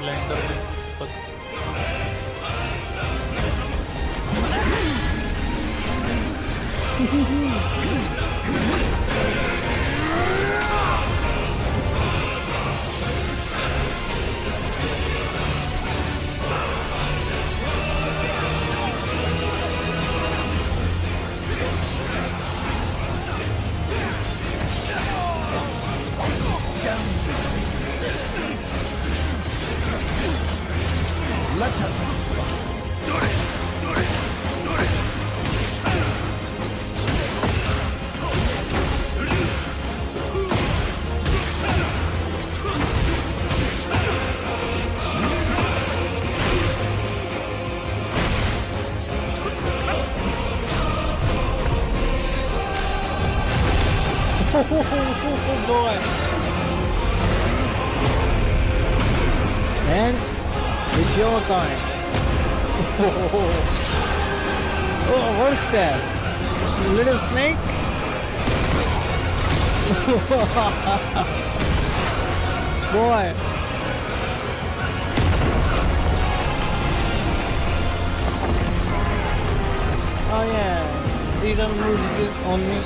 Blender में Let's have fun. Oh boy. And it's your time. Oh, what's that? Little snake? Boy. Oh yeah, these are moves on me.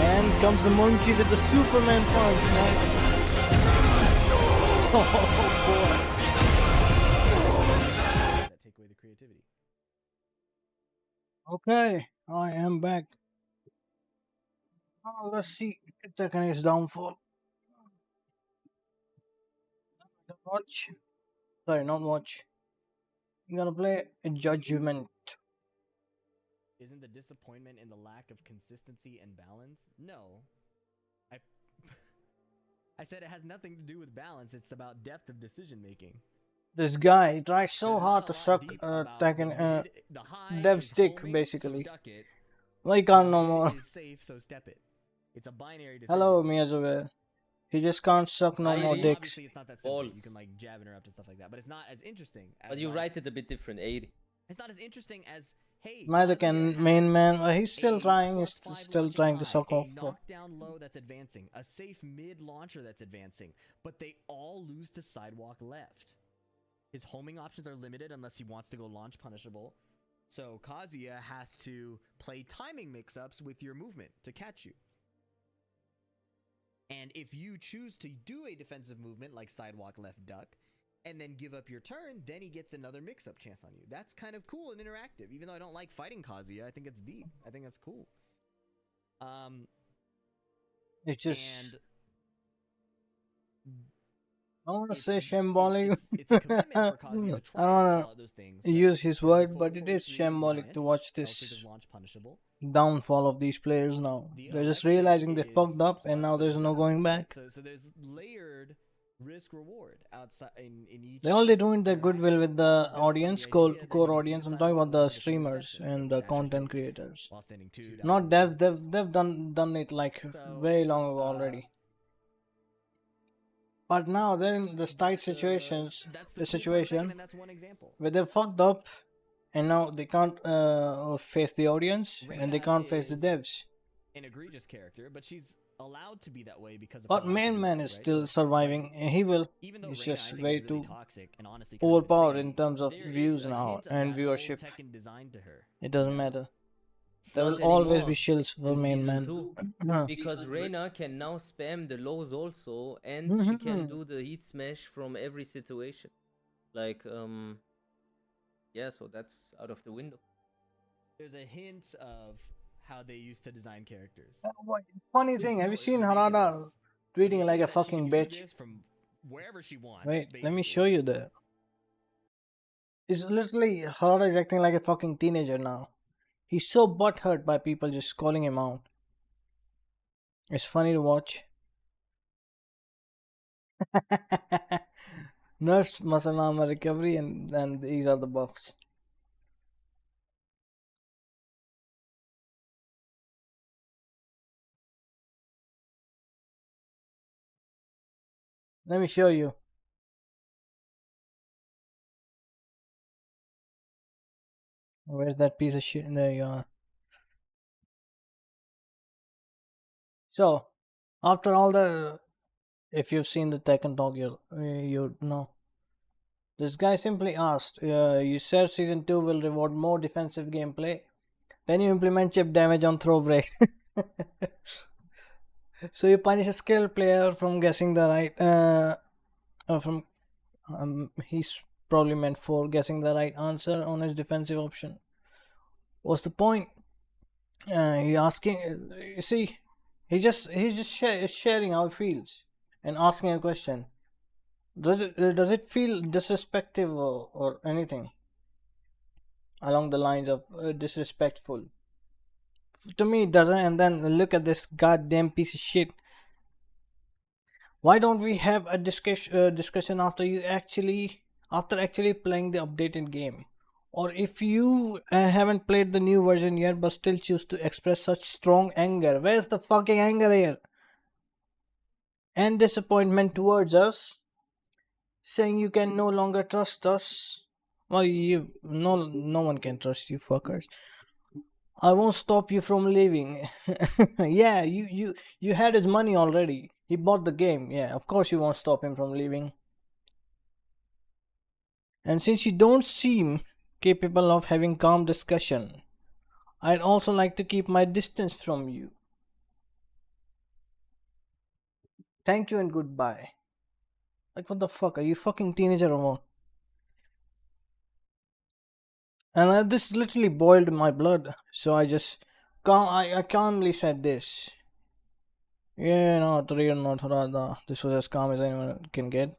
And comes the monkey with the Superman punch, man. Oh boy. That take away the creativity. Okay, I am back. Let's see Tekken's downfall. Watch. Sorry, not watch. I'm gonna play a Judgement. Isn't the disappointment in the lack of consistency and balance? No. I said it has nothing to do with balance, it's about depth of decision making. This guy tried so There's hard not to a lot suck deep about Tekken the high Dev's is dick, homing, basically. so duck it. Like, The can't no mid more. is safe, so step it. It's a binary decision. Hello, Miyazuki. He just can't suck no more Eighty. dicks. Obviously, it's not that simple. You Balls. can like jab interrupt and stuff like that, but it's not as interesting. As But you like- write it a bit different, 80. It's not as interesting as hey. Neither Kazuya can has main man. He's a still trying. He's +5 still launching trying to high, suck a off. knockdown low that's advancing, a safe mid launcher that's advancing, but they all lose to sidewalk left. His homing options are limited unless he wants to go launch punishable. So Kazuya has to play timing mix-ups with your movement to catch you. And if you choose to do a defensive movement like sidewalk left duck, and then give up your turn, then he gets another mix-up chance on you. That's kind of cool and interactive. Even though I don't like fighting Kazuya, I think it's deep. I think that's cool. It's just. And I want to it's- say it's- shambolic. it's a commitment for Kazuya to I try don't and want follow those things. to use his word, Full but it is 43 shambolic minus, to watch L6 this is launch punishable. downfall of these players now. The They're just election realizing they is fucked up and plus now there's no 37, going right? back. So there's layered risk reward outside in each. They only doing their interaction. goodwill with the Built on audience, idea core that core you need audience. to I'm talking about sidewalk the left in streamers interception, and so the dash up content two creators. while standing two, down Not two. devs. They've done it like So, very long ago already. But now they're in the tight that's situations, that's the cool part of Tekken, situation and that's one example. where they're fucked up, and now they can't face the audience and they Reyna can't face the is devs. an egregious character, but she's allowed to be that way because of But her lack main of man moves, is right? still So, surviving. And he will. even though It's Reyna, just I think, way is really too toxic and honestly kind of overpowered insane, in terms of there is views a now hint of and that old viewership. Tekken design to her. It doesn't matter. There Not will always anymore. be shills for In main season man. 2, Huh. because Reina can now spam the lows also, and she can do the heat smash from every situation. Like, yeah, so that's out of the window. There's a hint of how they used to design characters. Funny It's thing, have you still seen ridiculous. Harada tweeting The like a idea that she fucking can do bitch? this from wherever she wants. Wait, let me basically. show you that. It's literally Harada is acting like a fucking teenager now. He's so butthurt by people just calling him out. It's funny to watch. Nursed muscle armor recovery and these are the buffs. Let me show you. Where's that piece of shit? There you are. So, after all the If you've seen the Tekken talk, you know. This guy simply asked, "You said season 2 will reward more defensive gameplay. Then you implement chip damage on throw breaks. So you punish a skilled player from guessing the right from he's probably meant for guessing the right answer on his defensive option. What's the point? He asking. You see, he's just sharing how he feels and asking a question. Does it feel disrespectful or anything along the lines of disrespectful? To me, it doesn't. And then look at this goddamn piece of shit. Why don't we have a discussion after actually playing the updated game? Or if you haven't played the new version yet but still choose to express such strong anger, where's the fucking anger here? And disappointment towards us, saying you can no longer trust us. Well, no one can trust you fuckers. I won't stop you from leaving. Yeah, you had his money already. He bought the game. Yeah, of course you won't stop him from leaving. And since you don't seem capable of having calm discussion, I'd also like to keep my distance from you. Thank you and goodbye. Like, what the fuck? Are you fucking teenager or what? And this literally boiled my blood. So I calmly said this. Yeah, no, no, this was as calm as anyone can get.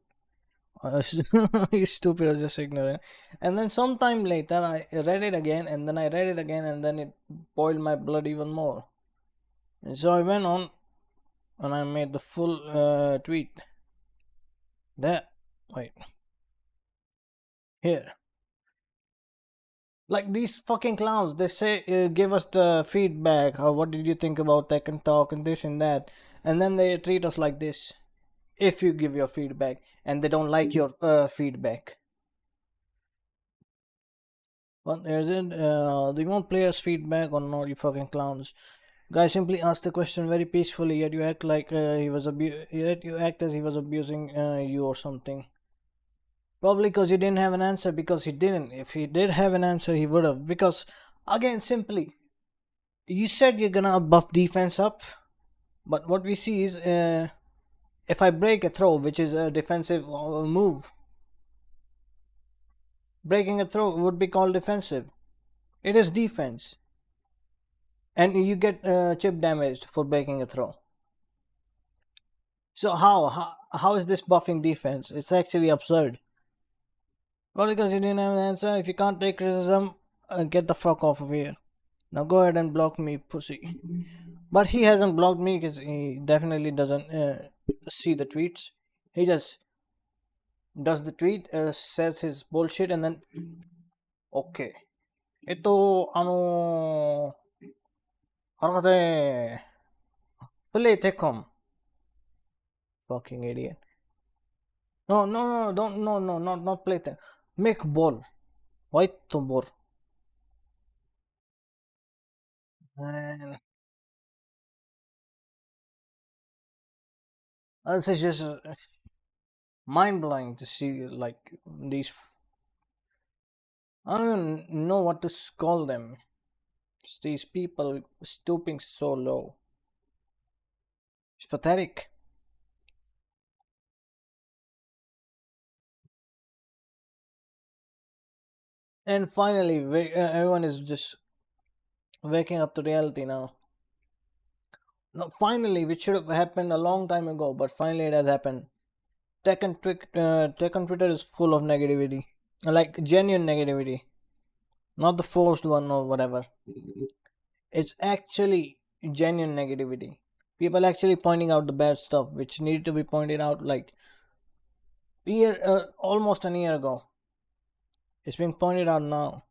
He's stupid or just ignorant. And then sometime later, I read it again, and then I read it again, and then it boiled my blood even more. And so I went on, and I made the full tweet. Wait, here. Like these fucking clowns, they say, give us the feedback. What did you think about Tekken Talk and this and that? And then they treat us like this. If you give your feedback, and they don't like your feedback. Well, there's it. Do you want players' feedback or not, you fucking clowns? Guy simply asked the question very peacefully, yet you act like yet you act as he was abusing you or something. Probably because you didn't have an answer. Because he didn't. If he did have an answer, he would have. Because again, simply, you said you're gonna buff defense up, but what we see is if I break a throw, which is a defensive move, breaking a throw would be called defensive. It is defense. And you get chip damaged for breaking a throw. So how is this buffing defense? It's actually absurd. Well, because you didn't have an answer. If you can't take criticism, get the fuck off of here. Now go ahead and block me, pussy. But he hasn't blocked me because he definitely doesn't see the tweets. He just does the tweet, says his bullshit, and then okay. Ito ano kasi play Tekken. Fucking idiot. No, don't no, not play Tekken. Make ball. White to ball. Man, this is just mind blowing to see like these. I don't even know what to call them. It's these people stooping so low. It's pathetic. And finally, everyone is just waking up to reality now. No, finally, which should have happened a long time ago, but finally it has happened. Tekken Twitter is full of negativity, like genuine negativity, not the forced one or whatever. It's actually genuine negativity. People actually pointing out the bad stuff, which needed to be pointed out like almost a year ago. It's being pointed out now.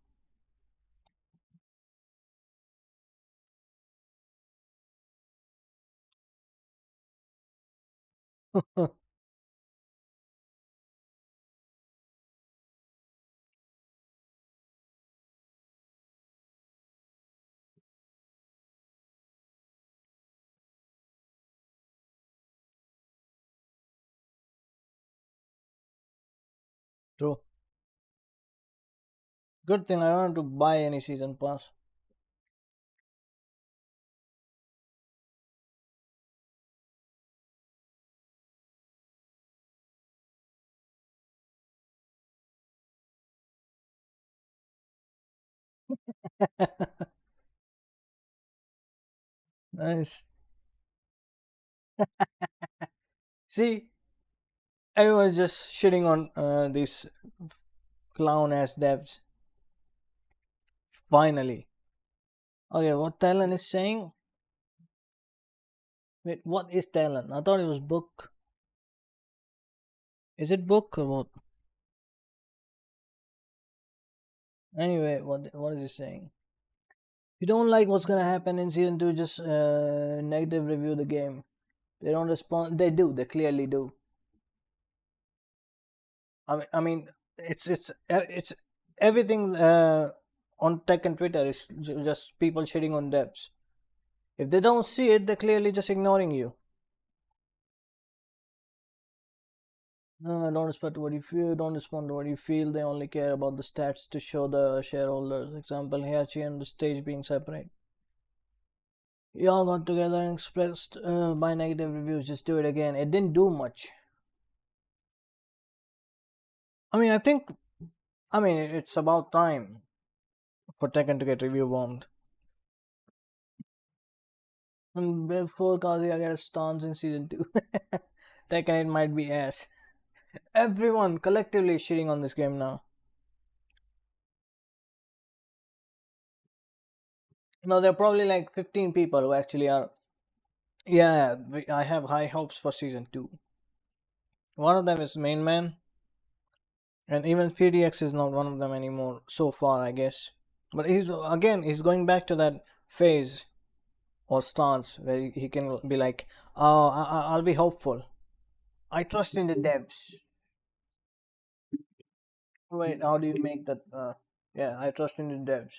True. Good thing I don't have to buy any season pass. Nice. See, everyone's just shitting on these clown ass devs. Finally. Okay, what Talon is saying? Wait, what is Talon? I thought it was book. Is it book or what? Anyway, what is he saying? If you don't like what's gonna happen in season 2, just negative review the game. They don't respond. They do. They clearly do. I mean, it's everything on Tech and Twitter is just people shitting on devs. If they don't see it, they're clearly just ignoring you. No, don't respond to what you feel. Don't respond to what you feel. They only care about the stats to show the shareholders. Example, Hiachi and the stage being separate. You all got together and expressed by negative reviews. Just do it again. It didn't do much. I mean, it's about time for Tekken to get review bombed. And before Kazuya gets stance in season 2, Tekken 8 might be ass. Everyone collectively is shitting on this game now. No, there are probably like 15 people who actually are. Yeah, I have high hopes for season 2. One of them is Main Man, and even 3DX is not one of them anymore so far, I guess. But he's going back to that phase or stance where he can be like, oh, I'll be hopeful. I trust in the devs. Wait, how do you make that? Yeah, I trust in the devs.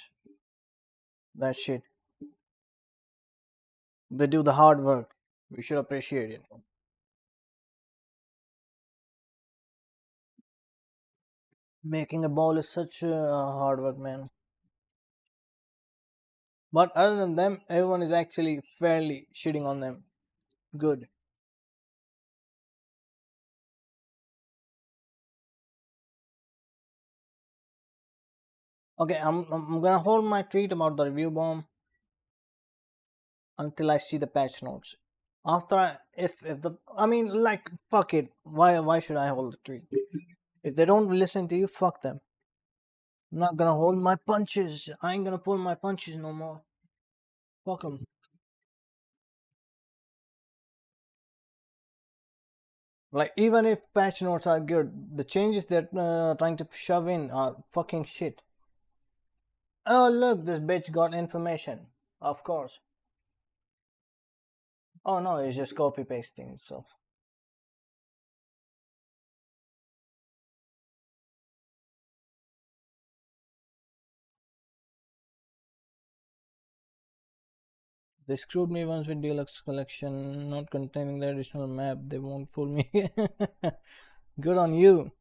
That shit. They do the hard work. We should appreciate it. Making a ball is such hard work, man. But other than them, everyone is actually fairly shitting on them. Good. Okay, I'm gonna hold my tweet about the review bomb until I see the patch notes. After if the like fuck it. Why should I hold the tweet? If they don't listen to you, fuck them. I'm not gonna hold my punches. I ain't gonna pull my punches no more. Fuck them. Like even if patch notes are good, the changes they're trying to shove in are fucking shit. Oh look, this bitch got information. Of course. Oh no, it's just copy pasting stuff. They screwed me once with deluxe collection, not containing the additional map. They won't fool me. Good on you.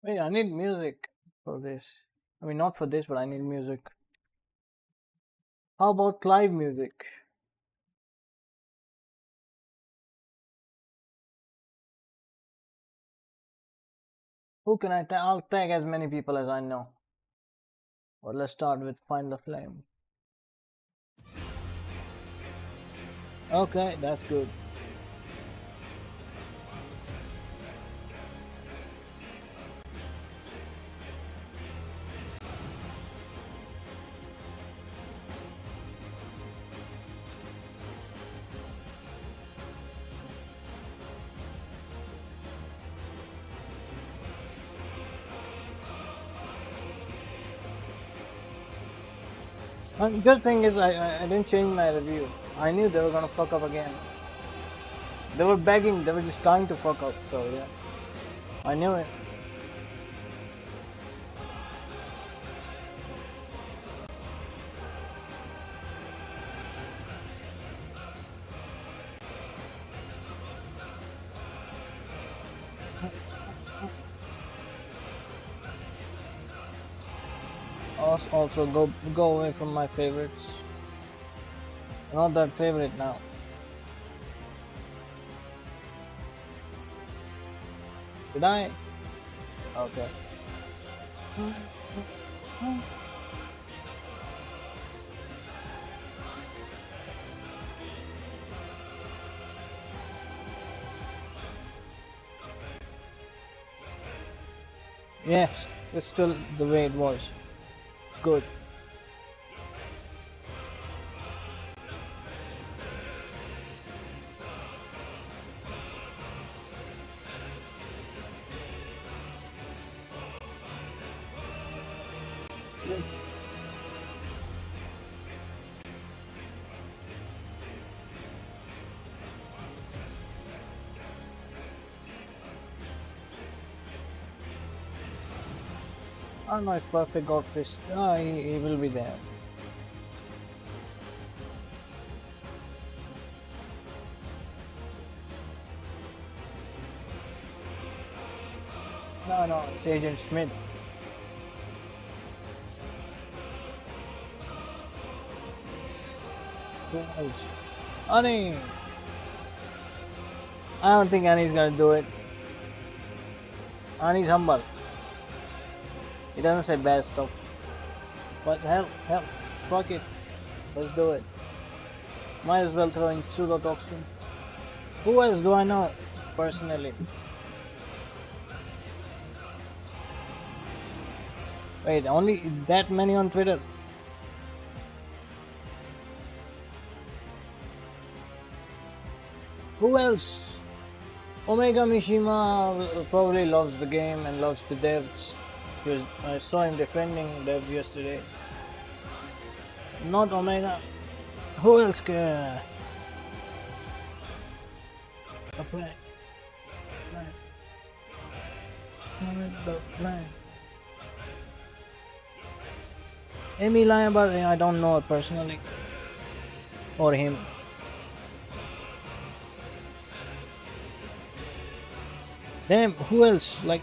Wait, I need music for this. I mean, not for this, but I need music. How about live music? Who can I tag? I'll tag as many people as I know. Well, let's start with Find the Flame. Okay, that's good. And good thing is I didn't change my review. I knew they were gonna fuck up again. They were begging, they were just trying to fuck up, so yeah. I knew it. Also go away from my favorites. Not that favorite now. Did I? Okay. Yes, it's still the way it was. Good. I don't know if Perfect got fist. Oh, he will be there. No, it's Agent Schmidt. Who else? Annie! I don't think Annie's gonna do it. Annie's humble. He doesn't say bad stuff. But hell, fuck it. Let's do it. Might as well throw in pseudotoxin. Who else do I know personally? Wait, only that many on Twitter? Who else? Omega Mishima probably loves the game and loves the devs. I saw him defending devs yesterday. Not Omega. Who else can? A flag. The flag. Amy Lion, but I don't know her personally. Or him. Damn, who else? Like,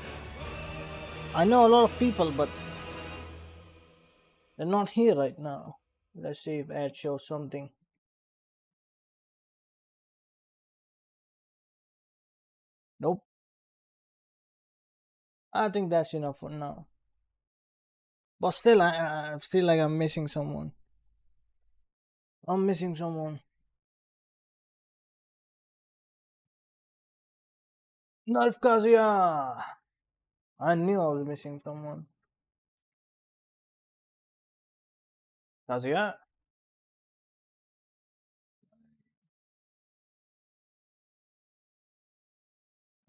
I know a lot of people, but they're not here right now. Let's see if ad shows something. Nope. I think that's enough for now. But still, I feel like I'm missing someone. I'm missing someone. Nerf Kazuya! I knew I was missing someone. Kazuya?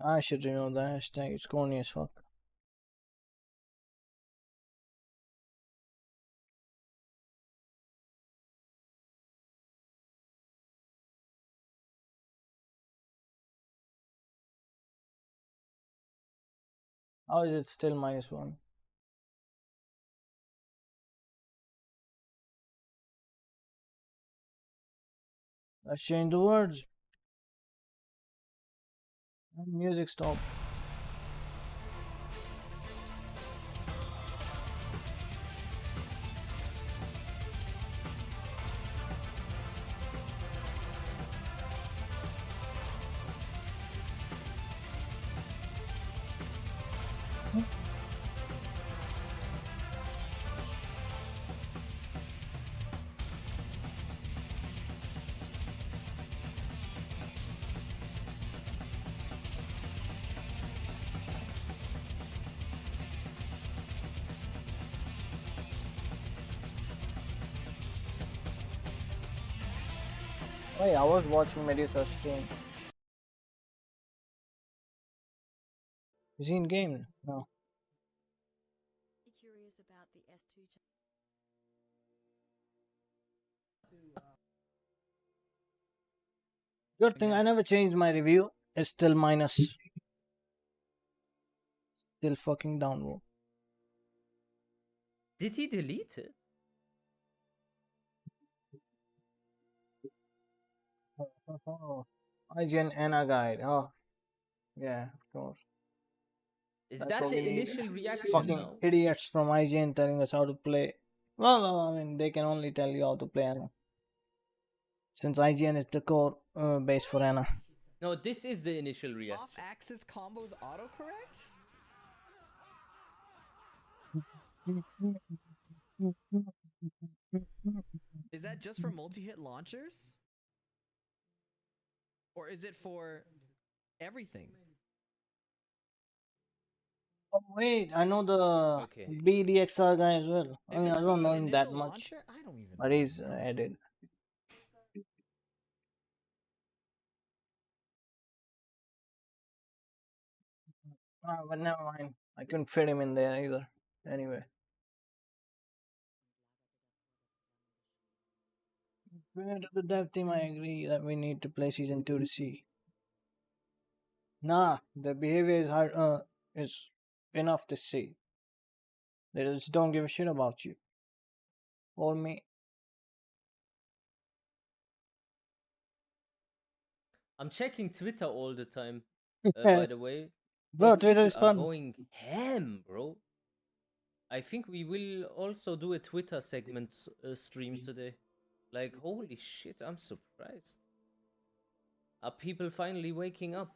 I should remove the hashtag. It's corny as fuck. How is it still -1? Let's change the words. Music stop. Wait, I was watching Medusa stream. Is he in game? No. Curious about the S2 Good thing I never changed my review. It's still minus. Still fucking downward. Did he delete it? IGN Anna guide. Oh, yeah, of course. Is That's that what the we need. initial reaction Fucking now? idiots from IGN telling us how to play. Well, no, I mean, they can only tell you how to play Anna. Since IGN is the core base for Anna. No, this is the initial reaction. Off-axis combos autocorrect? Is that just for multi-hit launchers? Or is it for everything? Oh, wait, I know the Okay. BDXR guy as well. I If mean, it's I for don't the know him that initial much. launcher, I don't even But know. he's added. But never mind. I couldn't fit him in there either. Anyway. To the dev team, I agree that we need to play season 2 to see. Nah, the behavior is hard. Is enough to see. They just don't give a shit about you or me. I'm checking Twitter all the time, by the way. Bro, Twitter people is are fun. going ham, bro. I think we will also do a Twitter segment stream today. Like, holy shit, I'm surprised. Are people finally waking up?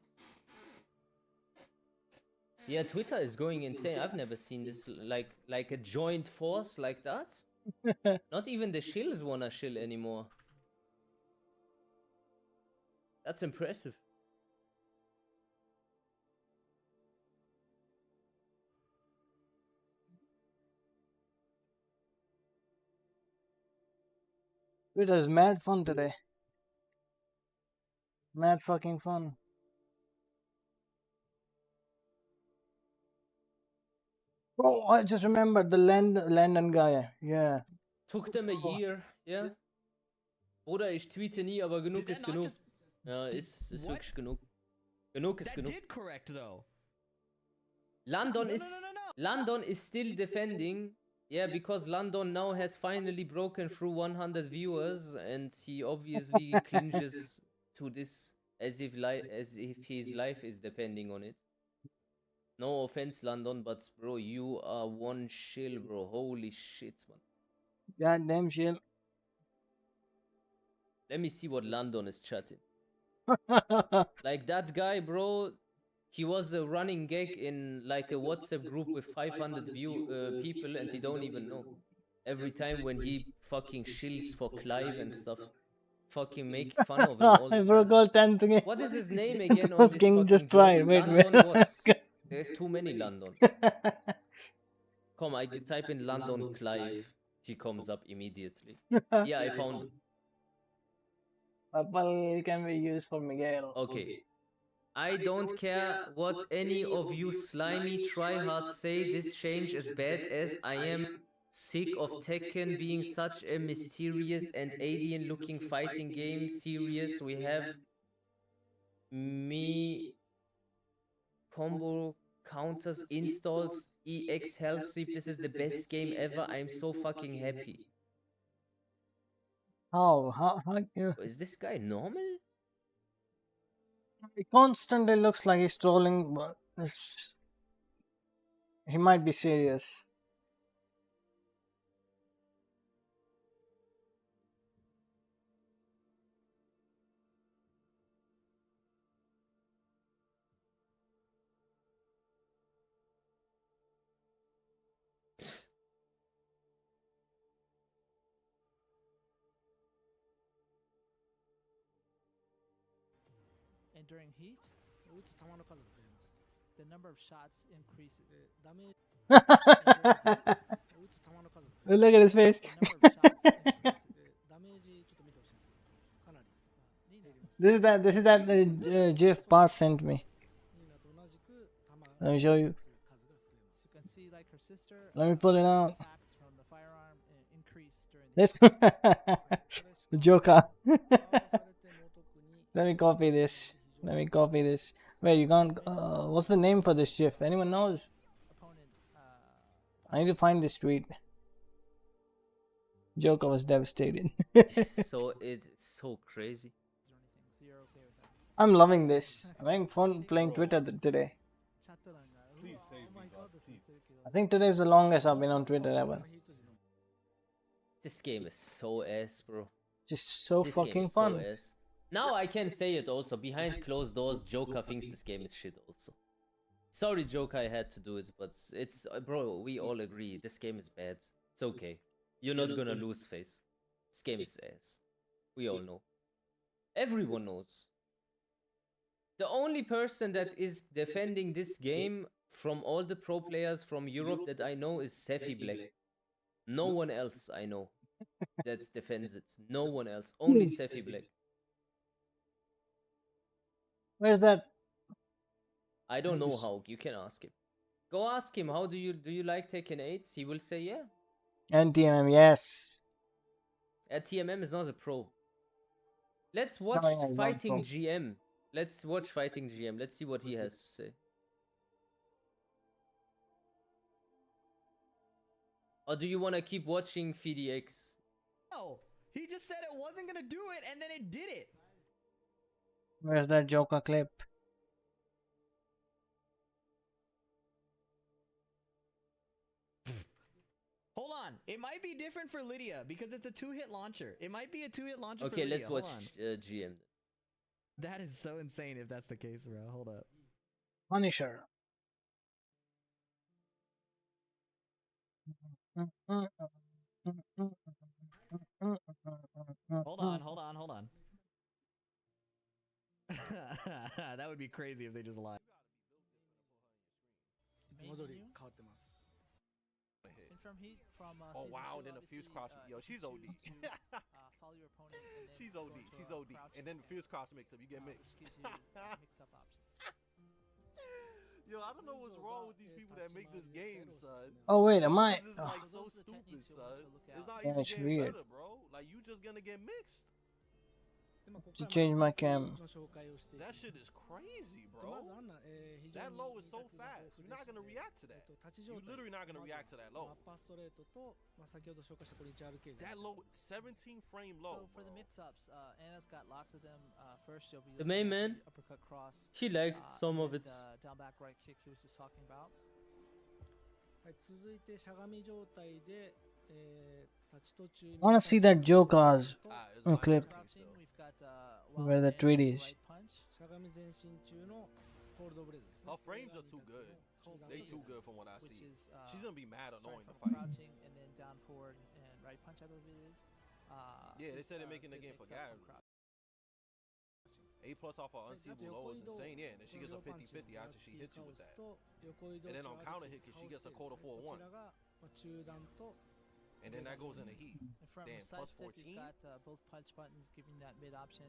Yeah, Twitter is going insane. I've never seen this like a joint force like that. Not even the shills wanna shill anymore. That's impressive. Twitter's mad fun today. Mad fucking fun. Bro, I just remembered the Landon guy. Yeah. Took them a year, yeah. Bruder, ich tweete nie, aber genug ist genug. Ja, ist wirklich genug. Genug ist genug. That did correct though. London is No. London is still defending. Yeah, because London now has finally broken through 100 viewers, and he obviously clinches to this as if his life is depending on it. No offense, London, but bro, you are one shill, bro. Holy shit, man. Goddamn shit. Let me see what London is chatting. Like that guy, bro. He was a running gag in like a WhatsApp group with 500 people, and he don't even know. Every time when he fucking shills for Clive and stuff, fucking make fun of him all the Bro, time. call 10 again. What is his name again on this King fucking just tried. joint? Wait, London wait. what? There's too many London. Come, I type in London Clive. He comes up immediately. Yeah, I found him. Purple can be used for Miguel. Okay. I don't care what any of you slimy tryhards say, this change is badass. I am sick of Tekken being such a mysterious and alien-looking fighting game. Serious, we have me combo counters, installs, EX health sweep. This is the best game ever. I'm so fucking happy. How Is this guy normal? It constantly looks like he's trolling, but he might be serious. And during heat, the number of shots increases. Look at his face. The number of shots increases. This is that GIF Pass sent me. Let me show you. You can see like her sister. Let me pull it out. Attacks from the firearm increase during the Let's the Joker. Let me copy this. Let me copy this. Wait, you can't. What's the name for this GIF? Anyone knows? opponent. I need to find this tweet. Joker was devastated. So it's so crazy. Or anything, so you're okay with that. I'm loving this. I'm having fun playing Twitter today. Please save me, God, please. I think today is the longest I've been on Twitter ever. This game is so ass, bro. Just so This game fucking is so fun. ass. Now I can say it also. Behind closed doors, Joker thinks this game is shit also. Sorry, Joker, I had to do it, but it's bro. We all agree this game is bad. It's okay. You're not gonna lose face. This game is ass. We all know. Everyone knows. The only person that is defending this game from all the pro players from Europe that I know is Sefi Black. No one else I know that defends it. No one else. Only Sefi Black. Where's that? I don't know how. You can ask him. Go ask him. How do you like Tekken 8? He will say yeah. NTMM, yes. TMM is not a pro. Let's watch yeah, he's not a Fighting pro. GM. Let's watch Fighting GM. Let's see what he has to say. Or do you want to keep watching FDX? No, he just said it wasn't gonna do it, and then it did it. Where's that Joker clip? Hold on, it might be different for Lydia because it's a 2-hit launcher. It might be a 2-hit launcher. Okay, for let's Lydia. watch Hold on. GM. That is so insane if that's the case, bro. Hold up. Punisher. Hold on, hold on, hold on. That would be crazy if they just lied. And from heat, from Oh season wow, two, then the fuse obviously, cross. Yo, she's you OD. choose to, follow your opponent and then She's go OD. into She's a OD. crouching And then the fuse stance, cross mix up. You get which mixed. gives you mix-up options. Yo, I don't know what's wrong with these people that make this game, son. Oh wait, am I? This is like So so those are the stupid, techniques you'll want son. to look It's out. not Yeah, even it's getting weird. better, bro. Like you just gonna get mixed. To change my cam. That shit is crazy, bro. That low is so fast. You're not gonna react to that. You're literally not gonna react to that low. That low, 17 frame low. So for the bro. mix-ups, Anna's got lots of them. First, you'll be The looking main at man, the uppercut cross. he liked some and of it. the down back right kick he was just talking about. 続いてしゃがみ状態で、立ち途中 I wanna see that Joker's It's Oh, my clip. turn, Crouching, so. we've got Where the while tweet standing, is. right punch. しゃがみ前進中のコールドブレードですね。 Her frames are too good. Cold They blade, too good from what I which see. is She's gonna be mad starting annoying to from fight. crouching and then down forward and right punch, I believe it is. Yeah, they with, said they're making the good game for mix-up from Gary. crouching. A plus off her unseeable low is insane, yeah. And then she gets a 50-50 after she hits you with that. And then on counter hit, she gets a quarter 4-1. 中段と And then that goes into heat. And from Damn, side plus step, 14? you've got both punch buttons giving that mid option,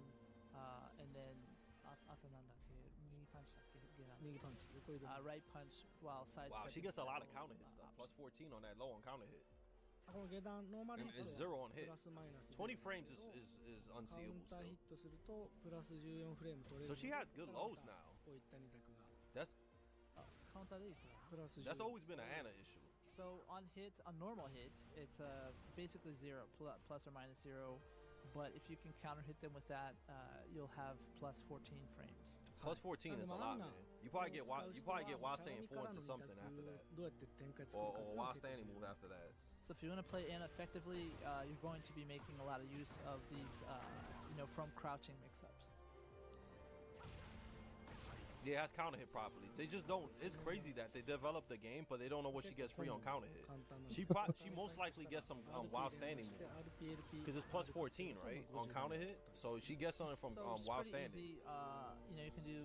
and then あとなんだっけ右パンチだっけ右パンチ横移動 right punch while side Wow, she stepping gets a that lot of low, counter hit stuff. option. Plus 14 on that low on counter hit. この下段ノーマルヒット It's で zero on プ hit. ラスマイナス 20 frames is カウン unseeable ター still. ヒットするとプラス14フレーム取れる So she has good lows now. こういった二択が That's カウンターでいくらプラス that's 14 always been an Anna issue. So on hit, on normal hit, it's basically zero, plus or minus zero. But if you can counter hit them with that, you'll have plus 14 frames. Plus 14 is a lot, man. You probably get Wasane forward to something after that. どうやって展開作る Or かっていうのを Wastani move after that. So if you want to play Anna effectively, you're going to be making a lot of use of these, from crouching mix-ups. Yeah, it has counter hit properties. They just don't. It's crazy that they develop the game, but they don't know what she gets free on counter hit. She most likely gets some wild standing move because it's plus 14, right, on counter hit. So she gets something from wild standing. Easy. You know, you can do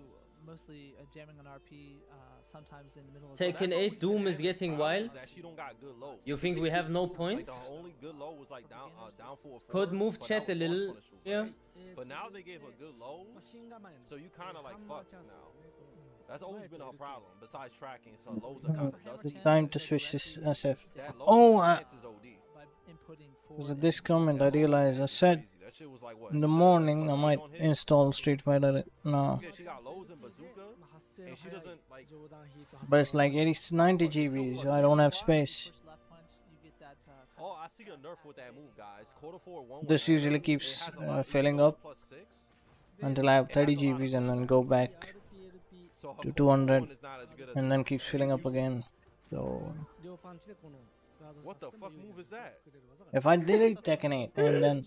mostly jamming on RP. Sometimes in the middle of Tekken 8 Doom is getting wild. She don't got good lows. You think we have no points? Like the only good low was like down 4. Could move chat a little. Yeah. But now they gave her good lows, so you kind of like fucked now. That's always been her problem. Besides tracking, so lows are kind of dusty. Time to switch this SF. That low Oh, stance is OD. was this comment? I realized I said That shit was like what? in the morning I might install Street Fighter now, Yeah, she got lows in bazooka, and she doesn't like. but it's like 90 GBs. I don't have space. Oh, I see a nerf with that move, guys. Quarter 4-1. This usually keeps filling up until I have 30 GBs and then go back to 200 and then keeps filling up again. So What the fuck move is that? if I delete Tekken 8 and then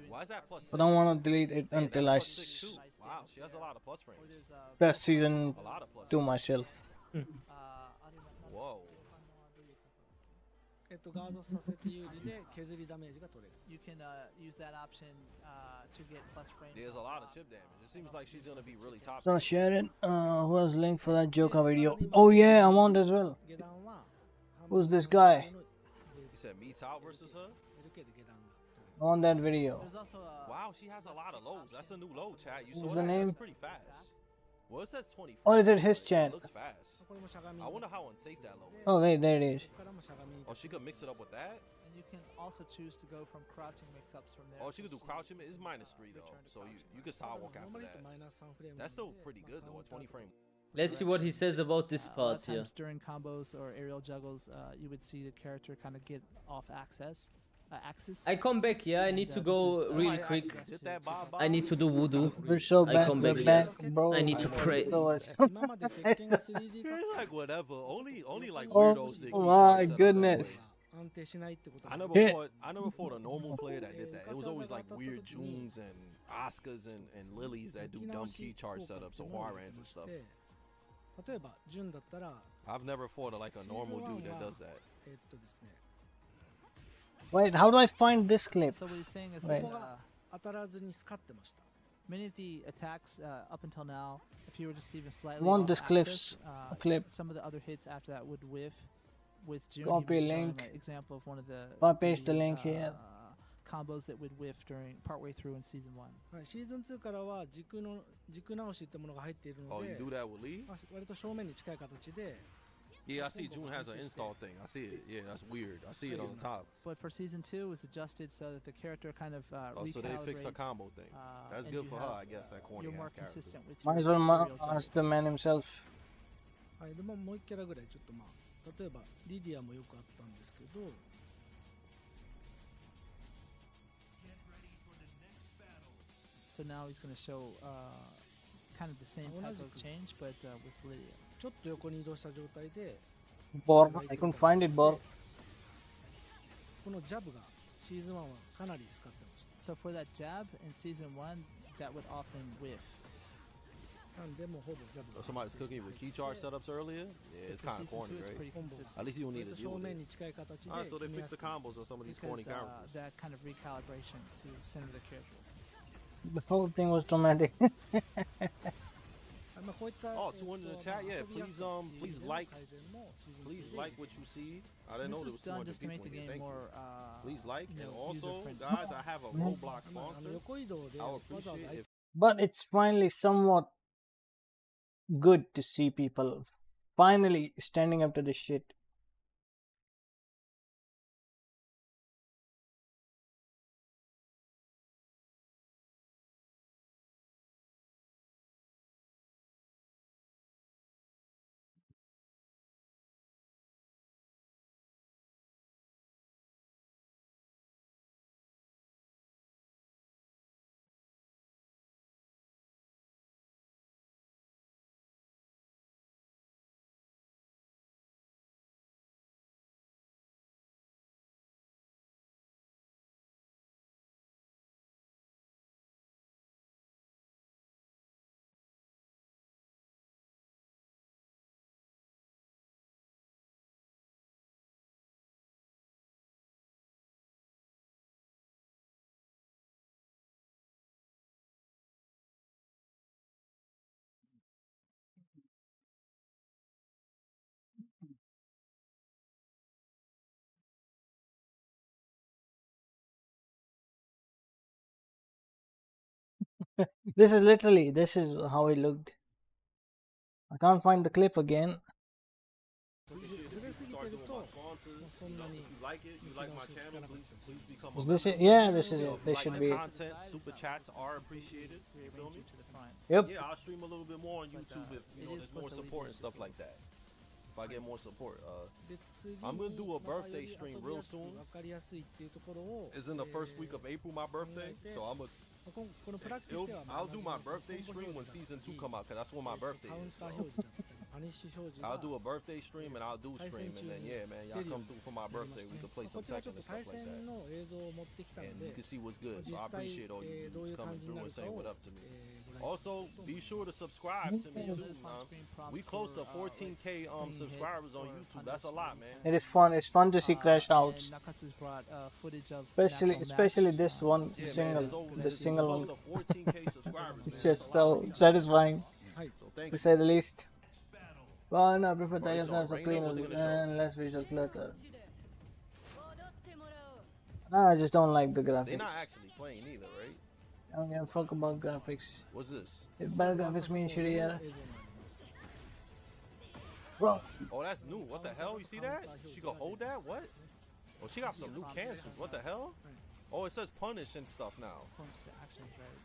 Why is that plus 6? I don't want to delete it until I Wow, she has a lot of plus frames. best season A lot of plus. to myself. Whoa. ガードさせて有利で削りダメージが取れる。 You can use that option to get plus frames. There's a lot of chip damage. It seems like she's gonna be really top. Gonna share it. Who has link for that Joker video? Oh yeah, I'm on as well. 下段は Who's this guy? You said me top versus her? LK で下段が I'm on that video. There's also Wow, she has a lot of lows. That's a new low, chat. You saw What's that? the name? That's pretty fast. Well, it says 20. Or is it his It chat? looks fast. これもしゃがみ I wonder how unsafe that low is. Oh wait, there it is. ここからもしゃがみ Oh, she could mix it up with that? and you can also choose to go from crouching mix-ups from there. Oh, she could do crouching. It's -3 though, so you could sidewalk ノー after マリと that. マイナス3フレーム That's still pretty good though, a 20 frame. Let's see what he says about this A lot part of here. times during combos or aerial juggles, you would see the character kind of get off axis. I come back, yeah. I need to go really quick. Hit that bob. I need to do voodoo. We're so I back, come we're back, back, bro. I need to pray. 今まで鉄拳が 3D 化 It's like whatever. Only like Oh weirdos that keep my trying to set up goodness. that way. 安定しないってこと I が never Hit. fought a normal player that did that. It was always like weird Junes and Oscars and Lilies that do dumb key charge setups or Warrants and stuff. 例えば順だったら I've never fought like a normal dude that does that. ですね Wait, how do I find this clip? So what he's saying is Right. that ここが当たらずにスカってました many of the attacks up until now, if you were just even slightly Want off this axis, clip. some of the other hits after that would whiff. With June, Copy he was showing link. an example of one of the If I paste the link here. combos that would whiff during partway through in season 1. はい、シーズン2からは軸直しってものが入っているの Oh, で you do that with Lee? まあ割と正面に近い形で Yeah, I see June has an install thing. I see it. Yeah, that's weird. I see it on the top. But for season 2, it was adjusted so that the character kind of Oh, so they fixed the recalibrates, combo thing. That's and good you for her, have, I guess. That corny you're more ass character. consistent with Might as your well aerial juggles. ask the man himself. はい、でももう一キャラぐらいちょっとまあ例えばリディアもよくあったんですけど So now he's going to show kind of the same type of change, but with Lydia. ちょっと横に移動した状態で Borg, I couldn't find it, Borg. このジャブがシーズン1はかなり使ってました So for that jab in season 1, that would often whiff. なんでもうほぼジャブ Oh, が somebody's cooking you with key charge setups earlier? Yeah, it's For kind of season corny, 2, it's right? pretty コンボ consistent. At least you don't need 割 to と deal 正 with 面 it. に近い形で Alright, so they 組みや fixed す the く combos on some of these corny Because characters. that kind of recalibration to center the character. The whole thing was traumatic. まあこういった Oh, 200 in the chat? Yeah, 遊びやすさっていう意味 please での like- 改善もシーズン Please 2で like what you see. I didn't And know this there was was 200 done just to make people the in here. game Thank you. more, Please like, you and know, also, user-friendly. guys, I have a Roblox まあ sponsor. 横移動で I わ would ざわざ appreciate if But it's finally somewhat good to see people finally standing up to this shit. This is literally, this is how it looked. I can't find the clip again. Appreciate it. You start doing my sponsors. You know, if you like it, you like my channel, please become a Is this member. it? Yeah, this is You know, it. if you This like should the be it. content, super chats are appreciated. You feel me? To the front. Yep. Yeah, I'll stream a little bit more on YouTube if it you know is there's more supposed to support and alleviate stuff this like that. If I get more support, で次に I'm gonna do a まあ birthday より stream 遊び real やすく soon. 分かりやすいっていうところを it's in the first week of April, my birthday. So I'm a このプラクティスでは I'll do my birthday stream when season 2 come out, cause that's when my birthday カウン is. ター So 表示だったりパニッシュ表示 I'll が do a birthday stream and I'll do stream, and then yeah, man, y'all come through for my birthday. We could play こ some ちらちょ Tekken っと and 対 stuff like 戦 that, の映像を持ってきたの and で you can see what's good. So 実 I 際 appreciate all you どうい dudes う感 coming じに through な and るか saying を what up to me. ご覧いただ Also, きたいと思い be ます sure to subscribe to me So too, this man. on-screen prompts We close to for, 14K clean subscribers hits on or YouTube. That's a lot, man. It is fun. It's fun to see crash outs. And Nakatsu's brought footage of Especially natural this match, one Yeah, man, single, there's over the there's single close one. to 14K subscribers. It's man. just That's a lot. so satisfying, So thank to you. say the least. Well, no, I prefer Bro, Tiger it's on Stars are Rainer, cleaner what they gonna show? and less visual clutter. No, I just don't like the They're graphics. not actually playing either, right? I don't give a fuck about graphics. What's this? If better graphics mean shittier, 映像になります bro. Oh, that's new. What the hell? You see that? She gonna hold that? What? Oh, she got some new cancels. What the hell? Oh, it says punish and stuff now. According to the actions, right?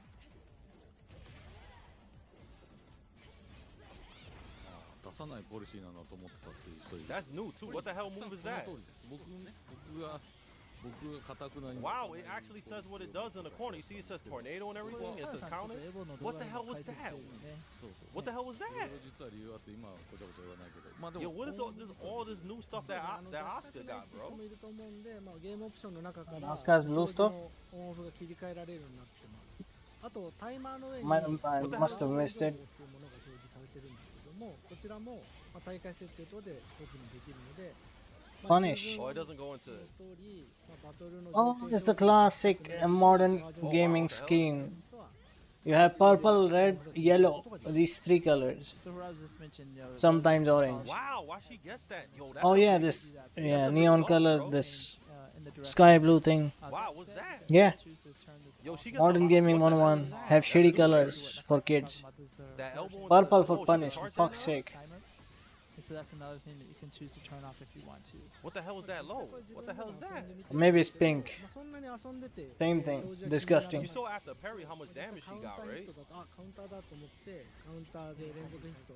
出さないポリシーなのと思ってたっていう人いる。 That's new too. What the hell move is その that? 通りです。僕が固くなに。 Wow, it actually says what it does in the corner. You see, it says tornado and everything. It says counter. What the hell was that? そうそう。 What the hell was いろ that? いろ実は理由あって今はごちゃごちゃ言わないけど。まあで Yo, も what is all this new stuff that Oscar got, 人 bro? もいると思うんで、まあ、ゲームオプションの中から Oscar's blue stuff? オンオフが切り替えられるようになってますあとタイマーの上に I must have missed it. というものが表示されてるんですけどもこちらも、まあ、大会設定等でオフにできるので、まあ Punish. シーズン Oh, it doesn't go into. の通り、まあ、バトルの Oh, 状況 it's the 表示 classic 確認 modern バージョン gaming what the hell? scheme. You have purple, red, yellow. These three colors. So Rob just mentioned, Sometimes orange. Wow, why she guess that? Yo, that's Oh a yeah, big- this That's yeah a big neon bump, color, bro. this in the direct, sky blue thing. Wow, what's that? Yeah, choose to turn this Yo, off. she gets modern a lot- gaming what the hell 101 is that? have That's shitty new colors shit. for kids. Talking about this, the That elbow and Purple this- for oh, she punish. can For charge fuck's that now? sake. timer. And so that's another thing that you can choose to turn off if you want to. What the hell is that low? What the hell is that? Maybe it's pink. まあそんなに遊んでて Same thing. 表示が Disgusting. You saw after Perry how much damage カウ she ンタ got, ーヒ right? ットだとカウンターだと思ってカウンターで連続ヒット、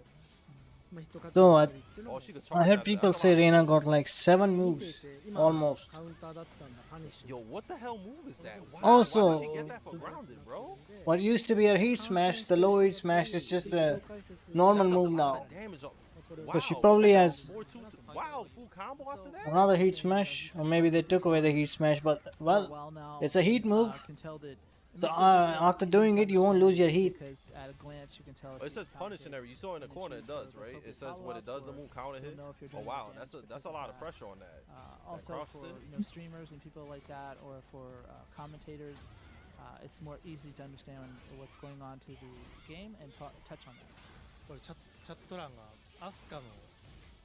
まあ、ヒットカッ So ト I- したりっていうの Oh, も she could I charge heard that. people That's a say lot. Reina got like 7見てい moves. て今 Almost. カウンターだったんだパニッシュ Yo, what the hell move is that? Wow, Also- why did she get that for grounded, bro? What used to be a heat smash, the low heat smash is just a normal That's a move lot now. of damage. So she Wow, probably what the hell? has More wow, full combo after that? another heat smash, or maybe they took away the heat smash. But well, now, it's a heat move. Can tell that so after doing it, you won't lose your heat. because at a glance you can tell. Oh, it says punish and everything. You saw in the corner it does, right? It says what it does, the move counter hit. Oh wow, that's a lot of pressure on that. Also cross for it. streamers and people like that, or for commentators, it's more easy to understand what's going on to the game and touch on that. これチャット欄がアスカの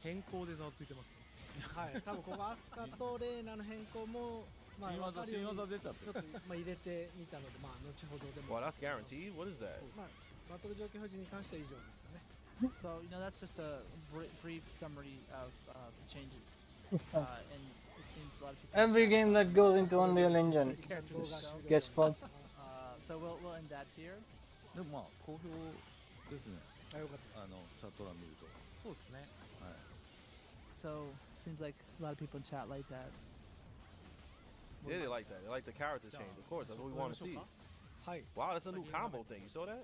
変更でざわついてますね。はい多分ここアスカとレーナの変更もまあ新技分かるように新技出ちゃってる。ちょっとまあ入れてみたのでまあ後ほどでも Well, that's guaranteed. What is that? まあバトル状況表示に関しては以上ですかね So that's just a brief summary of the changes, and it seems a lot of people. Every game that goes into Unreal Engine gets fucked. So we'll end that here. でもまあ好評ですね。あよかっチャット欄見ると。そうですね。はい。 So seems like a lot of people in chat like that. Yeah, they like that. They like the character change. Of course, that's what we want to see. たはい Wow, that's a new combo thing. You saw that?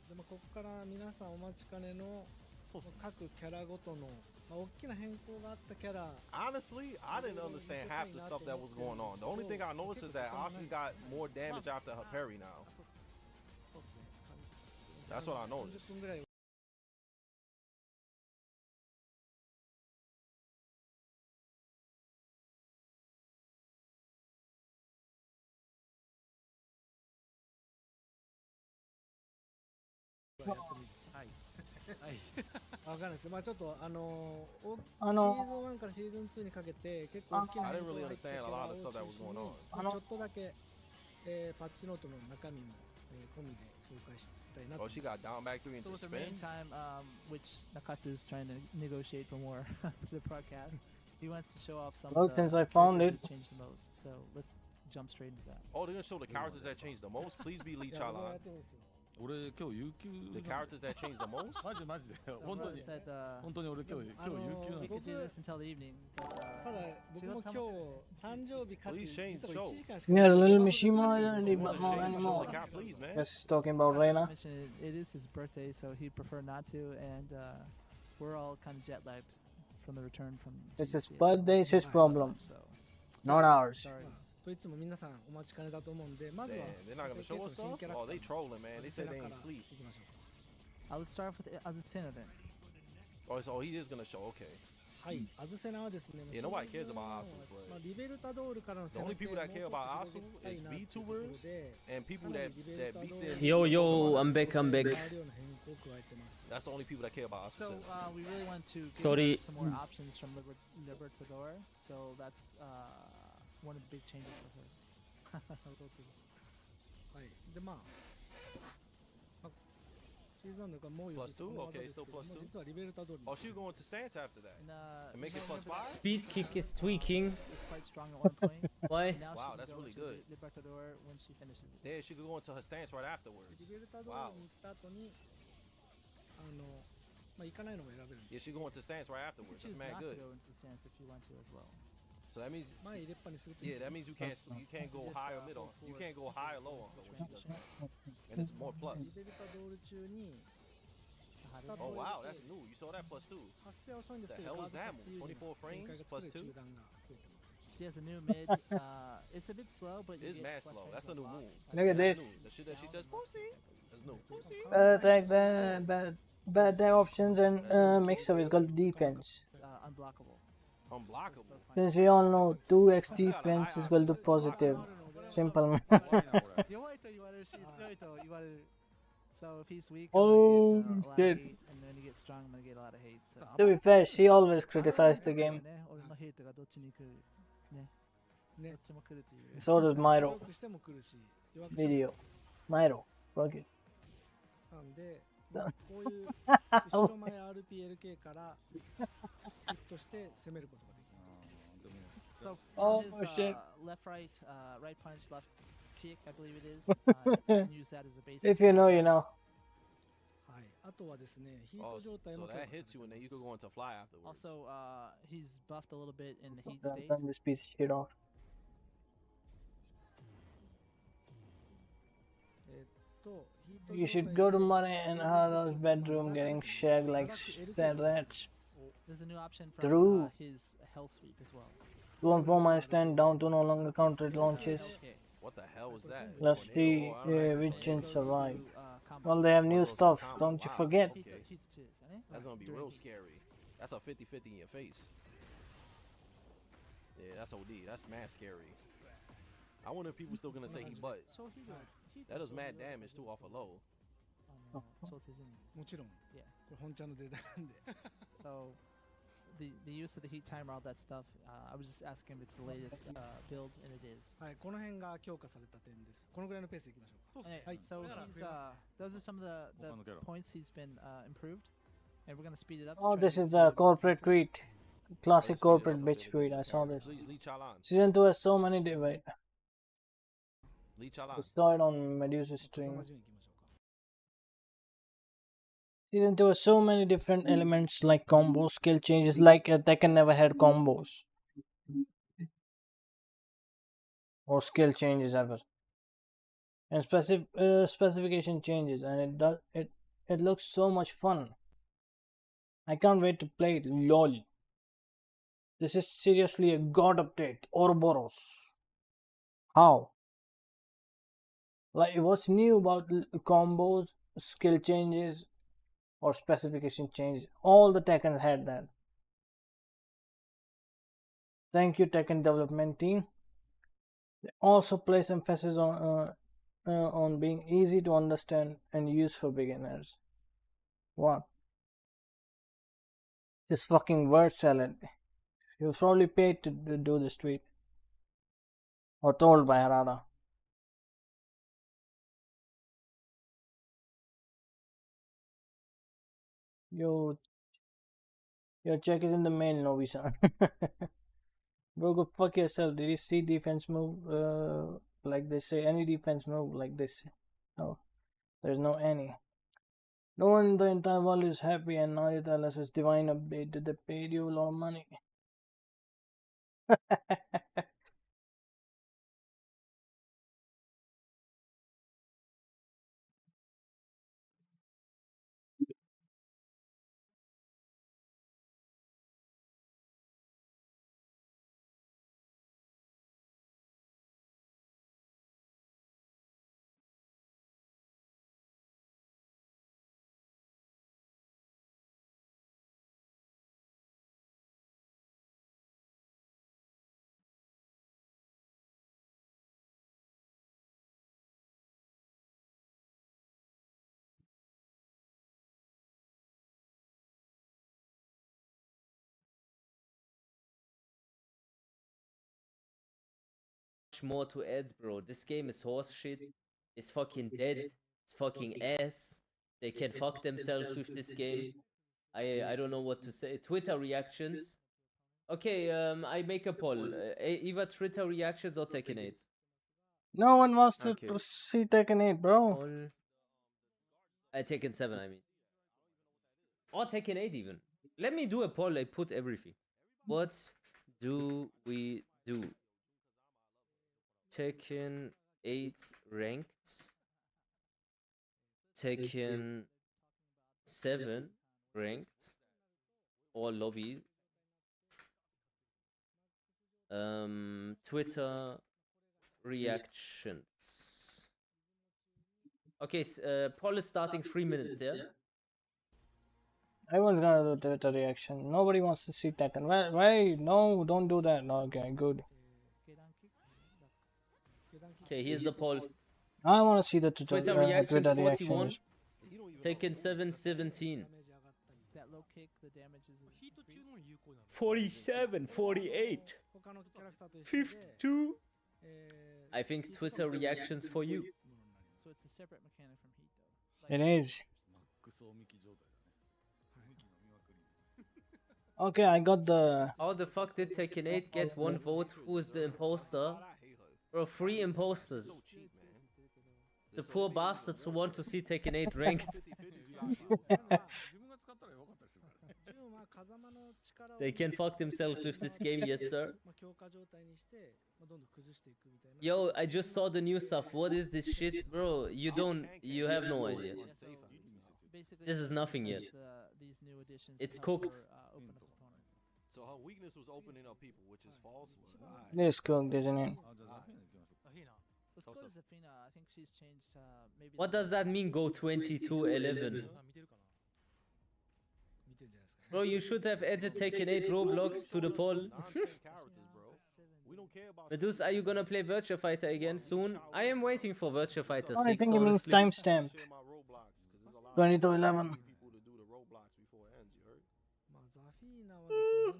でもここから皆さんお待ちかねのそうですね。各キャラごとの、まあ、大きな変更があったキャラ Honestly, I didn't understand half the stuff that was going on. The only thing I noticed is that Asuka got more damage after her parry now. そうですね。 That's what I 30 noticed. 分ぐらいやってもいいですかはい。はい。わかんないですまあちょっとシーズン1からシーズン2にかけて結構大きな I 変 didn't 更 really が入ったキャ understand a ラ lot を of stuff that 中 was 心 going に on. まあちょっとだけ、パッチノートの中身も、込みで紹介したいなと Oh, she got down back three So into with the remaining spin. time, which Nakatsu is trying to negotiate for more for the broadcast, he wants to show off some Well, of the since I found characters it. that changed the most. So let's jump straight into that. Oh, they're gonna show the characters that changed the most. Please be Lee いや僕はや Chalan. ってるんですよ。俺今日有給 The characters that changed the most. マジマジで本当 He に said 本当に俺今日有給な we の could do this until the evening. But, ただ僕も今日誕生日かつ Please 実 change は show. 1時間しか We had a little 遊ぶことが Mishima でき already, ない but の not で anymore. The cat, please, man. Just talking about Reina. mentioned it is his birthday, so he'd prefer not to, and we're all kind of jet lagged from the return from. It's his GCF. birthday, it's his problem, So not ours. sorry. といつも皆さんお待ちかねだと思うんで、まずは Damn, they're not gonna show us 新 stuff. キャラク Oh, ター they trolling, man. They 背 said they 中か ain't ら sleep. いきましょう Let's start off with Azucena then. Oh, so he is gonna show. Okay. か。はい、アズセナはですね、 Yeah, nobody cares about Asu, まあ but リベルタドールからの the only people that care about Asu is VTubers and people that beat their. Yo, yo, I'm back, I'm back. That's the only people that care about Asu. So we really want to give Sorry. her some more options from Libertador. So that's one of the big changes for her. はい、でまあ、シーズンのもう Plus two? Okay, still plus two? 実はリベルタドール Oh, she's going to stance after that. And, And make it plus five? Speed kick is tweaking. was quite strong at one point. Why? Now Wow, she can that's go really into good. Libertador when she finishes it. Yeah, she could go into her stance right afterwards. リベルタドー Wow. ルに行った後にまあ行かないのも選べるん Yeah, です she go into stance right You afterwards. can choose That's mad not to good. go into the stance if you want to as well. So that means, 前入れっぱにすると yeah, that means you can't go high or middle. You can't go high or low on her when she does that. And it's more リ plus. ベルタドール中に Oh wow, that's new. You saw that plus two. 発生は遅いんですけ The ど hell ガー is ド that させて有利な move? 24 frames 展開が plus 作れる two? 中断が増えてます She has a new mid. It's a bit slow, but you It's get mad plus slow. frames That's a on new block. move. Look at That's this. new. The shit that she says, pussy. That's new. Pussy. Attack the bad attack options and mix up is called defense. It's unblockable. Unblockable. Since we all know 2x defense is equal to positive. Simple. man. 弱いと言われるし、強いと言われる。So if he's weak, Oh, I'm gonna get a lot of shit. hate, and then he gets strong, I'm gonna get a lot of hate. So. To be fair, she always criticized the game. ね、俺のヘイトがどっちに来る。ね。ねどっちも来るという。 So does 強 Myro. くしても来るし弱くしても Video. Myro. Fuck it. なんで、まあこういう後ろ前 RPLK からヒットして攻めることができる So Oh, from his shit. left, right, right punch, left kick, I believe it is. You can use that as a basis. If for you know, attacks. you know. はい、あとはですね、ヒー Oh, ト状態 so も強化 that され hits て you, い and then ま you す could go into fly afterwards. Also, he's buffed a little bit in the heat Turn state. turn this piece of shit off. ヒート You 状態 should で go to Murray and Hara's bedroom getting shagged like sad rats. There's a new option from True. his hell sweep as well. 2-on-4 my stand down to no longer counter it launches. Okay. What the hell was that? Let's see Tornado? Oh, I don't know. which can Goes survive. to, combo. Well, they have new Goes to stuff, combo. don't you Wow. forget. Heat- Okay. heat to this, eh? That's gonna be During real heat. scary. That's a 50-50 in your face. Yeah, that's OD. That's mad scary. I wonder if people still gonna say he butt. So he go. That does mad damage too off a low. そうですね。もちろん、 Yeah. これ本ちゃんのデータなんで So, the use of the heat timer, all that stuff. I was just asking if it's the latest build, and it is. はい、この辺が強化された点です。このぐらいのペースでいきましょうか。 Okay, はい。 so he's those are some of the points he's been improved, and we're gonna speed it up. to Oh, try to this get is to the the corporate point. tweet. Classic Let's speed it corporate up, bitch okay. tweet. I saw this. Please, Lee Chalan. Season 2 has so many wait. Lee Chalan. We saw it on Medusa's 風 stream. 間順いきましょうか。 Season 2 has so many different elements like combos, skill changes, like Tekken never had combos. Or skill changes ever. And specification changes, and it looks so much fun. I can't wait to play it. LOL. This is seriously a god update. Ouroboros. How? Like, what's new about combos, skill changes, or specification changes? All the Tekkens had that. Thank you, Tekken development team. They also place emphasis on being easy to understand and use for beginners. What? This fucking word salad. He was probably paid to do this tweet. Or told by Harada. Yo, your check is in the mail, Nobi-san. Bro, go fuck yourself. Did you see defense move? Like they say, any defense move, like they say. No, there's no any. No one in the entire world is happy, and now you tell us it's divine update. Did they paid you a lot of money? More to add, bro. This game is horse shit. It's fucking dead. It's fucking ass. They can fuck themselves with this game. I don't know what to say. Twitter reactions. Okay, I make a poll. Either Twitter reactions or Tekken 8. No one wants to, Okay. to see Tekken 8, bro. Poll. Tekken 7, I mean. Or Tekken 8 even. Let me do a poll. I put everything. What do we do? Tekken 8 ranked. Tekken 7 ranked. Or lobby. Twitter reactions. Okay, poll is starting 3 minutes, yeah? Everyone's gonna do Twitter reaction. Nobody wants to see Tekken. Why? No, don't do that. No, okay, good. Okay, here's the poll. I want to see the Twitter reactions Twitter 41. reactions. Taken 7, 17. That low kick, the damage is 47, 48, 52. I think Twitter reactions for you. so it's a separate mechanic from heat though. It is. Okay, I got the. How the fuck did Tekken 8 get one vote? Who is the imposter? Bro, 3 imposters. The poor bastards who want to see Tekken 8 ranked. They can fuck themselves with this game, yes sir. Yo, I just saw the new stuff. What is this shit? Bro, you have no idea. Basically, This is nothing yet. These new additions It's for, cooked. open up opponents. So her weakness was opening up people, which is false. But This cooked, isn't it? Let's go to Zafina. I think she's changed. Maybe. What does that mean, go 22-11? Bro, you should have added Tekken 8 Roblox to the poll. characters, bro. We don't care about. Medus, are you gonna play Virtua Fighter again soon? I am waiting for Virtua Fighter 6. I think it means honestly. timestamp. 20 to 11. People to do the Roblox before it ends. You heard? まあザフィーナはで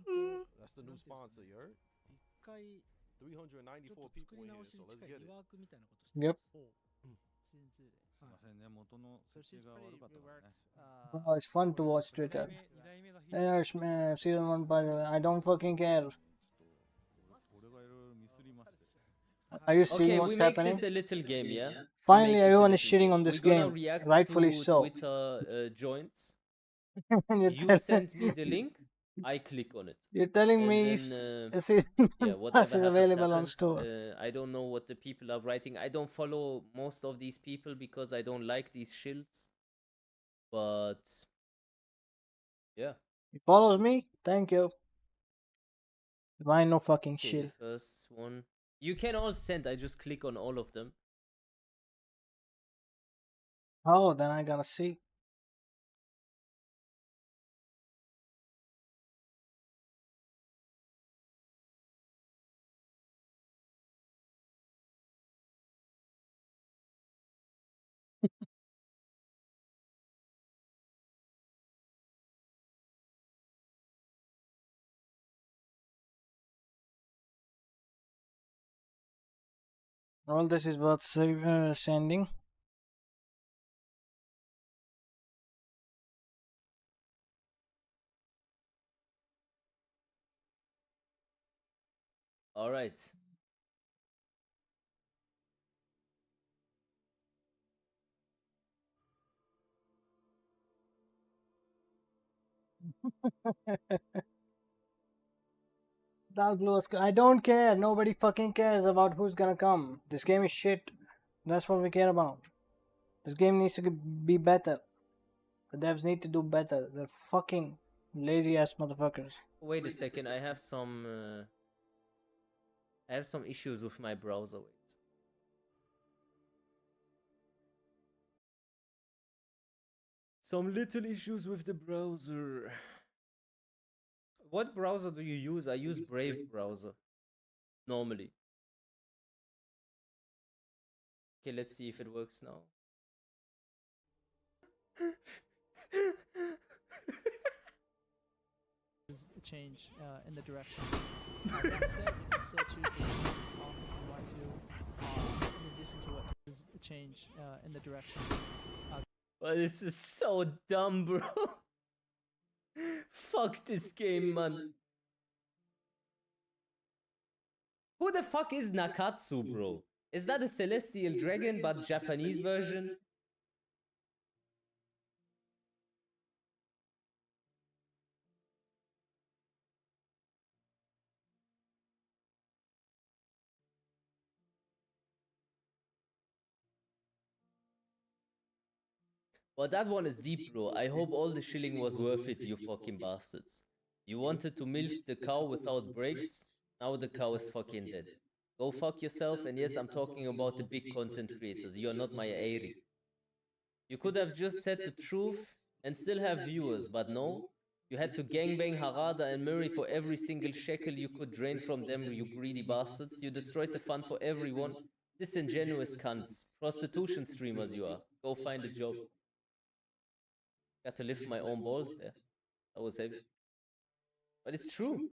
すね、 That's the new sponsor. You heard? 一回ちょっと 394 作 people り in 直 here, し so に let's 近い get リ it. ワークみたいなことしてます。 Yep. Season 2 で。すいませんね、元の So 設 she's 定が悪 pretty かったからね。 reworked. Oh, it's fun to watch Twitter. There's man, season 1 by the way. I don't fucking care. 俺がいろいろミスりまして。 Are you seeing Okay, what's we make happening? this a little game, yeah? Finally, We make this a everyone is little shitting game. on this We're gonna game. react Rightfully to so. Twitter joints. And you're, You send me the link, I click on it. you're telling And me then, a season yeah, pass whatever is happens, available on happens. store. I don't know what the people are writing. I don't follow most of these people because I don't like these shields. But yeah, He follows me? Thank you. Why no fucking okay, shit? the first one. You can all send. I just click on all of them. Oh, then I gotta see. All this is worth sending. All right. Dark Blue was. I don't care. Nobody fucking cares about who's gonna come. This game is shit. That's what we care about. This game needs to be better. The devs need to do better. They're fucking lazy ass motherfuckers. Wait a second. I have some issues with my browser. Wait. Some little issues with the browser. What browser do you use? I use Brave browser normally. Okay, let's see if it works now. Change in the direction. That said, you can still choose to use off if you want to. In addition to what is change in the direction. Oh, this is so dumb, bro. Fuck this game, man. Who the fuck is Nakatsu, bro? Is that a celestial dragon but Japanese version? Well, that one is deep, bro. I hope all the shilling was worth it, you fucking bastards. You wanted to milk the cow without breaks? Now the cow is fucking dead. Go fuck yourself, and yes, I'm talking about the big content creators. You're not my Airi. You could have just said the truth and still have viewers, but no. You had to gangbang Harada and Murray for every single shekel you could drain from them, you greedy bastards. You destroyed the fun for everyone. Disingenuous cunts. Prostitution streamers you are. Go find a job. Got to lift my own balls there. That was heavy. But it's true.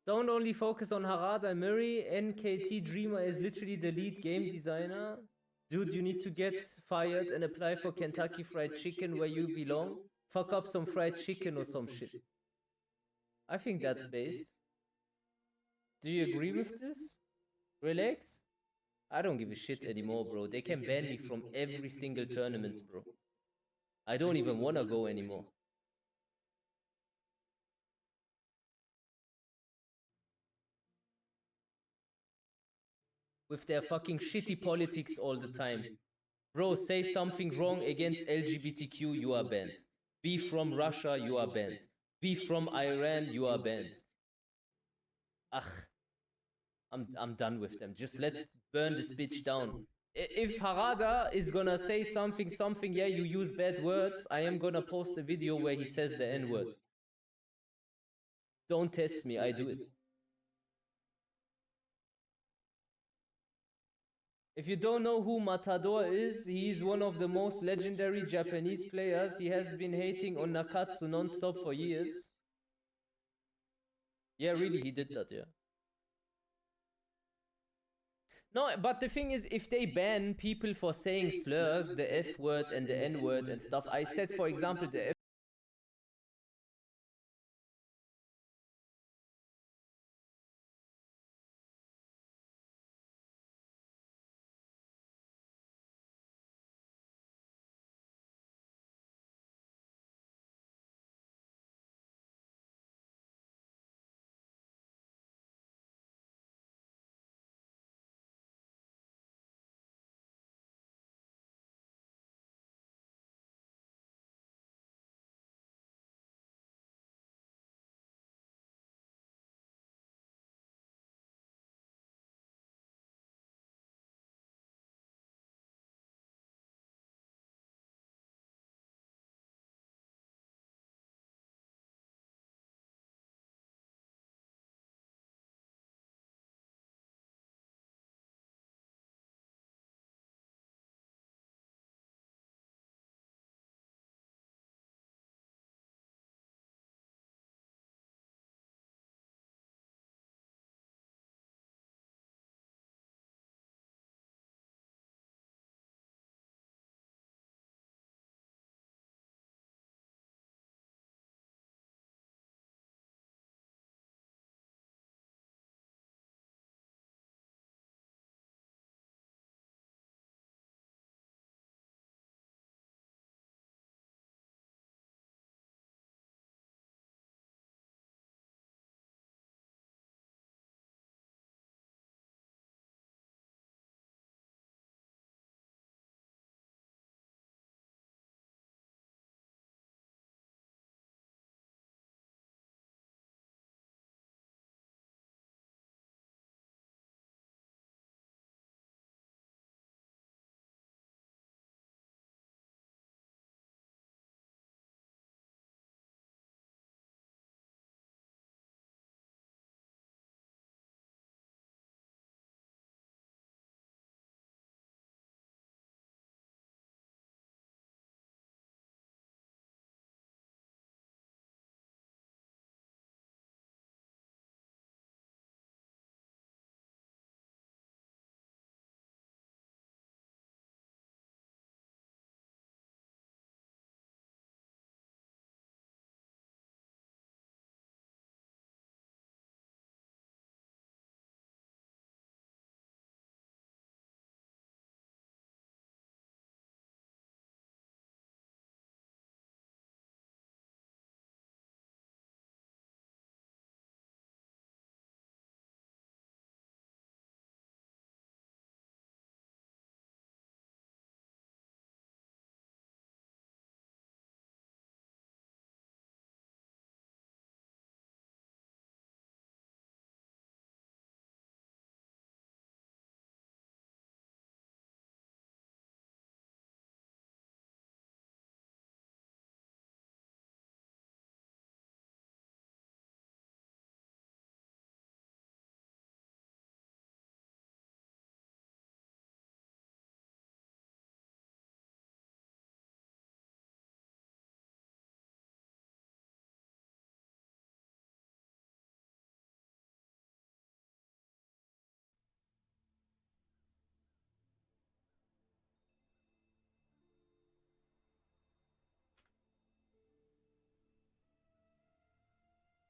Don't only focus on Harada Murray. NKT Dreamer is literally the lead game designer. Dude, you need to get fired and apply for Kentucky Fried Chicken where you belong. Fuck up some fried chicken or some shit. I think that's based. Do you agree with this? Relax? I don't give a shit anymore, bro. They can ban me from every single tournament, bro. I don't even wanna go anymore. With their fucking shitty politics all the time. Bro, say something wrong against LGBTQ, you are banned. Be from Russia, you are banned. Be from Iran, you are banned. Ugh. I'm done with them. Just let's burn this bitch down. If Harada is gonna say something, yeah, you use bad words, I am gonna post a video where he says the N-word. Don't test me, I do it. If you don't know who Matador is, he is one of the most legendary Japanese players. He has been hating on Nakatsu non-stop for years. Yeah, really, he did that, yeah. No, but the thing is, if they ban people for saying slurs, the F word and the N word and stuff, I said, for example, the F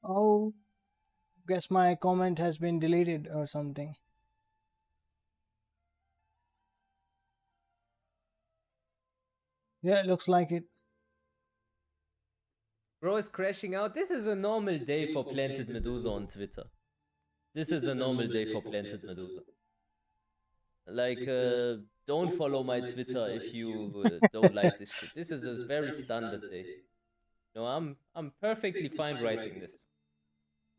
Oh, guess my comment has been deleted or something. Yeah, it looks like it. Bro is crashing out. This is a normal day for Planted Medusa on Twitter. This is a normal day for Planted Medusa. Like, don't follow my Twitter if you don't like this shit. This is a very standard day. No, I'm perfectly fine writing this.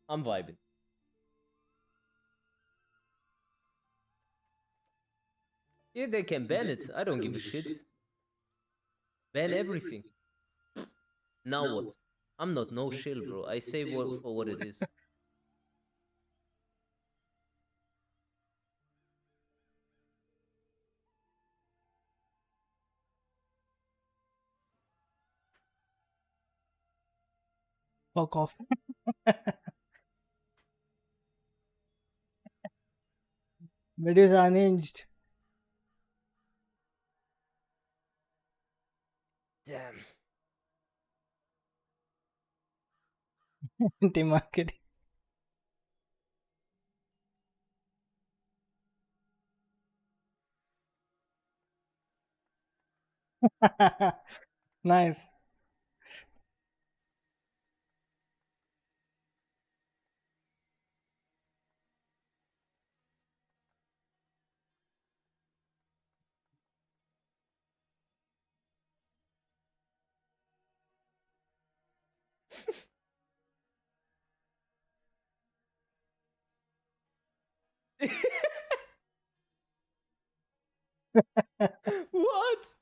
I'm vibing. Yeah, they can ban it. I don't give a shit. Ban everything. Now what? I'm not no shill, bro. I say what for what it is. Fuck off. Medusa unhinged. Damn. Anti-marketing. Nice. What?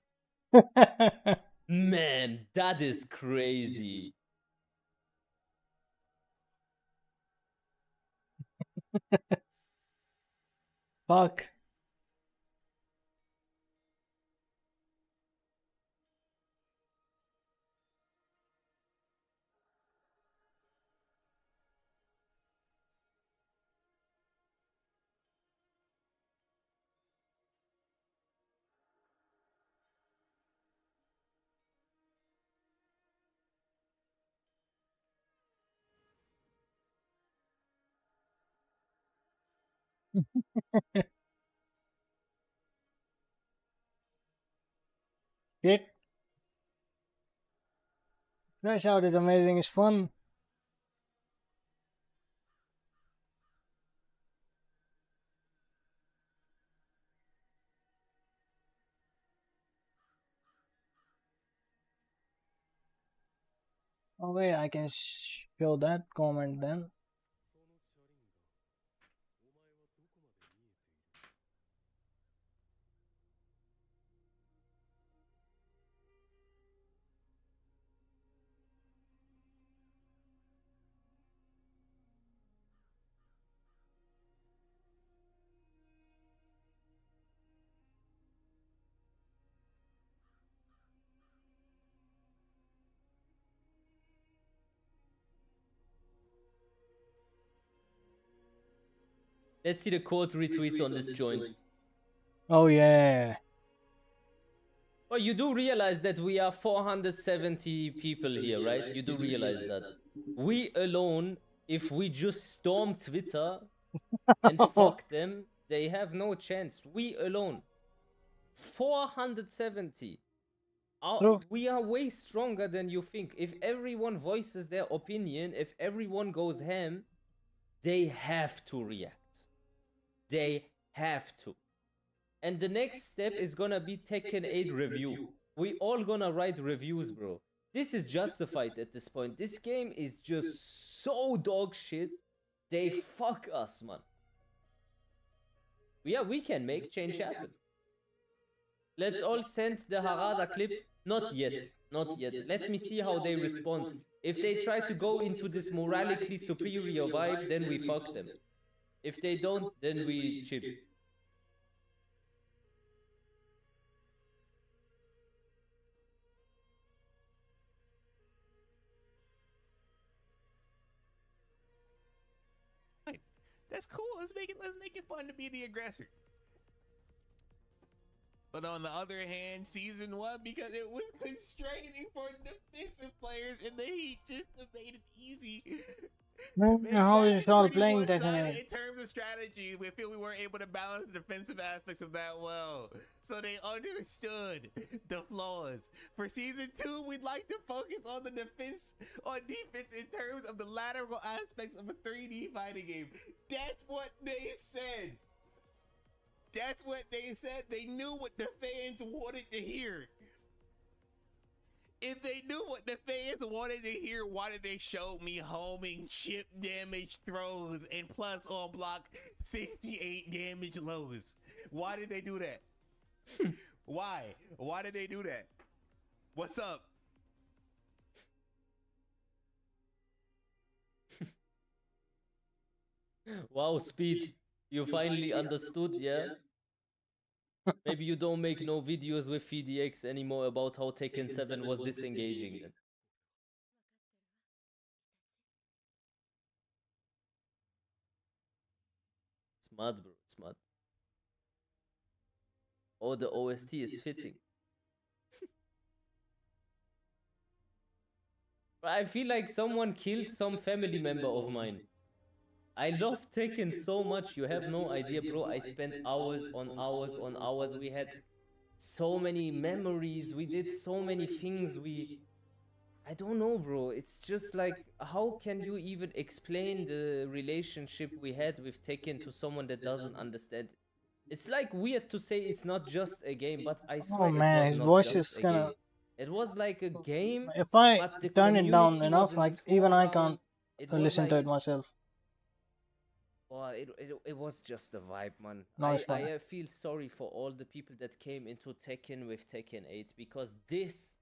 Man, that is crazy. Fuck. Shit. Crash Out is amazing. It's fun. Oh wait, I can show that comment then. Let's see the quote retweets on this joint. Oh yeah. Oh, you do realize that we are 470 people here, right? You do realize that. We alone, if we just storm Twitter and fuck them, they have no chance. We alone. 470. True. We are way stronger than you think. If everyone voices their opinion, if everyone goes ham, they have to react. They have to. And the next step is gonna be Tekken 8 review. We all gonna write reviews, bro. This is justified at this point. This game is just so dog shit. They fuck us, man. Yeah, we can make change happen. Let's all send the Harada clip. Not yet. Not yet. Let me see how they respond. If they try to go into this morally superior vibe, then we fuck them. If they don't, then we chill. That's cool. Let's make it fun to be the aggressor. But on the other hand, season 1, because it was constraining for defensive players and the Heat system made it easy How is That Shaw pretty playing one-sided Tekken 8? in terms of strategy. We feel we weren't able to balance the defensive aspects of that well. So they understood the flaws. For season 2, we'd like to focus on the defense in terms of the lateral aspects of a 3D fighting game. That's what they said. That's what they said. They knew what the fans wanted to hear. If they knew what the fans wanted to hear, why did they show me homing, chip damage throws, and plus on block 68 damage lows? Why did they do that? Why? Why did they do that? What's up? Wow, Speed. You finally understood, yeah? Maybe you don't make no videos with VDX anymore about how Tekken 7 was disengaging then. It's mad, bro. It's mad. Oh, the OST is fitting. I feel like someone killed some family member of mine. I love Tekken so much, you have no idea, bro. I spent hours on hours on hours. We had so many memories. We did so many things. I don't know, bro. It's just like, how can you even explain the relationship we had with Tekken to someone that doesn't understand? It's like weird to say it's not just a game, but I swear Oh man, it was his not voice is just a kinda. game. It was like a game, If I but the turn it down community was enough, in the like even I foreground. can't It was listen to like, it myself. oh, it was just a vibe, man. Nice I one. feel sorry for all the people that came into Tekken with Tekken 8 because this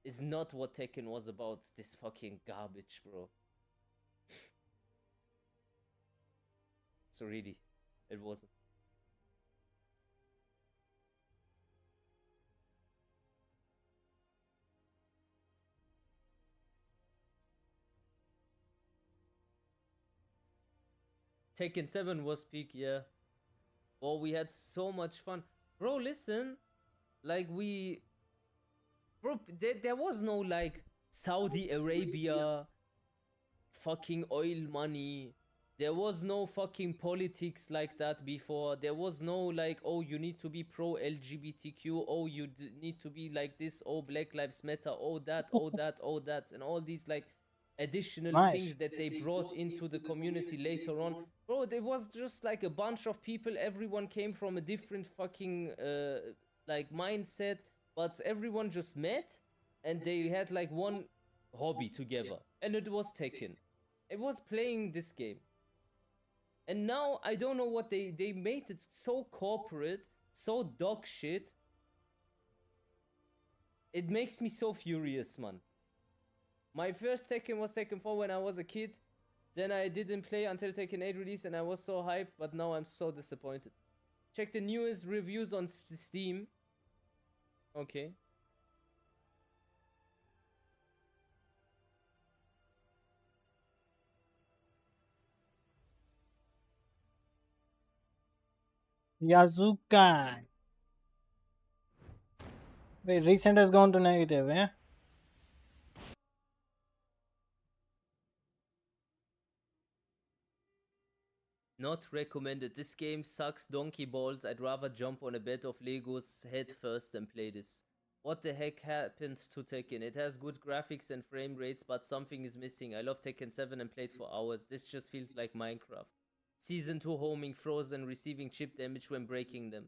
is not what Tekken was about. This fucking garbage, bro. So really, it wasn't. Tekken 7 was peak, yeah. Oh, we had so much fun. Bro, listen. Like, Bro, there was no, like, Saudi Arabia fucking oil money. There was no fucking politics like that before. There was no, like, oh, you need to be pro LGBTQ. Oh, you need to be like this. Oh, Black Lives Matter. Oh, that, oh, that, oh, that. And all these, like, additional Nice. things that they brought into the community later on. Bro, there was just like a bunch of people. Everyone came from a different fucking like mindset, but everyone just met and they had like one hobby together, and it was Tekken. It was playing this game. And now I don't know what they made it so corporate, so dog shit. It makes me so furious, man. My first Tekken was Tekken 4 when I was a kid. Then I didn't play until Tekken 8 release and I was so hyped, but now I'm so disappointed. Check the newest reviews on Steam. Okay. Yazuka. Wait, recent has gone to negative, eh? Not recommended. This game sucks donkey balls. I'd rather jump on a bed of Legos head first than play this. What the heck happened to Tekken? It has good graphics and frame rates, but something is missing. I love Tekken 7 and played for hours. This just feels like Minecraft. Season 2 homing frozen, receiving chip damage when breaking them.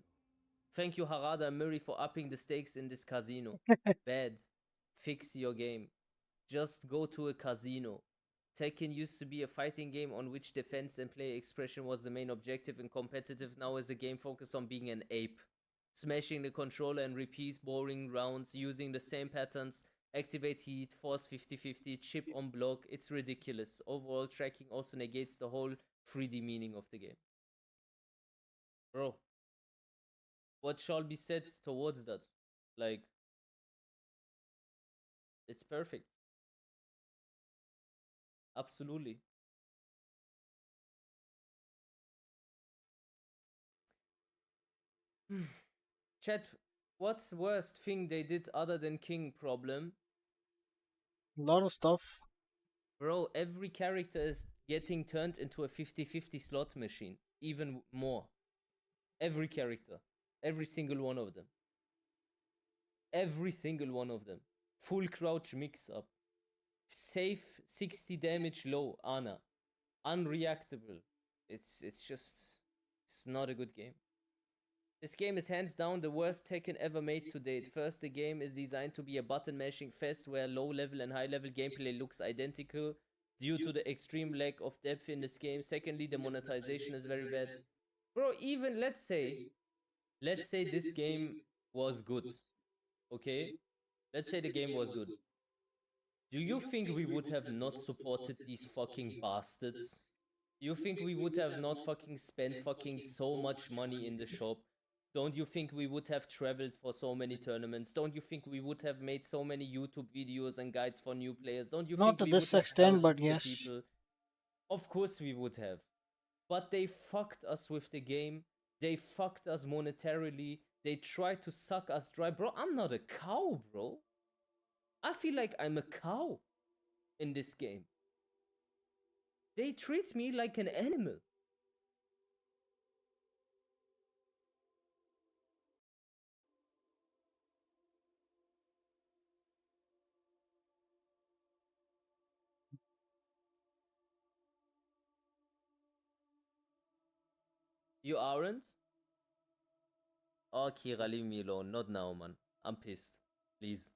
Thank you, Harada and Murray, for upping the stakes in this casino. Bad. Fix your game. Just go to a casino. Tekken used to be a fighting game on which defense and play expression was the main objective, and competitive now is a game focused on being an ape. Smashing the controller and repeat boring rounds, using the same patterns, activate heat, force 50-50, chip on block. It's ridiculous. Overall tracking also negates the whole 3D meaning of the game. Bro, what shall be said towards that? Like, it's perfect. Absolutely. Chat, what's worst thing they did other than King problem? A lot of stuff. Bro, every character is getting turned into a 50-50 slot machine. Even more. Every character. Every single one of them. Every single one of them. Full crouch mix up. Safe 60 damage low Ana. Unreactable. It's not a good game. This game is hands down the worst Tekken ever made to date. First, the game is designed to be a button mashing fest where low level and high level gameplay looks identical due to the extreme lack of depth in this game. Secondly, the monetization is very bad. Bro, even let's say this game was good. Okay? Let's say the game was good. Do you think we would have not supported these fucking bastards? You think we would have not fucking spent fucking so much money in the shop? Don't you think we would have traveled for so many tournaments? Don't you think we would have made so many YouTube videos and guides for new players? Don't you Not think to we this would have extent, helped but the yes. people? Of course we would have. But they fucked us with the game. They fucked us monetarily. They tried to suck us dry. Bro, I'm not a cow, bro. I feel like I'm a cow in this game. They treat me like an animal. You aren't? Oh, Kira, leave me alone. Not now, man. I'm pissed. Please.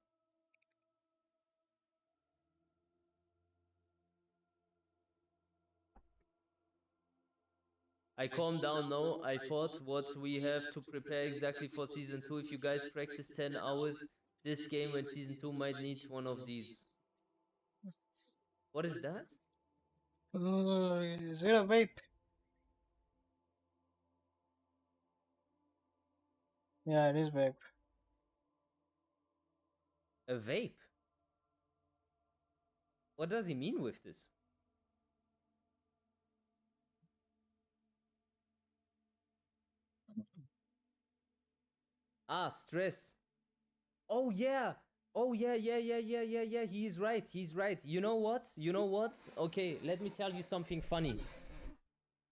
I calm down now. I thought what we have to prepare exactly for season 2. If you guys practice 10 hours this game when season 2 might need one of these. What is that? Is it a vape? Yeah, it is vape. A vape? What does he mean with this? Ah, stress. Oh yeah. Oh yeah. He's right. He's right. You know what? Okay, let me tell you something funny.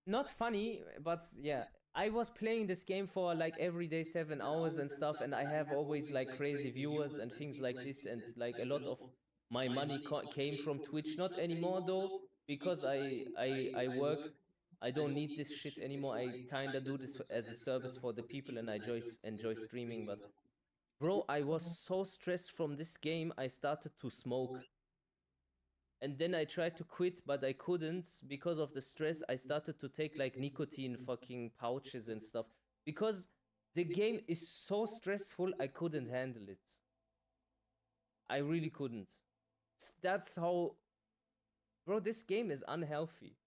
Not funny, but yeah. I was playing this game for like every day 7 hours and stuff, and I have always like crazy viewers and things like this, and like a lot of my money came from Twitch. Not anymore though, because I work. I don't need this shit anymore. I kinda do this as a service for the people, and I enjoy streaming. But bro, I was so stressed from this game, I started to smoke. And then I tried to quit, but I couldn't because of the stress. I started to take like nicotine fucking pouches and stuff because the game is so stressful. I couldn't handle it. I really couldn't. That's how, bro, this game is unhealthy.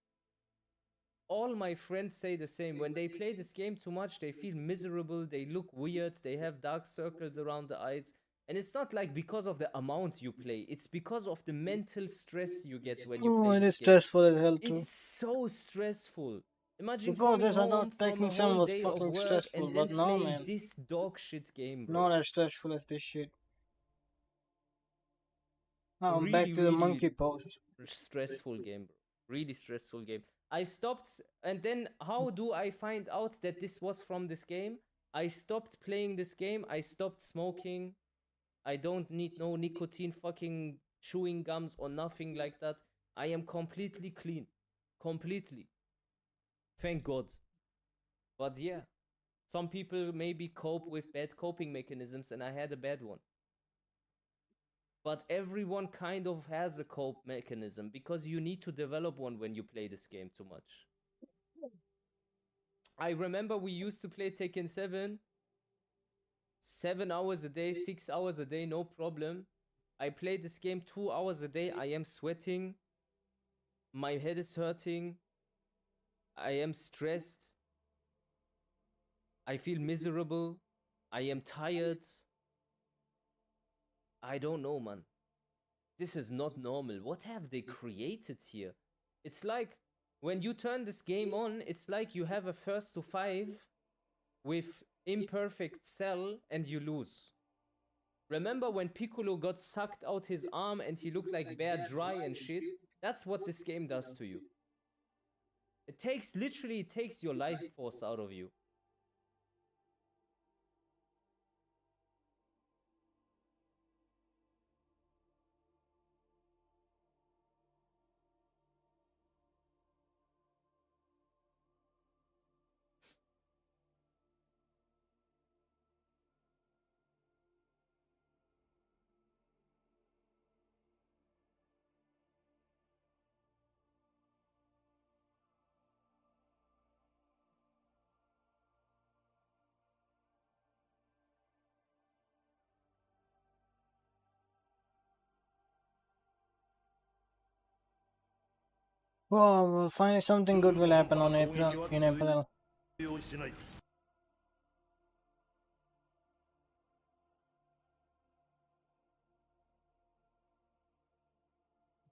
All my friends say the same. When they play this game too much, they feel miserable, they look weird, they have dark circles around the eyes. And it's not like because of the amount you play, it's because of the mental stress you get when you play It this is game. stressful as hell too. It's so stressful. Imagine Before coming this, I home thought from a Tekken 7 whole was day of fucking work stressful, and then but no, playing man. this dog shit game, bro. Not as stressful as this shit. Now I'm Really, back to the really monkey pose. stressful game, bro. Really stressful game. I stopped, and then how do I find out that this was from this game? I stopped playing this game. I stopped smoking. I don't need no nicotine fucking chewing gums or nothing like that. I am completely clean. Completely. Thank God. But yeah, some people maybe cope with bad coping mechanisms, and I had a bad one. But everyone kind of has a cope mechanism because you need to develop one when you play this game too much. I remember we used to play Tekken 7 7 hours a day, 6 hours a day, no problem. I play this game 2 hours a day. I am sweating. My head is hurting. I am stressed. I feel miserable. I am tired. I don't know, man. This is not normal. What have they created here? It's like when you turn this game on, it's like you have a first to 5 with imperfect cell and you lose. Remember when Piccolo got sucked out his arm and he looked like bare dry and shit? That's what this game does to you. It takes your life force out of you. Well, finally something good will happen on April. In April.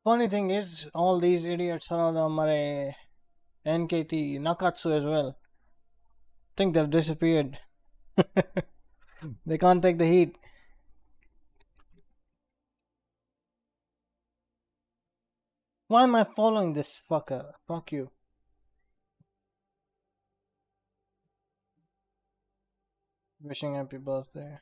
Funny thing is, all these idiots around Amare, NKT, Nakatsu as well, think they've disappeared. They can't take the heat. Why am I following this fucker? Fuck you. Wishing happy birthday.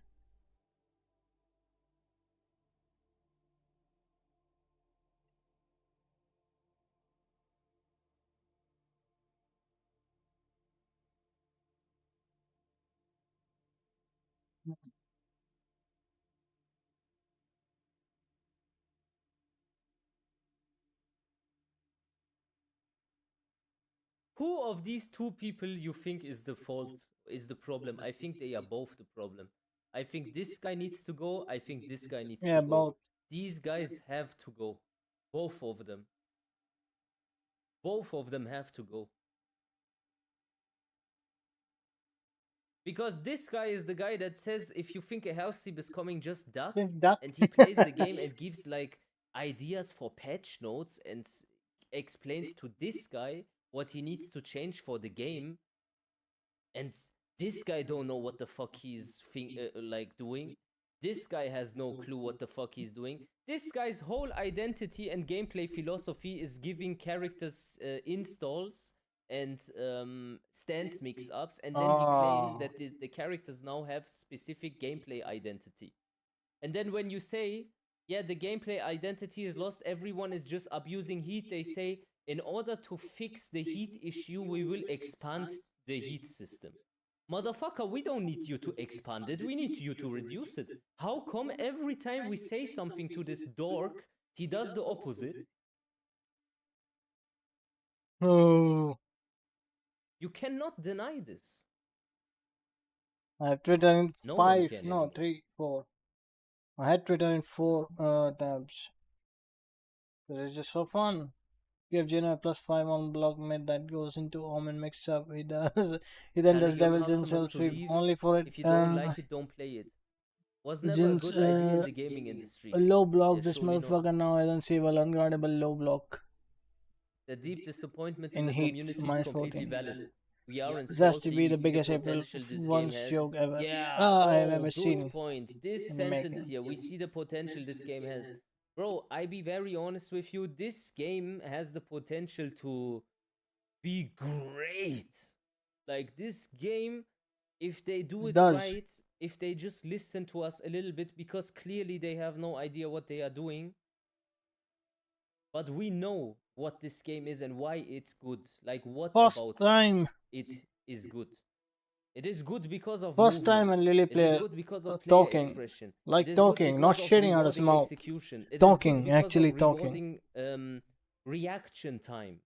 Who of these two people you think is the fault, is the problem? I think they are both the problem. I think this guy needs to go. I think this guy needs Yeah, to go. both. These guys have to go. Both of them. Both of them have to go. Because this guy is the guy that says if you think a Hellsleep is coming, just duck. Duck. And he plays the game and gives like ideas for patch notes and explains to this guy what he needs to change for the game. And this guy don't know what the fuck he's like doing. This guy has no clue what the fuck he's doing. This guy's whole identity and gameplay philosophy is giving characters installs and stance mix-ups, and then he claims that the characters now have specific gameplay identity. And then when you say, yeah, the gameplay identity is lost, everyone is just abusing heat, they say, in order to fix the heat issue, we will expand the heat system. Motherfucker, we don't need you to expand it, we need you to reduce it. How come every time we say something to this dork, he does the opposite? Oh. You cannot deny this. I have Twitter in No one 5, can no, anymore. 3, 4. I had Twitter in 4 tabs. Because it's just for fun. You have Jenna +5 on block mid that goes into Omen mix up. He does. He then does Telling your Devil's customers Cell to sweep leave. only for it. If you don't like it, don't play it. Was never a Jin's good idea in the gaming industry. a low block. Yeah, This surely not. motherfucker now I don't see well unguardable low block. The deep disappointment in In the heat, community is minus completely 14. valid. We are in This has to salty, be we the see biggest the April potential this game once has. joke ever. Yeah, I've oh, ever good seen. point. This in the sentence making. here, we see the potential this game has. Bro, I be very honest with you, this game has the potential to be great. Like this game, if they do it does. right, if they just listen to us a little bit, because clearly they have no idea what they are doing. But we know what this game is and why it's good. Like what First about time. it is good. It is good because of First movement. time and Lily It is player good because of player talking. expression. It Like is talking, good not because of shitting out his rewarding mouth. execution. It Talking, is good because actually of talking. rewarding reaction time.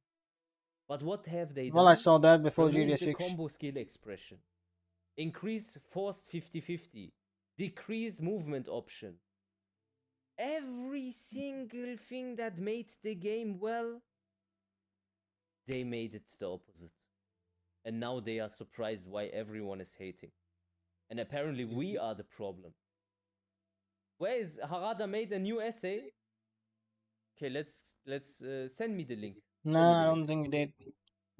But what have they done? Well, I saw that before Remove GTA the 6. combo skill expression. Increase forced 50-50. Decrease movement option. Every single thing that made the game well, they made it the opposite. And now they are surprised why everyone is hating. And apparently we are the problem. Where is Harada made a new essay? Okay, let's send me the link. Nah, I don't think he did.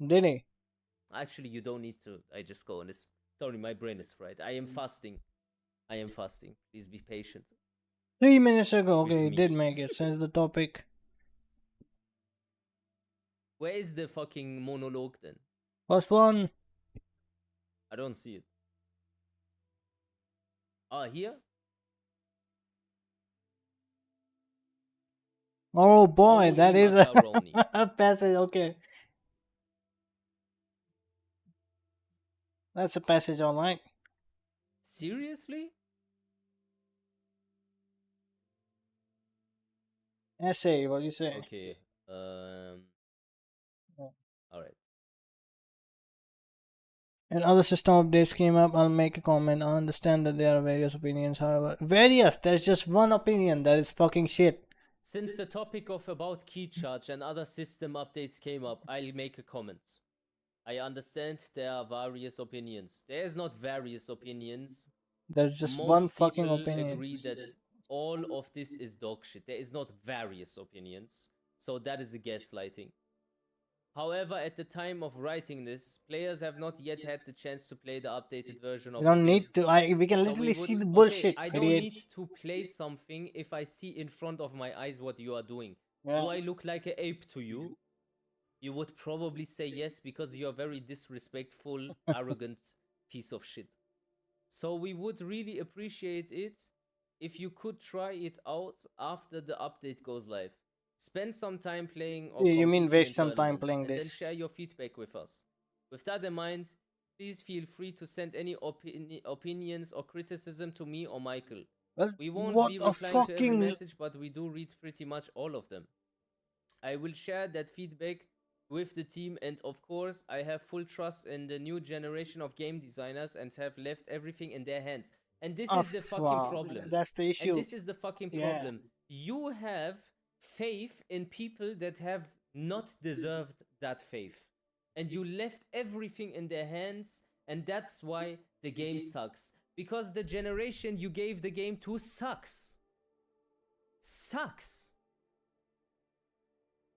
Did he? Actually, you don't need to. I just go on this. Sorry, my brain is fried. I am fasting. I am fasting. Please be patient. 3 minutes ago. With Okay, he me. did make it since the topic. Where is the fucking monologue then? First one. I don't see it. Ah, here? Oh boy, Holy that is macaroni. a passage. Okay. That's a passage, alright. Seriously? Essay, what do you say? Okay. Yeah. Alright. And other system updates came up, I'll make a comment. I understand that there are various opinions, however. Various! There's just one opinion that is fucking shit. Since the topic of about key charge and other system updates came up, I'll make a comment. I understand there are various opinions. There's not various opinions. There's just Most one fucking people opinion. agree that all of this is dog shit. There is not various opinions. So that is a gaslighting. However, at the time of writing this, players have not yet had the chance to play the updated version of You don't the need game. to. We can So literally we see the wouldn't- bullshit, okay, I don't idiot. need to play something if I see in front of my eyes what you are doing. Yeah. Do I look like an ape to you? You would probably say yes because you're a very disrespectful, arrogant piece of shit. So we would really appreciate it if you could try it out after the update goes live. Spend some time playing or You mean competing waste in some time tournaments, playing and then this. share your feedback with us. With that in mind, please feel free to send any opinions or criticism to me or Michael. Well, We won't what be a replying to every fucking... message, but we do read pretty much all of them. I will share that feedback with the team, and of course, I have full trust in the new generation of game designers and have left everything in their hands. And this is the fucking problem. That's the issue. And this is the fucking Yeah. problem. You have faith in people that have not deserved that faith. And you left everything in their hands, and that's why the game sucks. Because the generation you gave the game to sucks. Sucks.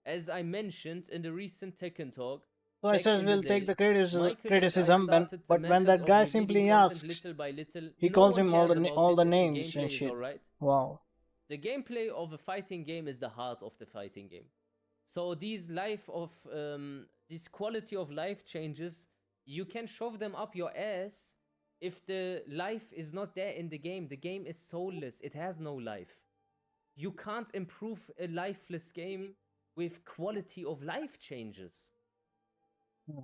As I mentioned in the recent Tekken talk, So I back says in the we'll take day, the criticism, Michael and I criticism started the but when method that of guy revealing simply content asks, little by little, he no calls one him all cares the about all this the if names gameplay and is shit. alright. Wow. The gameplay of a fighting game is the heart of the fighting game. So these this quality of life changes, you can shove them up your ass if the life is not there in the game. The game is soulless. It has no life. You can't improve a lifeless game with quality of life changes.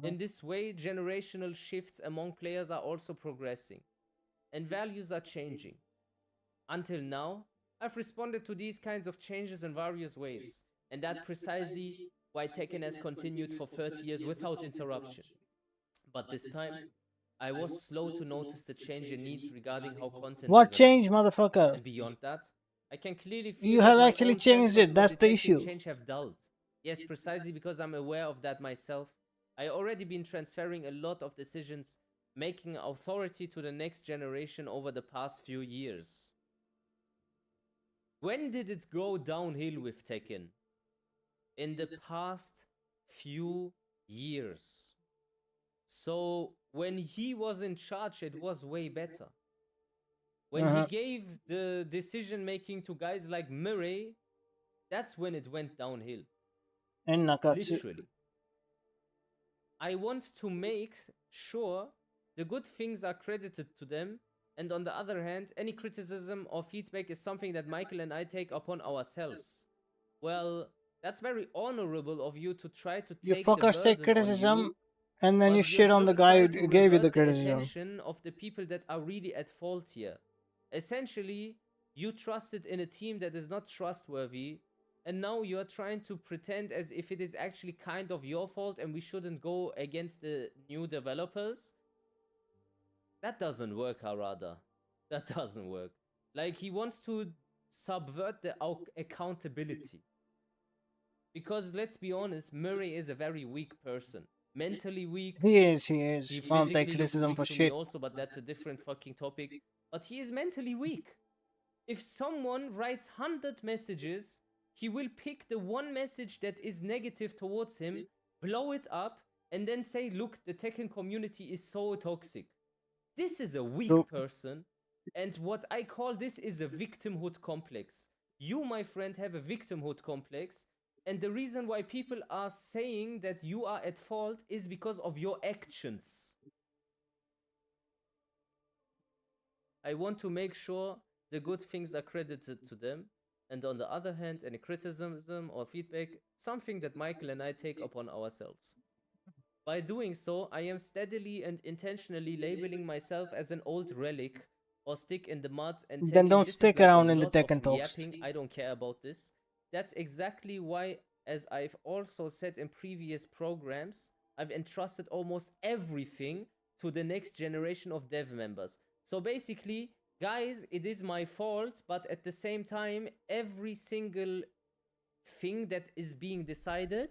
In this way, generational shifts among players are also progressing, and values are changing. Until now, I've responded to these kinds of changes in various ways, and that's precisely why Tekken has continued for 30 years without interruption. But this time, I was slow to notice the change in needs regarding how content What is changed, announced. motherfucker? And beyond that, I can clearly feel You that have my actually own changed sensors it. for That's the detecting issue. change have dulled. Yes, precisely because I'm aware of that myself. I already been transferring a lot of decisions, making authority to the next generation over the past few years. When did it go downhill with Tekken? In the past few years. So when he was in charge, it was way better. When he gave the decision making to guys like Murray, that's when it went downhill. And Nakatsu. Literally. I want to make sure the good things are credited to them, and on the other hand, any criticism or feedback is something that Michael and I take upon ourselves. Well, that's very honorable of you to try to You take fuckers the take burden on criticism you, and then but you you're shit on the just guy trying who to gave you the revert criticism. attention of the people that are really at fault here. Essentially, you trusted in a team that is not trustworthy, and now you are trying to pretend as if it is actually kind of your fault and we shouldn't go against the new developers. That doesn't work, Harada. That doesn't work. Like, he wants to subvert the accountability. Because let's be honest, Murray is a very weak person. Mentally weak. He is. He Can't physically take looks criticism weak for to me shit. also, but that's a different fucking topic. But he is mentally weak. If someone writes 100 messages, he will pick the one message that is negative towards him, blow it up, and then say, look, the Tekken community is so toxic. This is a weak person And what I call this is a victimhood complex. You, my friend, have a victimhood complex. And the reason why people are saying that you are at fault is because of your actions. I want to make sure the good things are credited to them. And on the other hand, any criticism or feedback, something that Michael and I take upon ourselves. By doing so, I am steadily and intentionally labeling myself as an old relic or stick in the mud and Then telling don't this stick is like around a in the lot of Tekken talks. yapping. I don't care about this. That's exactly why, as I've also said in previous programs, I've entrusted almost everything to the next generation of dev members. So basically, guys, it is my fault, but at the same time, every single thing that is being decided,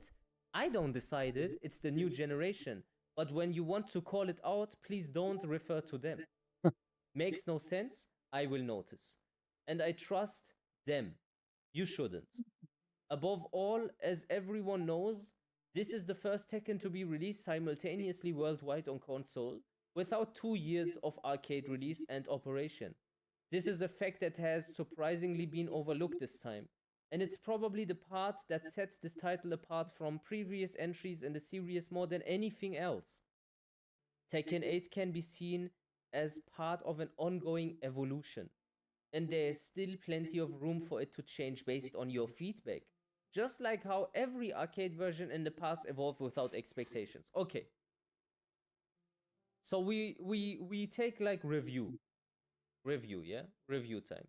I don't decide it, it's the new generation. But when you want to call it out, please don't refer to them. Makes no sense, I will notice. And I trust them. You shouldn't. Above all, as everyone knows, this is the first Tekken to be released simultaneously worldwide on console, without 2 years of arcade release and operation. This is a fact that has surprisingly been overlooked this time, and it's probably the part that sets this title apart from previous entries in the series more than anything else. Tekken 8 can be seen as part of an ongoing evolution, and there is still plenty of room for it to change based on your feedback. Just like how every arcade version in the past evolved without expectations. Okay. So we take like review, yeah? Review time.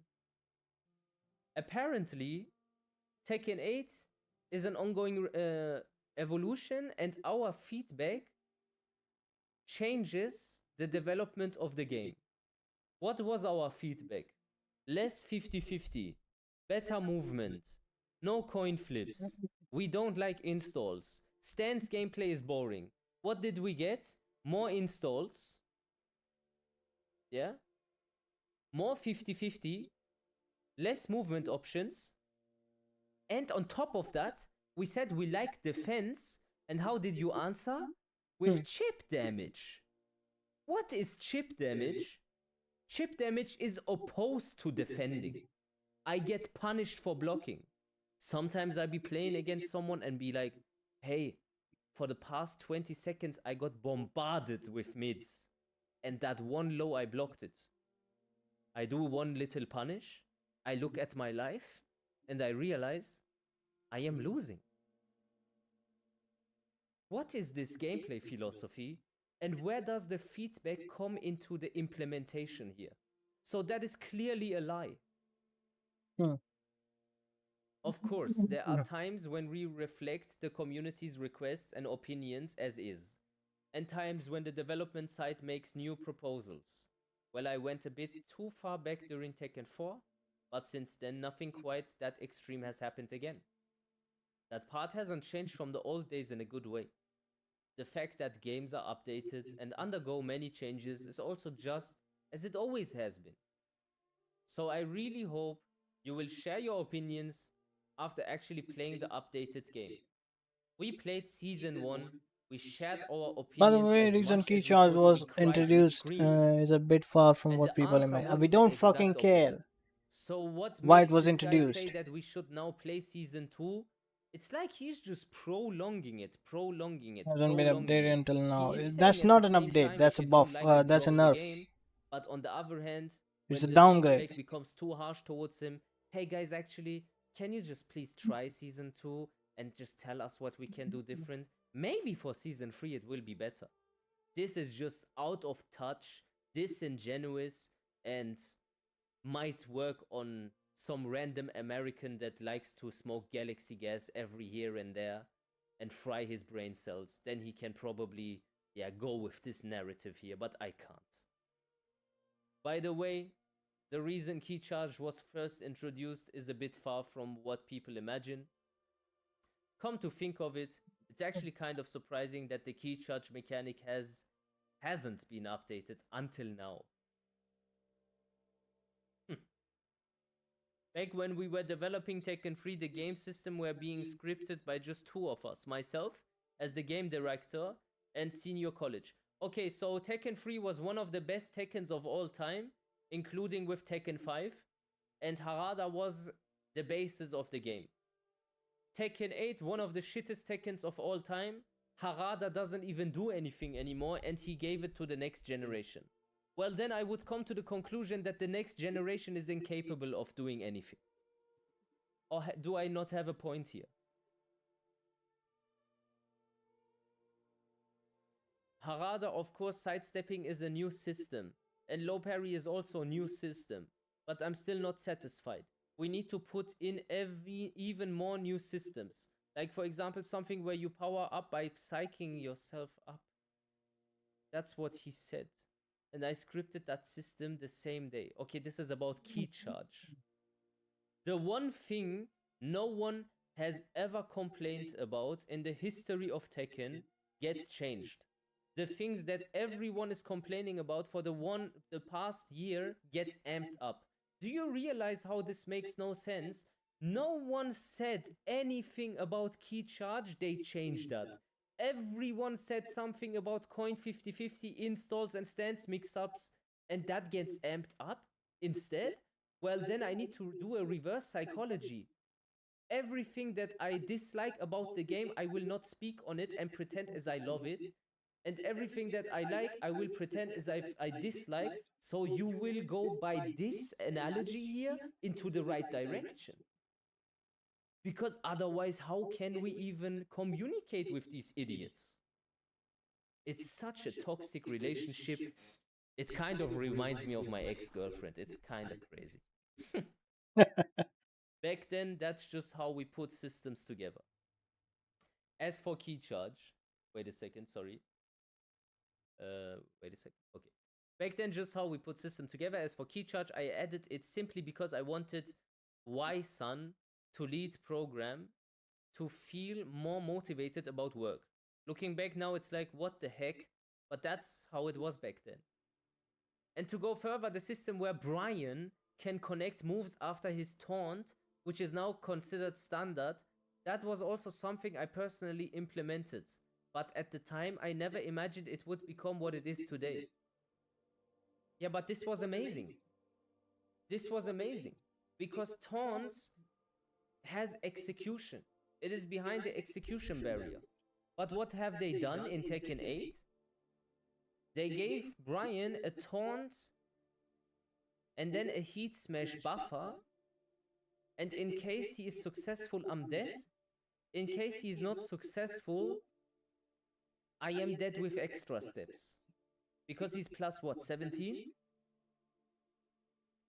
Apparently, Tekken 8 is an ongoing evolution, and our feedback changes the development of the game. What was our feedback? Less 50-50, better movement, no coin flips, we don't like installs, stance gameplay is boring. What did we get? More installs, yeah? More 50-50, less movement options, and on top of that, we said we like defense, and how did you answer? With chip damage. What is chip damage? Chip damage is opposed to defending. I get punished for blocking. Sometimes I be playing against someone and be like, hey, for the past 20 seconds I got bombarded with mids, and that one low I blocked it. I do one little punish, I look at my life, and I realize I am losing. What is this gameplay philosophy, and where does the feedback come into the implementation here? So that is clearly a lie. Of course, there are times when we reflect the community's requests and opinions as is, and times when the development side makes new proposals. Well, I went a bit too far back during Tekken 4, but since then nothing quite that extreme has happened again. That part hasn't changed from the old days in a good way. The fact that games are updated and undergo many changes is also just as it always has been. So I really hope you will share your opinions after actually playing the updated game. We played Season 1, we shared our opinions. By the way, as reason much key as we charge could, was we cried, we introduced screamed, is a bit far from and what the people answer imagine. was We the don't exact fucking opposite. care So what why it makes was this guy say introduced. that we should now play Season 2? It's like he's just prolonging it. Hasn't been updated until now. He is That's saying at not the an same update. time, That's if a you don't buff. like it, That's a drop the nerf. game. But on the other hand, It's when a the downgrade. feedback becomes too harsh towards him, hey guys, actually, can you just please try Season 2 and just tell us what we can do different? Maybe for Season 3 it will be better. This is just out of touch, disingenuous, and might work on some random American that likes to smoke galaxy gas every here and there and fry his brain cells. Then he can probably, go with this narrative here, but I can't. By the way, the reason key charge was first introduced is a bit far from what people imagine. Come to think of it, it's actually kind of surprising that the key charge mechanic hasn't been updated until now. Back when we were developing Tekken 3, the game system were being scripted by just two of us, myself as the game director and senior college. Okay, so Tekken 3 was one of the best Tekkens of all time, including with Tekken 5, and Harada was the basis of the game. Tekken 8, one of the shittest Tekkens of all time, Harada doesn't even do anything anymore, and he gave it to the next generation. Well, then I would come to the conclusion that the next generation is incapable of doing anything. Or do I not have a point here? Harada, of course, sidestepping is a new system, and low parry is also a new system, but I'm still not satisfied. We need to put in even more new systems. Like, for example, something where you power up by psyching yourself up. That's what he said. And I scripted that system the same day. Okay, this is about key charge. The one thing no one has ever complained about in the history of Tekken gets changed. The things that everyone is complaining about for the past year gets amped up. Do you realize how this makes no sense? No one said anything about key charge, they changed that. Everyone said something about coin 50-50 installs and stance mix-ups, and that gets amped up instead? Well, then I need to do a reverse psychology. Everything that I dislike about the game, I will not speak on it and pretend as I love it. And everything that I like, I will pretend as if I dislike. So you will go by this analogy here into the right direction. Because otherwise, how can we even communicate with these idiots? It's such a toxic relationship. It kind of reminds me of my ex-girlfriend. It's kind of crazy. Back then, that's just how we put systems together. As for key charge, wait a second, sorry. Wait a second, okay. Back then, just how we put system together. As for key charge, I added it simply because I wanted Y-Sun to lead program to feel more motivated about work. Looking back now, it's like, what the heck? But that's how it was back then. And to go further, the system where Brian can connect moves after his taunt, which is now considered standard, that was also something I personally implemented. But at the time, I never imagined it would become what it is today. Yeah, but this was amazing. This was amazing. Because taunts has execution. It is behind the execution barrier. But what have they done in Tekken 8? They gave Brian a taunt and then a heat smash buffer. And in case he is successful, I'm dead. In case he is not successful, I am dead with extra steps. Because he's plus what, 17?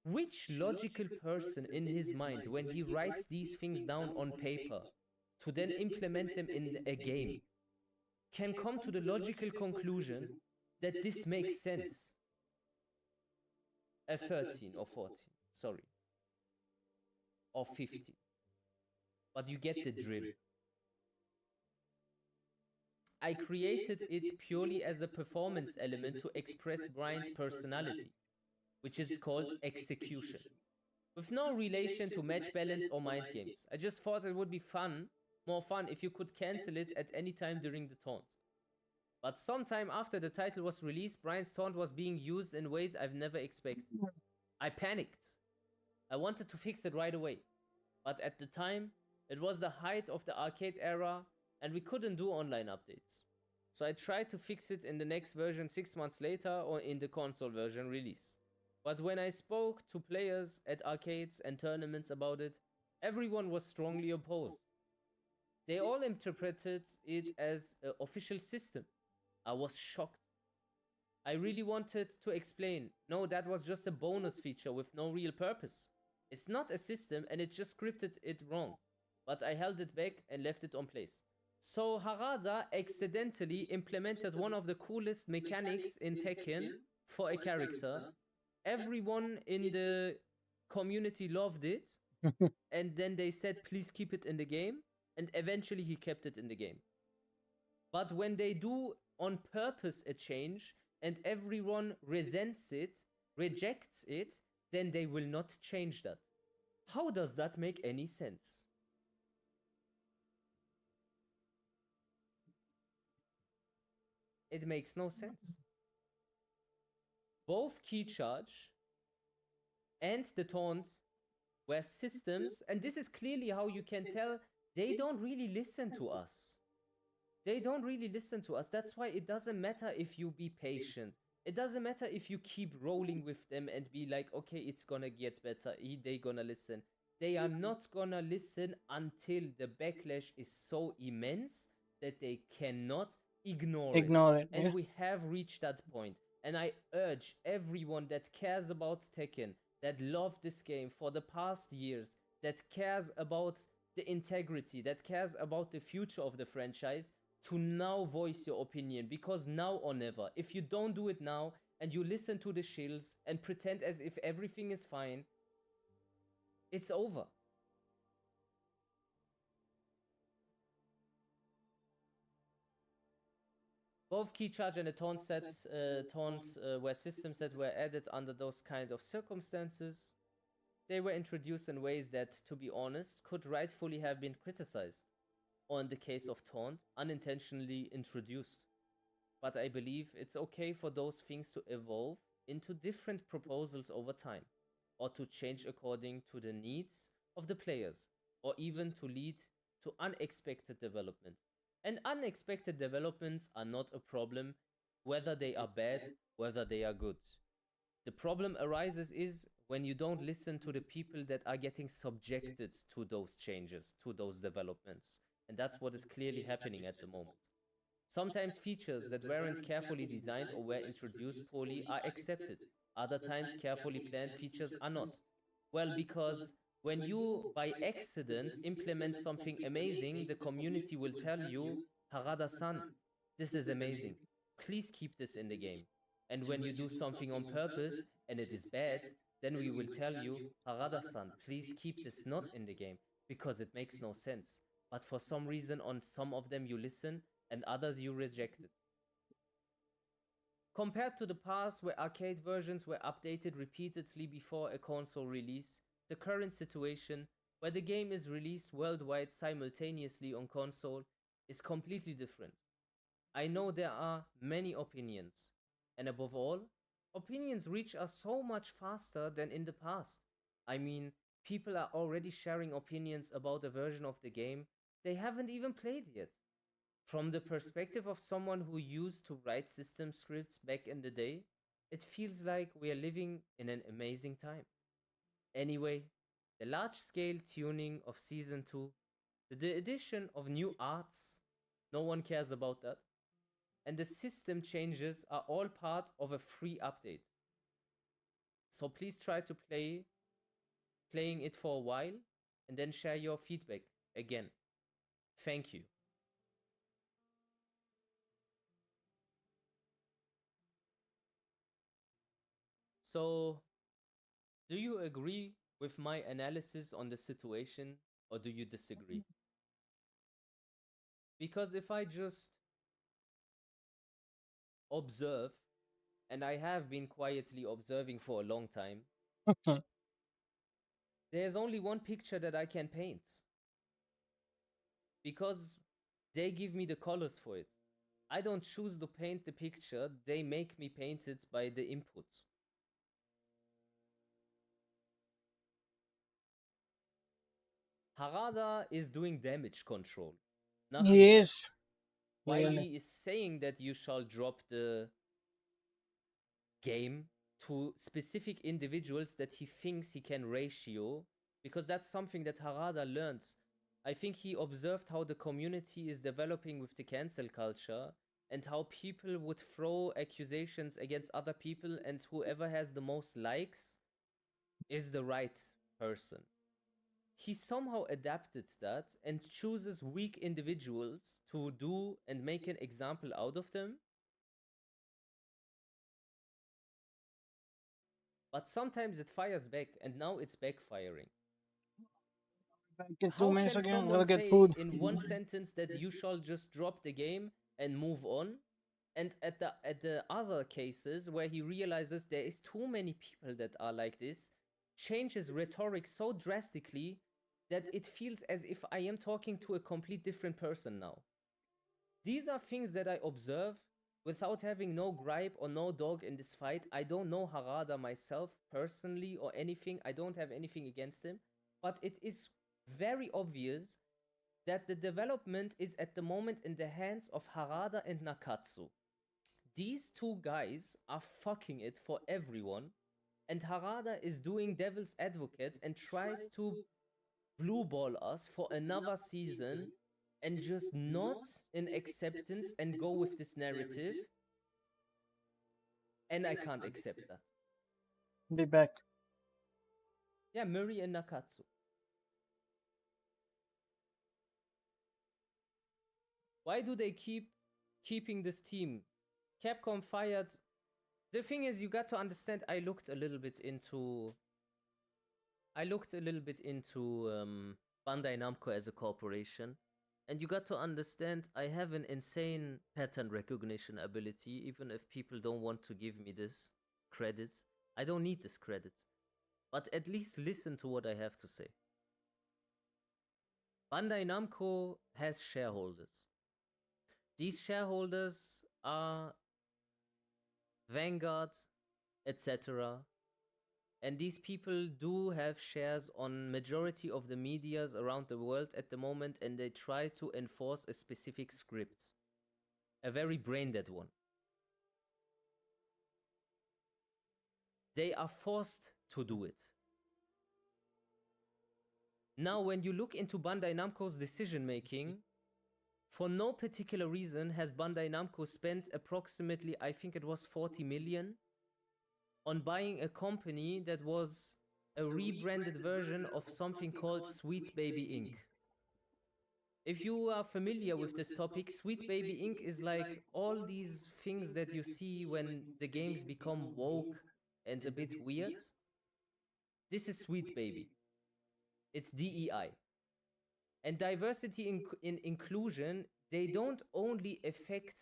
Which logical person in his mind, when he writes these things down on paper to then implement them in a game, can come to the logical conclusion that this makes sense? A 13 or 14, sorry. Or 15. But you get the drill. I created it purely as a performance element to express Brian's personality, which is called execution, with no relation to match balance or mind games. I just thought it would be more fun if you could cancel it at any time during the taunt. But sometime after the title was released, Brian's taunt was being used in ways I've never expected. I panicked. I wanted to fix it right away. But at the time, it was the height of the arcade era, and we couldn't do online updates. So I tried to fix it in the next version 6 months later or in the console version release. But when I spoke to players at arcades and tournaments about it, everyone was strongly opposed. They all interpreted it as an official system. I was shocked. I really wanted to explain, no, that was just a bonus feature with no real purpose. It's not a system and it just scripted it wrong. But I held it back and left it on place. So Harada accidentally implemented one of the coolest mechanics in Tekken for a character. Everyone in the community loved it. And then they said, please keep it in the game. And eventually he kept it in the game. But when they do on purpose a change and everyone resents it, rejects it, then they will not change that. How does that make any sense? It makes no sense. Both key charge and the taunts were systems, and this is clearly how you can tell they don't really listen to us. They don't really listen to us. That's why it doesn't matter if you be patient. It doesn't matter if you keep rolling with them and be like, okay, it's gonna get better. They gonna listen. They are not gonna listen until the backlash is so immense that they cannot ignore it. Ignore it. And Yeah. we have reached that point. And I urge everyone that cares about Tekken, that loved this game for the past years, that cares about the integrity, that cares about the future of the franchise, to now voice your opinion, because now or never. If you don't do it now and you listen to the shills and pretend as if everything is fine, it's over. Both key charge and the taunt sets, were systems that were added under those kind of circumstances. They were introduced in ways that, to be honest, could rightfully have been criticized, or in the case of taunt, unintentionally introduced. But I believe it's okay for those things to evolve into different proposals over time, or to change according to the needs of the players, or even to lead to unexpected developments. And unexpected developments are not a problem, whether they are bad, whether they are good. The problem arises is when you don't listen to the people that are getting subjected to those changes, to those developments. And that's what is clearly happening at the moment. Sometimes features that weren't carefully designed or were introduced poorly are accepted. Other times, carefully planned features are not. Well, because when you, by accident, implement something amazing, the community will tell you, Harada-san, this is amazing. Please keep this in the game. And when you do something on purpose and it is bad, then we will tell you, Harada-san, please keep this not in the game, because it makes no sense. But for some reason, on some of them you listen, and others you rejected. Compared to the past, where arcade versions were updated repeatedly before a console release, the current situation, where the game is released worldwide simultaneously on console, is completely different. I know there are many opinions, and above all, opinions reach us so much faster than in the past. I mean, people are already sharing opinions about a version of the game they haven't even played yet. From the perspective of someone who used to write system scripts back in the day, it feels like we are living in an amazing time. Anyway, the large scale tuning of Season 2, the addition of new arts, no one cares about that, and the system changes are all part of a free update. So please try to playing it for a while and then share your feedback again. Thank you. So, do you agree with my analysis on the situation, or do you disagree? Because if I just observe, and I have been quietly observing for a long time, there's only one picture that I can paint. Because they give me the colors for it. I don't choose to paint the picture, they make me paint it by the input. Harada is doing damage control. Nothing He else. is. While Really. he is saying that you shall drop the game to specific individuals that he thinks he can ratio, because that's something that Harada learned. I think he observed how the community is developing with the cancel culture and how people would throw accusations against other people, and whoever has the most likes is the right person. He somehow adapted that and chooses weak individuals to do and make an example out of them. But sometimes it fires back, and now it's backfiring. Get How 2 minutes can again. someone Gotta get say food. in one sentence that you shall just drop the game and move on, and at the other cases where he realizes there is too many people that are like this, changes rhetoric so drastically that it feels as if I am talking to a complete different person now. These are things that I observe without having no gripe or no dog in this fight, I don't know Harada myself personally or anything. I don't have anything against him. But it is very obvious that the development is at the moment in the hands of Harada and Nakatsu. These two guys are fucking it for everyone, and Harada is doing devil's advocate and tries to blue ball us for another season and just not in acceptance and go with this narrative. And I can't accept that. Be back. Yeah, Murray and Nakatsu. Why do they keeping this team? Capcom fired. The thing is, you got to understand, I looked a little bit into Bandai Namco as a corporation, and you got to understand I have an insane pattern recognition ability, even if people don't want to give me this credit. I don't need this credit, but at least listen to what I have to say. Bandai Namco has shareholders. These shareholders are Vanguard, etc. And these people do have shares on majority of the medias around the world at the moment, and they try to enforce a specific script. A very brain-dead one. They are forced to do it. Now, when you look into Bandai Namco's decision-making, for no particular reason has Bandai Namco spent approximately, I think it was 40 million, on buying a company that was a rebranded version of something called Sweet Baby Inc. If you are familiar with this topic, Sweet Baby Inc. is like all these things that you see when the games become woke and a bit weird. This is Sweet Baby. It's DEI. And diversity in inclusion, they don't only affect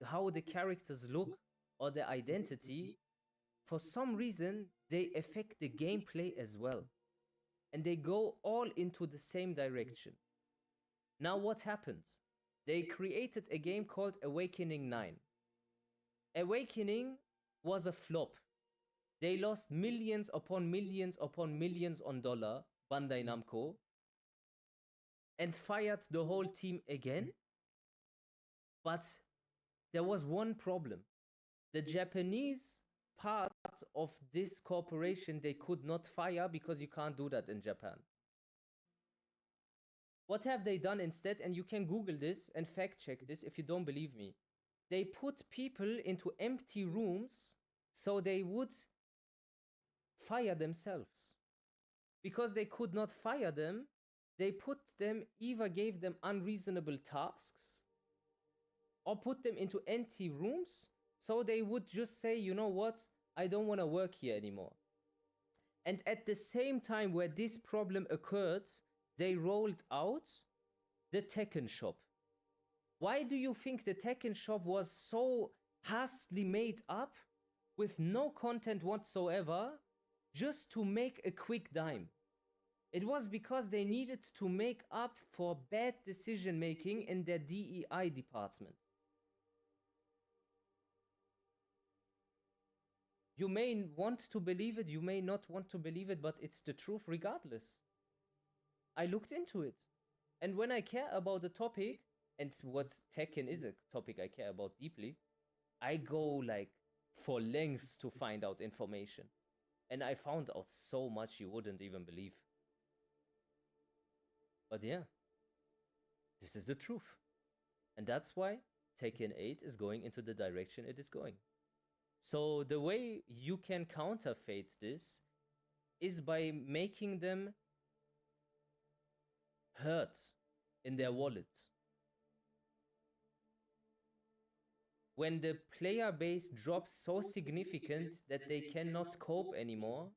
how the characters look or their identity. For some reason, they affect the gameplay as well. And they go all into the same direction. Now what happened? They created a game called Awakening 9. Awakening was a flop. They lost millions upon millions upon millions on dollar, Bandai Namco, and fired the whole team again. But there was one problem. The Japanese part of this corporation they could not fire because you can't do that in Japan. What have they done instead? And you can Google this and fact check this if you don't believe me. They put people into empty rooms so they would fire themselves. Because they could not fire them, they either gave them unreasonable tasks or put them into empty rooms so they would just say, you know what, I don't want to work here anymore. And at the same time where this problem occurred, they rolled out the Tekken shop. Why do you think the Tekken shop was so hastily made up with no content whatsoever just to make a quick dime? It was because they needed to make up for bad decision making in their DEI department. You may want to believe it, you may not want to believe it, but it's the truth regardless. I looked into it. And when I care about the topic, and what Tekken is a topic I care about deeply, I go like for lengths to find out information. And I found out so much you wouldn't even believe. But yeah, this is the truth. And that's why Tekken 8 is going into the direction it is going. So the way you can counterfeit this is by making them hurt in their wallet. When the player base drops so significant that they cannot cope anymore,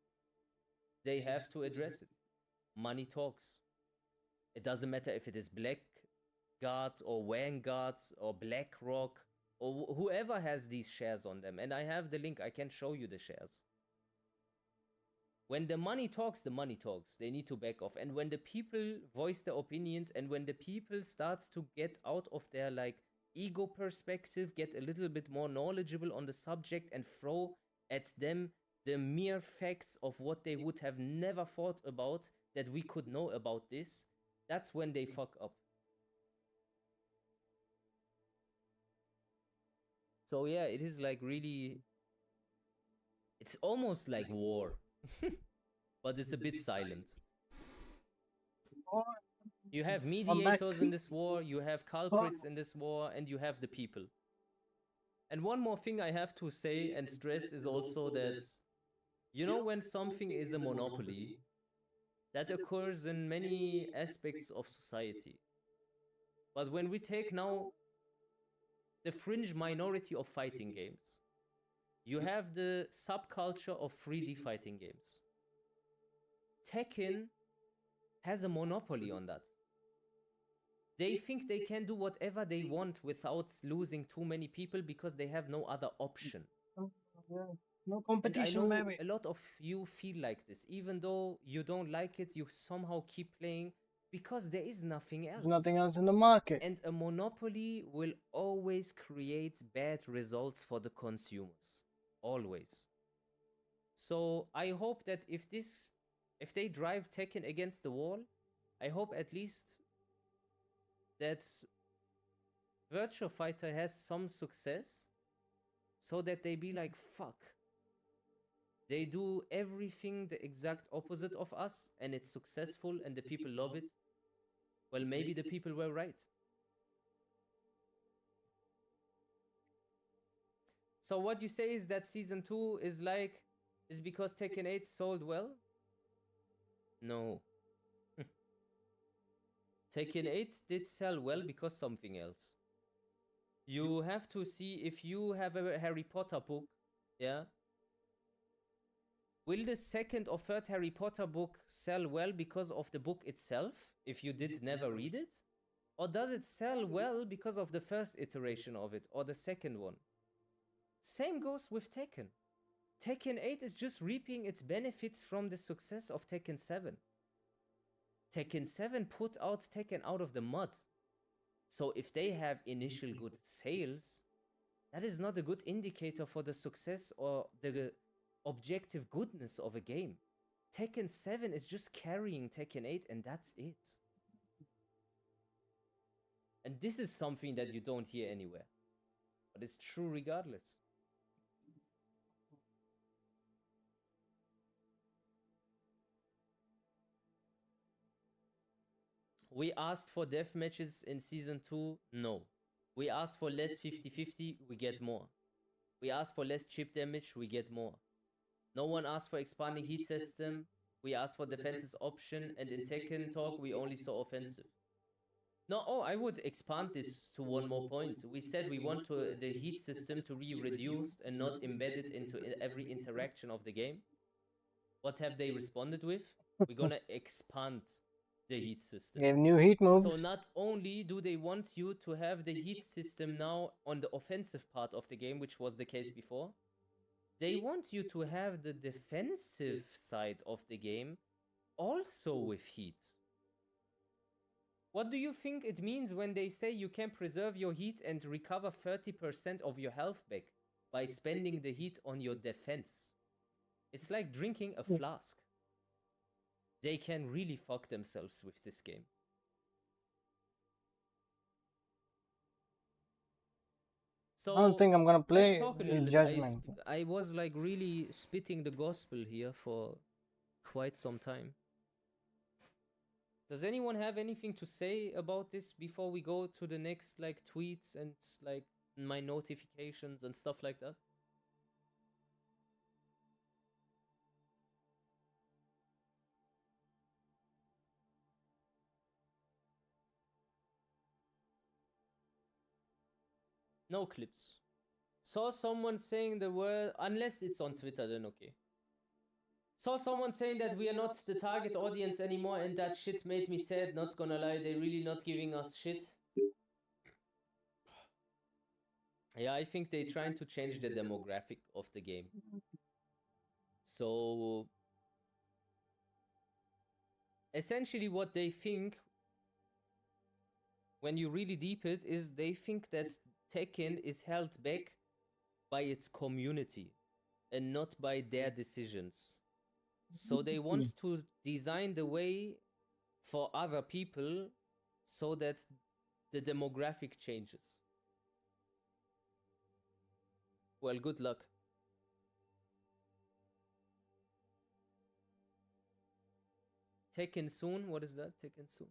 they have to address it. Money talks. It doesn't matter if it is Blackguard or Vanguard or BlackRock or whoever has these shares on them. And I have the link, I can show you the shares. When the money talks, the money talks. They need to back off. And when the people voice their opinions and when the people start to get out of their like ego perspective, get a little bit more knowledgeable on the subject, and throw at them the mere facts of what they would have never thought about that we could know about this, that's when they fuck up. So yeah, it is like really, it's almost like war, but it's a bit silent. You have mediators in this war, you have culprits in this war, and you have the people. And one more thing I have to say and stress is also that, you know, when something is a monopoly, that occurs in many aspects of society. But when we take now the fringe minority of fighting games, you have the subculture of 3D fighting games. Tekken has a monopoly on that. They think they can do whatever they want without losing too many people because they have no other option. No competition, and I know maybe. a lot of you feel like this. Even though you don't like it, you somehow keep playing because there is nothing else. There's nothing else in the market. And a monopoly will always create bad results for the consumers. Always. So I hope that if they drive Tekken against the wall, I hope at least that Virtua Fighter has some success so that they be like, fuck. They do everything the exact opposite of us and it's successful and the people love it. Well, maybe the people were right. So what you say is that Season 2 is because Tekken 8 sold well? No. Tekken 8 did sell well because something else. You have to see if you have a Harry Potter book, yeah? Will the second or third Harry Potter book sell well because of the book itself, if you did never read it? Or does it sell well because of the first iteration of it, or the second one? Same goes with Tekken. Tekken 8 is just reaping its benefits from the success of Tekken 7. Tekken 7 put out Tekken out of the mud. So if they have initial good sales, that is not a good indicator for the success or the objective goodness of a game. Tekken 7 is just carrying Tekken 8 and that's it. And this is something that you don't hear anywhere. But it's true regardless. We asked for death matches in Season 2, no. We asked for less 50-50, we get more. We asked for less chip damage, we get more. No one asked for expanding heat system, we asked for defenses option, and in Tekken talk we only saw offensive. No, I would expand this to one more point. We said we want the heat system to be reduced and not embedded into every interaction of the game. What have they responded with? We're gonna expand the heat system. They have new heat moves. So not only do they want you to have the heat system now on the offensive part of the game, which was the case before, they want you to have the defensive side of the game also with heat. What do you think it means when they say you can preserve your heat and recover 30% of your health back by spending the heat on your defense? It's like drinking a flask. They can really fuck themselves with this game. So I don't think I'm gonna play let's talk a little bit. Judgment. I was like really spitting the gospel here for quite some time. Does anyone have anything to say about this before we go to the next like tweets and like my notifications and stuff like that? No clips. Saw someone saying the word, unless it's on Twitter, then okay. Saw someone saying that we are not the target audience anymore and that shit made me sad, not gonna lie, they're really not giving us shit. Yeah, I think they're trying to change the demographic of the game. So essentially what they think when you really deep it, is they think that Tekken is held back by its community and not by their decisions. So they want to design the way for other people so that the demographic changes. Well, good luck. Tekken soon? What is that? Tekken soon.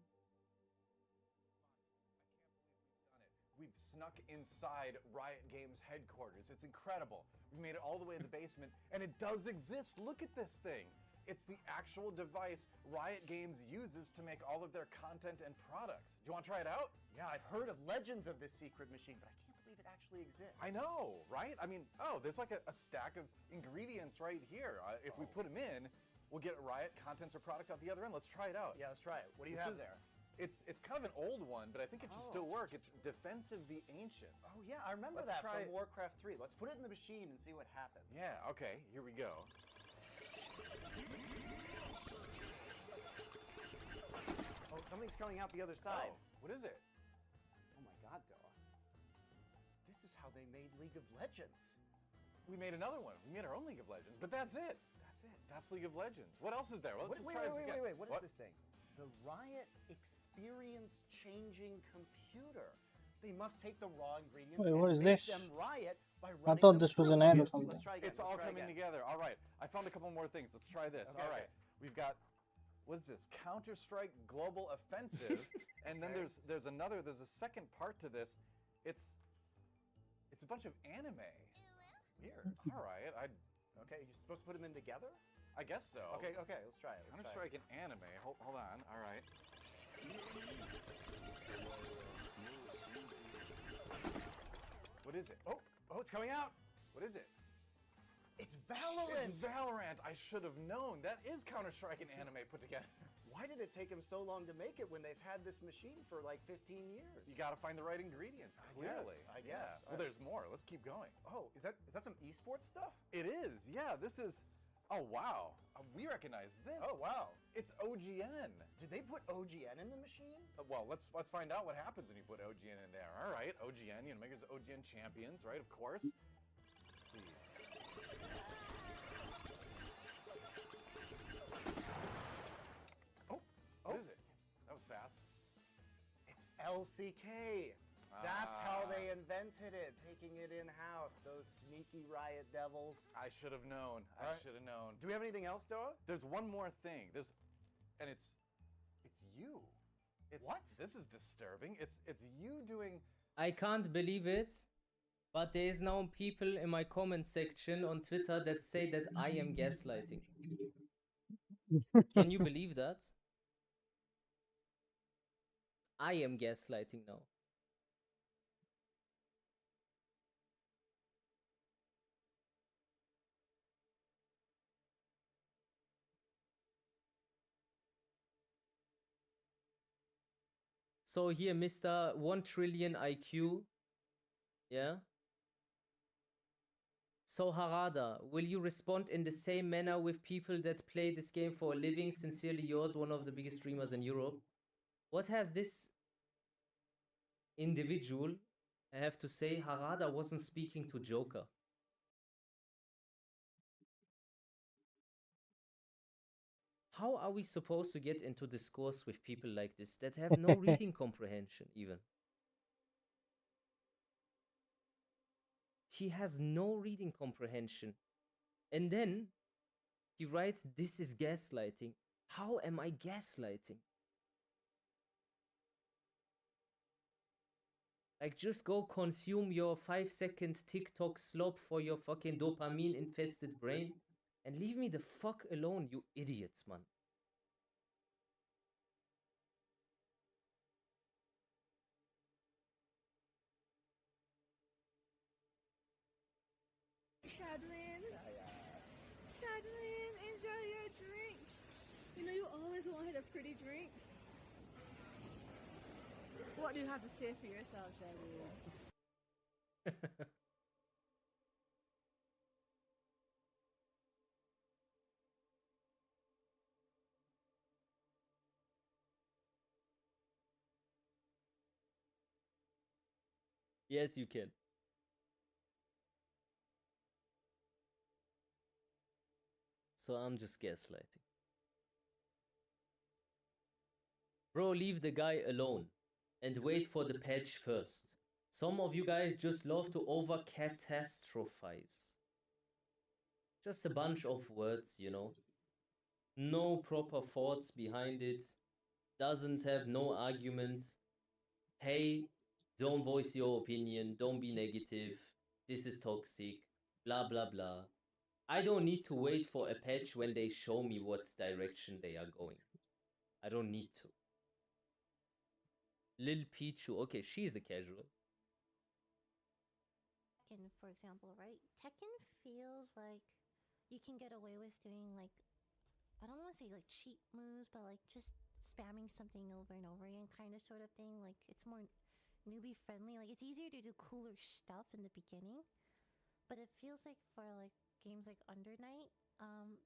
We've snuck inside Riot Games headquarters. It's incredible. We made it all the way to the basement, and it does exist. Look at this thing. It's the actual device Riot Games uses to make all of their content and products. Do you want to try it out? Yeah, I've heard of legends of this secret machine, but I can't believe it actually exists. I know, right? I mean, oh, there's like a stack of ingredients right here. If we put them in, we'll get Riot contents or product out the other end. Let's try it out. Yeah, let's try it. What do you have there? It's kind of an old one, but I think it should still work. It's Defense of the Ancients. Oh yeah, I remember that from Warcraft 3. Let's put it in the machine and see what happens. Yeah, okay, here we go. Oh, something's coming out the other side. Oh, what is it? Oh my god, Doa. This is how they made League of Legends. We made another one. We made our own League of Legends, but that's it. That's it. That's League of Legends. What else is there? Well, Wait, What is this thing? The Riot experience-changing computer. They must take the raw ingredients Wait, and what is make this? them Riot by I running thought them this was through an ad or it. something. Let's try again. It's all Let's try coming again. together. All right. I found a couple more things. Let's try this. Okay, All right. okay. We've got, what is this? Counter-Strike Global Offensive. And then there's a second part to this. It's a bunch of anime. Weird. All right. Okay, you're supposed to put them in together? I guess so. Okay, let's try it. Counter-Strike and anime. Hold on. All right. What is it? Oh, it's coming out. What is it? It's Valorant. It's Valorant. I should have known. That is Counter-Strike and anime put together. Why did it take them so long to make it when they've had this machine for like 15 years? You got to find the right ingredients. Clearly. I guess. Yeah. Well, there's more. Let's keep going. Oh, is that some esports stuff? It is. Yeah, this is. Oh wow. We recognize this. Oh wow. It's OGN. Did they put OGN in the machine? Well, let's find out what happens when you put OGN in there. All right, OGN. You know, makers of OGN champions, right? Of course. Let's see. What is it? That was fast. It's LCK. That's how they invented it, taking it in-house. Those sneaky Riot devils. I should have known. I should have known. Do we have anything else, Doa? There's one more thing. And it's you. What? This is disturbing. It's you doing. I can't believe it, but there is now people in my comment section on Twitter that say that I am gaslighting. Can you believe that? I am gaslighting now. So here, Mr. 1 trillion IQ. Yeah. So Harada, will you respond in the same manner with people that play this game for a living? Sincerely yours, one of the biggest streamers in Europe. What has this individual, I have to say, Harada wasn't speaking to Joker. How are we supposed to get into discourse with people like this that have no reading comprehension even? He has no reading comprehension. And then he writes, this is gaslighting. How am I gaslighting? Like, just go consume your 5-second TikTok slop for your fucking dopamine-infested brain and leave me the fuck alone, you idiots, man. Shadlin, Shadlin, enjoy your drink. You know you always wanted a pretty drink. What do you have to say for yourself, Shadlin? Yes, you can. So I'm just gaslighting. Bro, leave the guy alone and wait for the patch first. Some of you guys just love to over catastrophize. Just a bunch of words, you know. No proper thoughts behind it. Doesn't have no argument. Hey, don't voice your opinion. Don't be negative. This is toxic. Blah, blah, blah. I don't need to wait for a patch when they show me what direction they are going. I don't need to. Lil Pichu. Okay, she's a casual. Tekken, for example, right? Tekken feels like you can get away with doing like, I don't want to say like cheat moves, but like just spamming something over and over again, kind of sort of thing. Like it's more newbie friendly. Like it's easier to do cooler stuff in the beginning, but it feels like for like games like Under Night,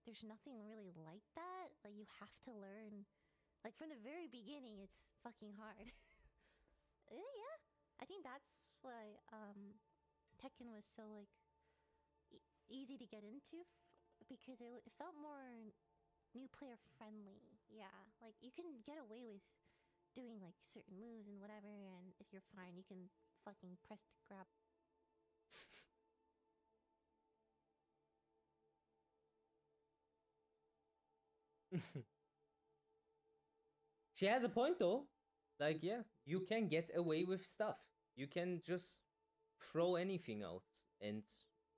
there's nothing really like that. Like you have to learn, like from the very beginning, it's fucking hard. Yeah, I think that's why Tekken was so like easy to get into because it felt more new player friendly. Yeah, like you can get away with doing like certain moves and whatever, and if you're fine, you can fucking press to grab. She has a point though. Like, yeah, you can get away with stuff. You can just throw anything out and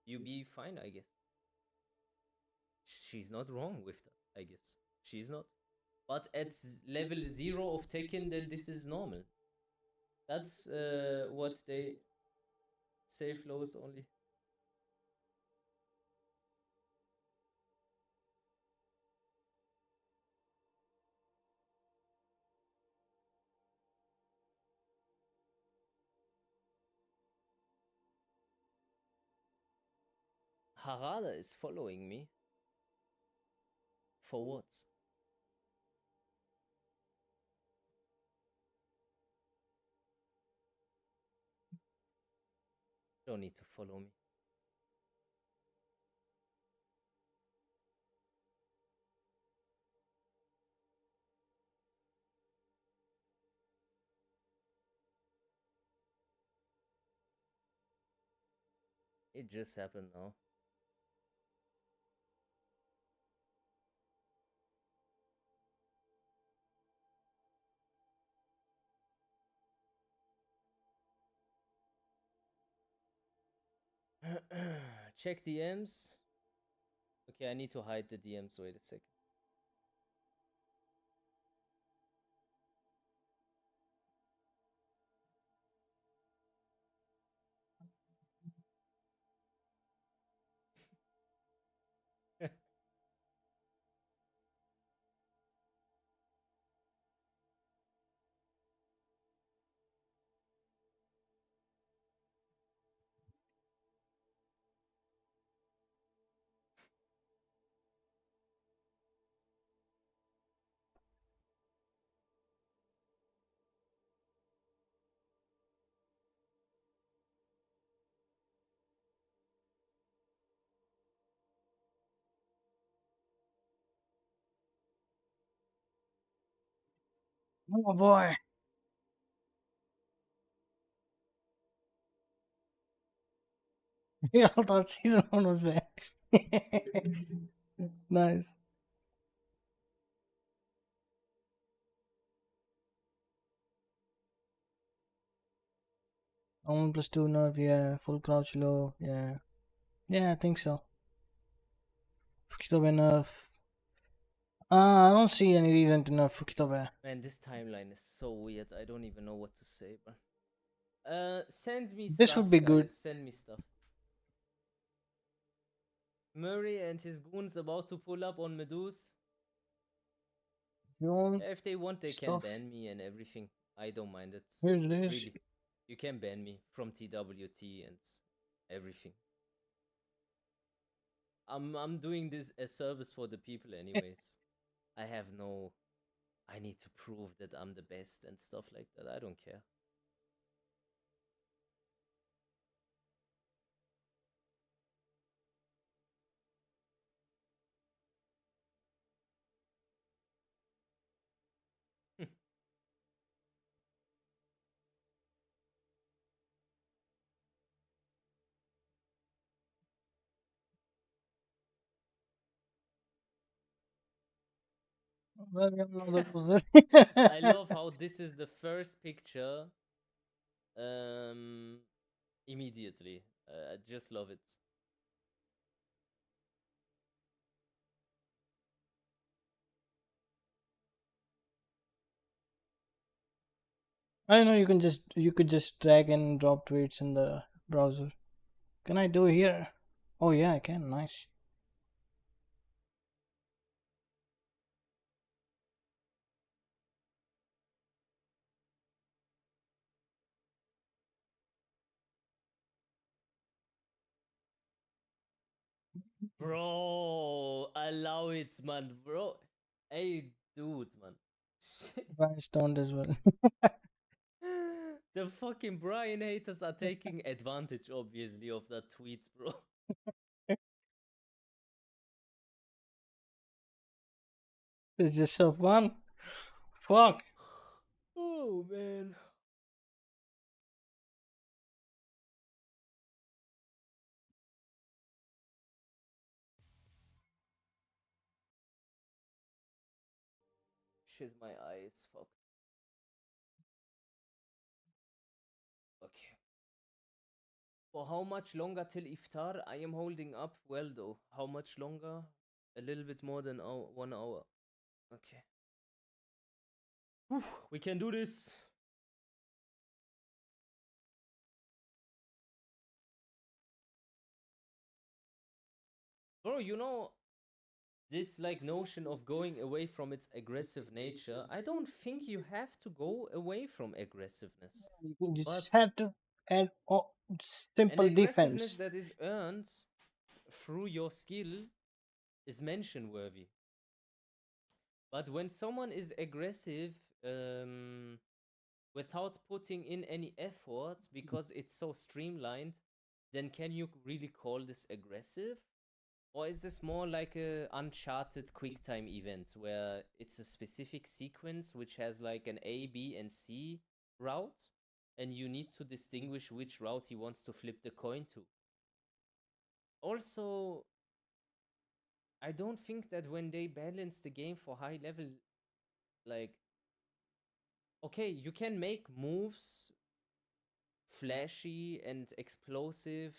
you be fine, I guess. She's not wrong with that, I guess. She's not. But at level 0 of Tekken, then this is normal. That's what they say flows only. Harada is following me. For what? Don't need to follow me. It just happened now. Check DMs. Okay, I need to hide the DMs. Wait a second. Oh boy. Yeah, I thought season 1 was back. Nice. 1 plus 2 nerf, yeah. Full crouch low, yeah. Yeah, I think so. Fukitobe nerf. I don't see any reason to nerf Fukitobe. Man, this timeline is so weird. I don't even know what to say, but send me This stuff, would be guys. good. Send me stuff. Murray and his goons about to pull up on Meduse. You want If they want, they stuff? can ban me and everything. I don't mind it. Here's this. Really, you can ban me from TWT and everything. I'm doing this as service for the people, anyways. I have no. I need to prove that I'm the best and stuff like that. I don't care. Well, we are not the losers. I love how this is the first picture. Immediately, I just love it. I know you could just drag and drop tweets in the browser. Can I do here? Oh yeah, I can. Nice. Bro, allow it, man, bro. Hey, dude, man. Brian stoned as well. The fucking Brian haters are taking advantage, obviously, of that tweet, bro. It's just so fun. Fuck. Oh, man. Shit, my eye is fucked. Okay. For how much longer till iftar? I am holding up well, though. How much longer? A little bit more than 1 hour. Okay. Whew, we can do this. Bro, you know, this like notion of going away from its aggressive nature, I don't think you have to go away from aggressiveness. You just But have to add an simple aggressiveness defense. that is earned through your skill is mention worthy. But when someone is aggressive without putting in any effort because it's so streamlined, then can you really call this aggressive? Or is this more like a uncharted QuickTime event where it's a specific sequence which has like an A, B, and C route, and you need to distinguish which route he wants to flip the coin to? Also, I don't think that when they balance the game for high level, like, okay, you can make moves flashy and explosive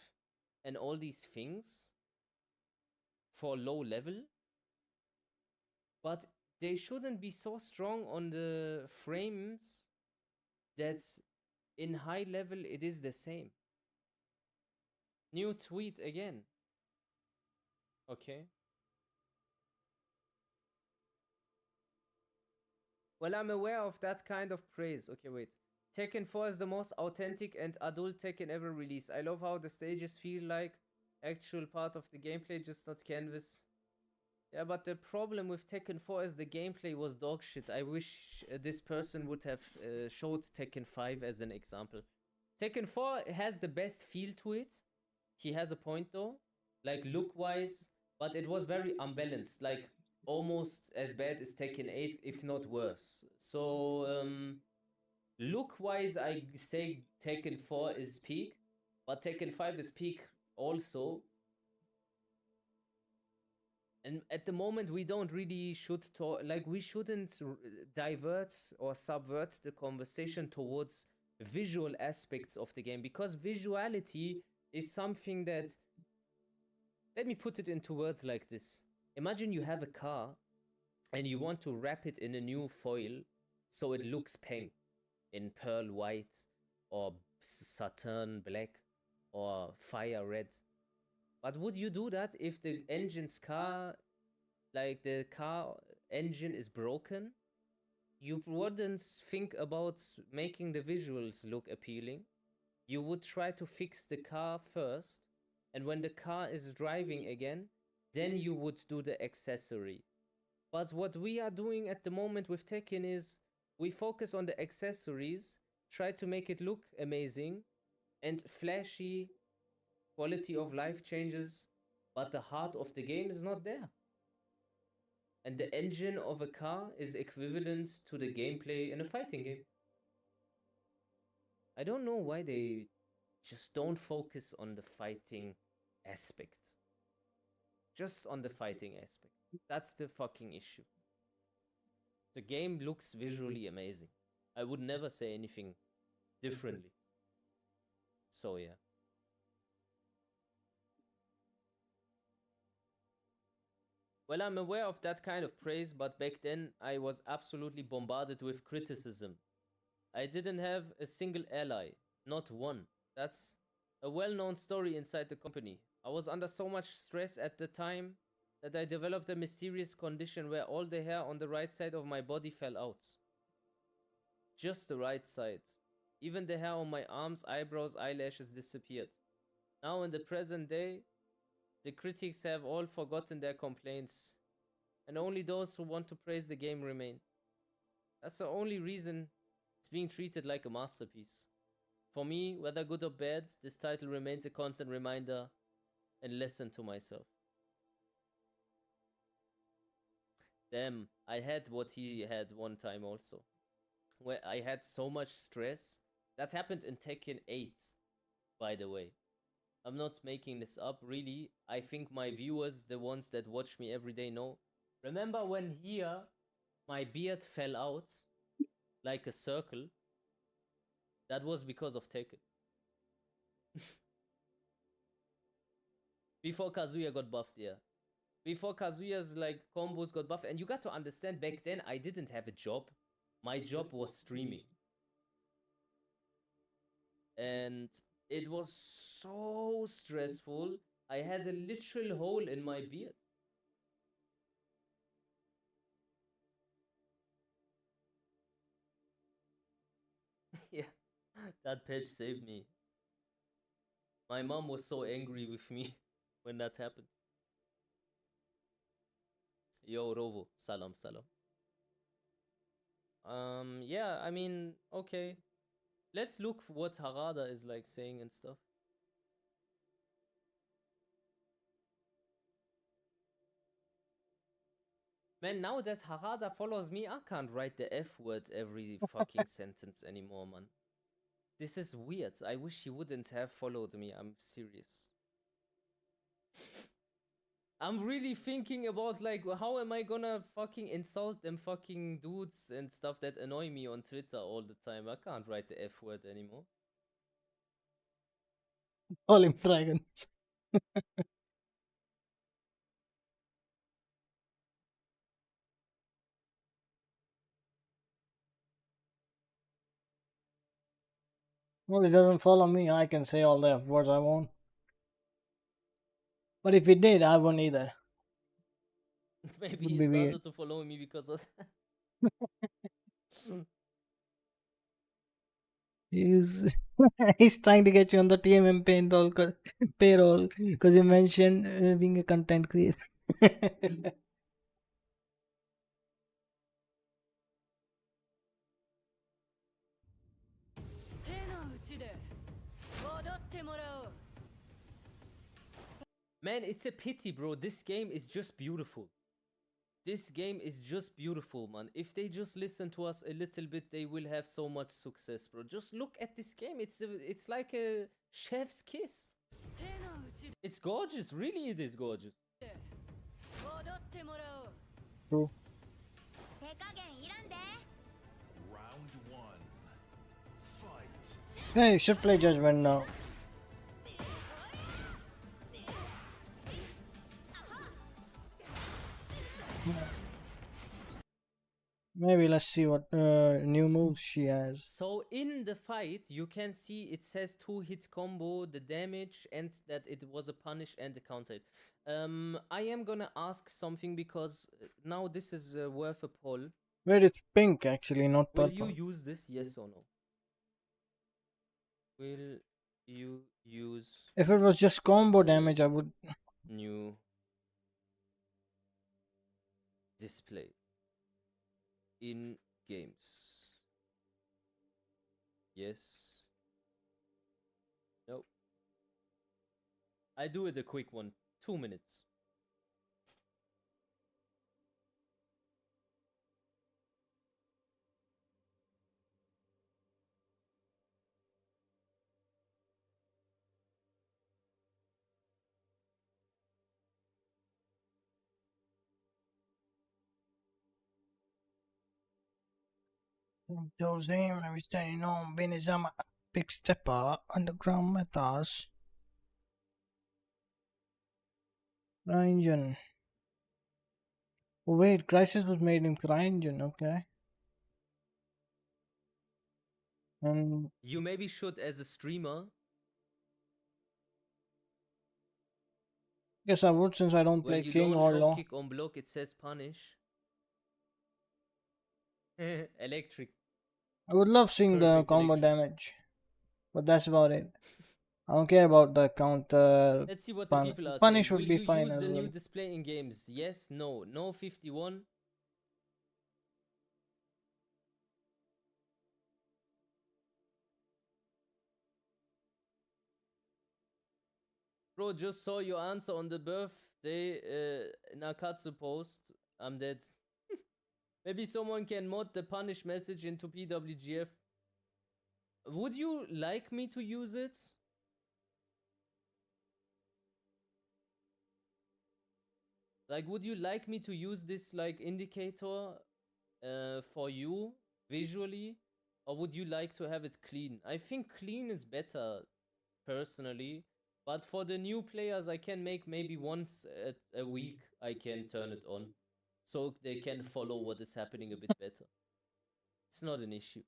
and all these things for low level, but they shouldn't be so strong on the frames that in high level it is the same. New tweet again. Okay. Well, I'm aware of that kind of praise. Okay, wait. Tekken 4 is the most authentic and adult Tekken ever released. I love how the stages feel like actual part of the gameplay, just not canvas. Yeah, but the problem with Tekken 4 is the gameplay was dog shit. I wish this person would have showed Tekken 5 as an example. Tekken 4 has the best feel to it. He has a point though, like look-wise, but it was very unbalanced, like almost as bad as Tekken 8, if not worse. So, look-wise, I say Tekken 4 is peak, but Tekken 5 is peak also. And at the moment, we don't really should talk, like, we shouldn't divert or subvert the conversation towards visual aspects of the game, because visuality is something that, let me put it into words like this. Imagine you have a car and you want to wrap it in a new foil so it looks pink in pearl white or saturn black or fire red. But would you do that if the engine's car, like the car engine is broken? You wouldn't think about making the visuals look appealing. You would try to fix the car first, and when the car is driving again, then you would do the accessory. But what we are doing at the moment with Tekken is we focus on the accessories, try to make it look amazing and flashy, quality of life changes, but the heart of the game is not there. And the engine of a car is equivalent to the gameplay in a fighting game. I don't know why they just don't focus on the fighting aspect. Just on the fighting aspect. That's the fucking issue. The game looks visually amazing. I would never say anything differently. So yeah. Well, I'm aware of that kind of praise, but back then I was absolutely bombarded with criticism. I didn't have a single ally, not one. That's a well-known story inside the company. I was under so much stress at the time that I developed a mysterious condition where all the hair on the right side of my body fell out. Just the right side. Even the hair on my arms, eyebrows, eyelashes disappeared. Now in the present day, the critics have all forgotten their complaints, and only those who want to praise the game remain. That's the only reason it's being treated like a masterpiece. For me, whether good or bad, this title remains a constant reminder and lesson to myself. Damn, I had what he had one time also, where I had so much stress. That happened in Tekken 8, by the way. I'm not making this up, really. I think my viewers, the ones that watch me every day, know. Remember when here my beard fell out like a circle? That was because of Tekken. Before Kazuya got buffed, yeah. Before Kazuya's like combos got buffed, and you got to understand, back then I didn't have a job. My job was streaming. And it was so stressful. I had a literal hole in my beard. Yeah, that patch saved me. My mom was so angry with me when that happened. Yo, Rovo, salam, salam. Yeah, I mean, okay. Let's look what Harada is like saying and stuff. Man, now that Harada follows me, I can't write the F word every fucking sentence anymore, man. This is weird. I wish he wouldn't have followed me. I'm serious. I'm really thinking about, like, how am I gonna fucking insult them fucking dudes and stuff that annoy me on Twitter all the time. I can't write the F word anymore. Call him dragon. Well, he doesn't follow me. I can say all the F words I want. But if he did, I won't either. Maybe Would he be started weird. to follow me because of that. He's he's trying to get you on the TMM payroll because you mentioned being a content creator. Man, it's a pity, bro. This game is just beautiful. This game is just beautiful, man. If they just listen to us a little bit, they will have so much success, bro. Just look at this game. It's like a chef's kiss. It's gorgeous. Really, it is gorgeous. True. Round one. Fight. Hey, you should play Judgement now. Maybe let's see what new moves she has. So in the fight, you can see it says 2-hit combo, the damage, and that it was a punish and a counter hit. I am gonna ask something because now this is worth a poll. Wait, it's pink actually, not Will purple. you use this? Yes or no? Will you use If it was just combo damage, I would. new display in games? Yes. No. I do it a quick one. 2 minutes. Those him, I was standing on Benizama, Big Stepper, Underground Metas. CryEngine. Oh, wait, Crisis was made in CryEngine, okay. And You maybe should, as a streamer, yes, I would, since I don't when play you King don't or show Law. kick on block, it says punish. Electric. I would love seeing the Perfect combo electric. damage, but that's about it. I don't care about the counter. Let's see what the people are Punish saying. would Will be you fine use as the well. new display in games? Yes, no. No 51. Bro, just saw your answer on the birthday Nakatsu post. I'm dead. Maybe someone can mod the punish message into PWGF. Would you like me to use it? Like, would you like me to use this like indicator for you visually, or would you like to have it clean? I think clean is better personally, but for the new players, I can make maybe once a week I can turn it on, so they can follow what is happening a bit better. It's not an issue.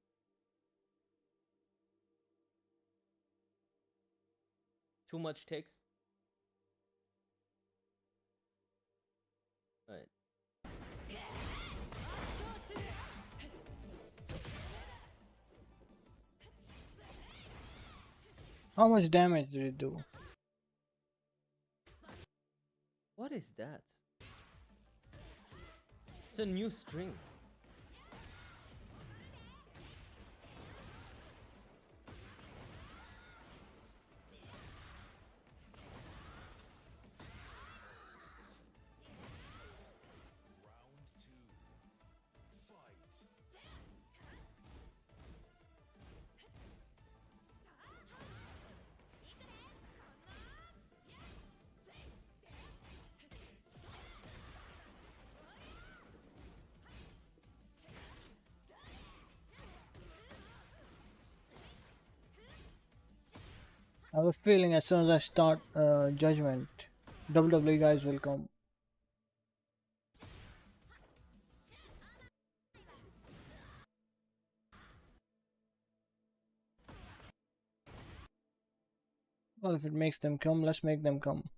Too much text. Alright. How much damage did it do? What is that? It's a new string. I have a feeling as soon as I start Judgement, WWE guys will come. Well, if it makes them come, let's make them come.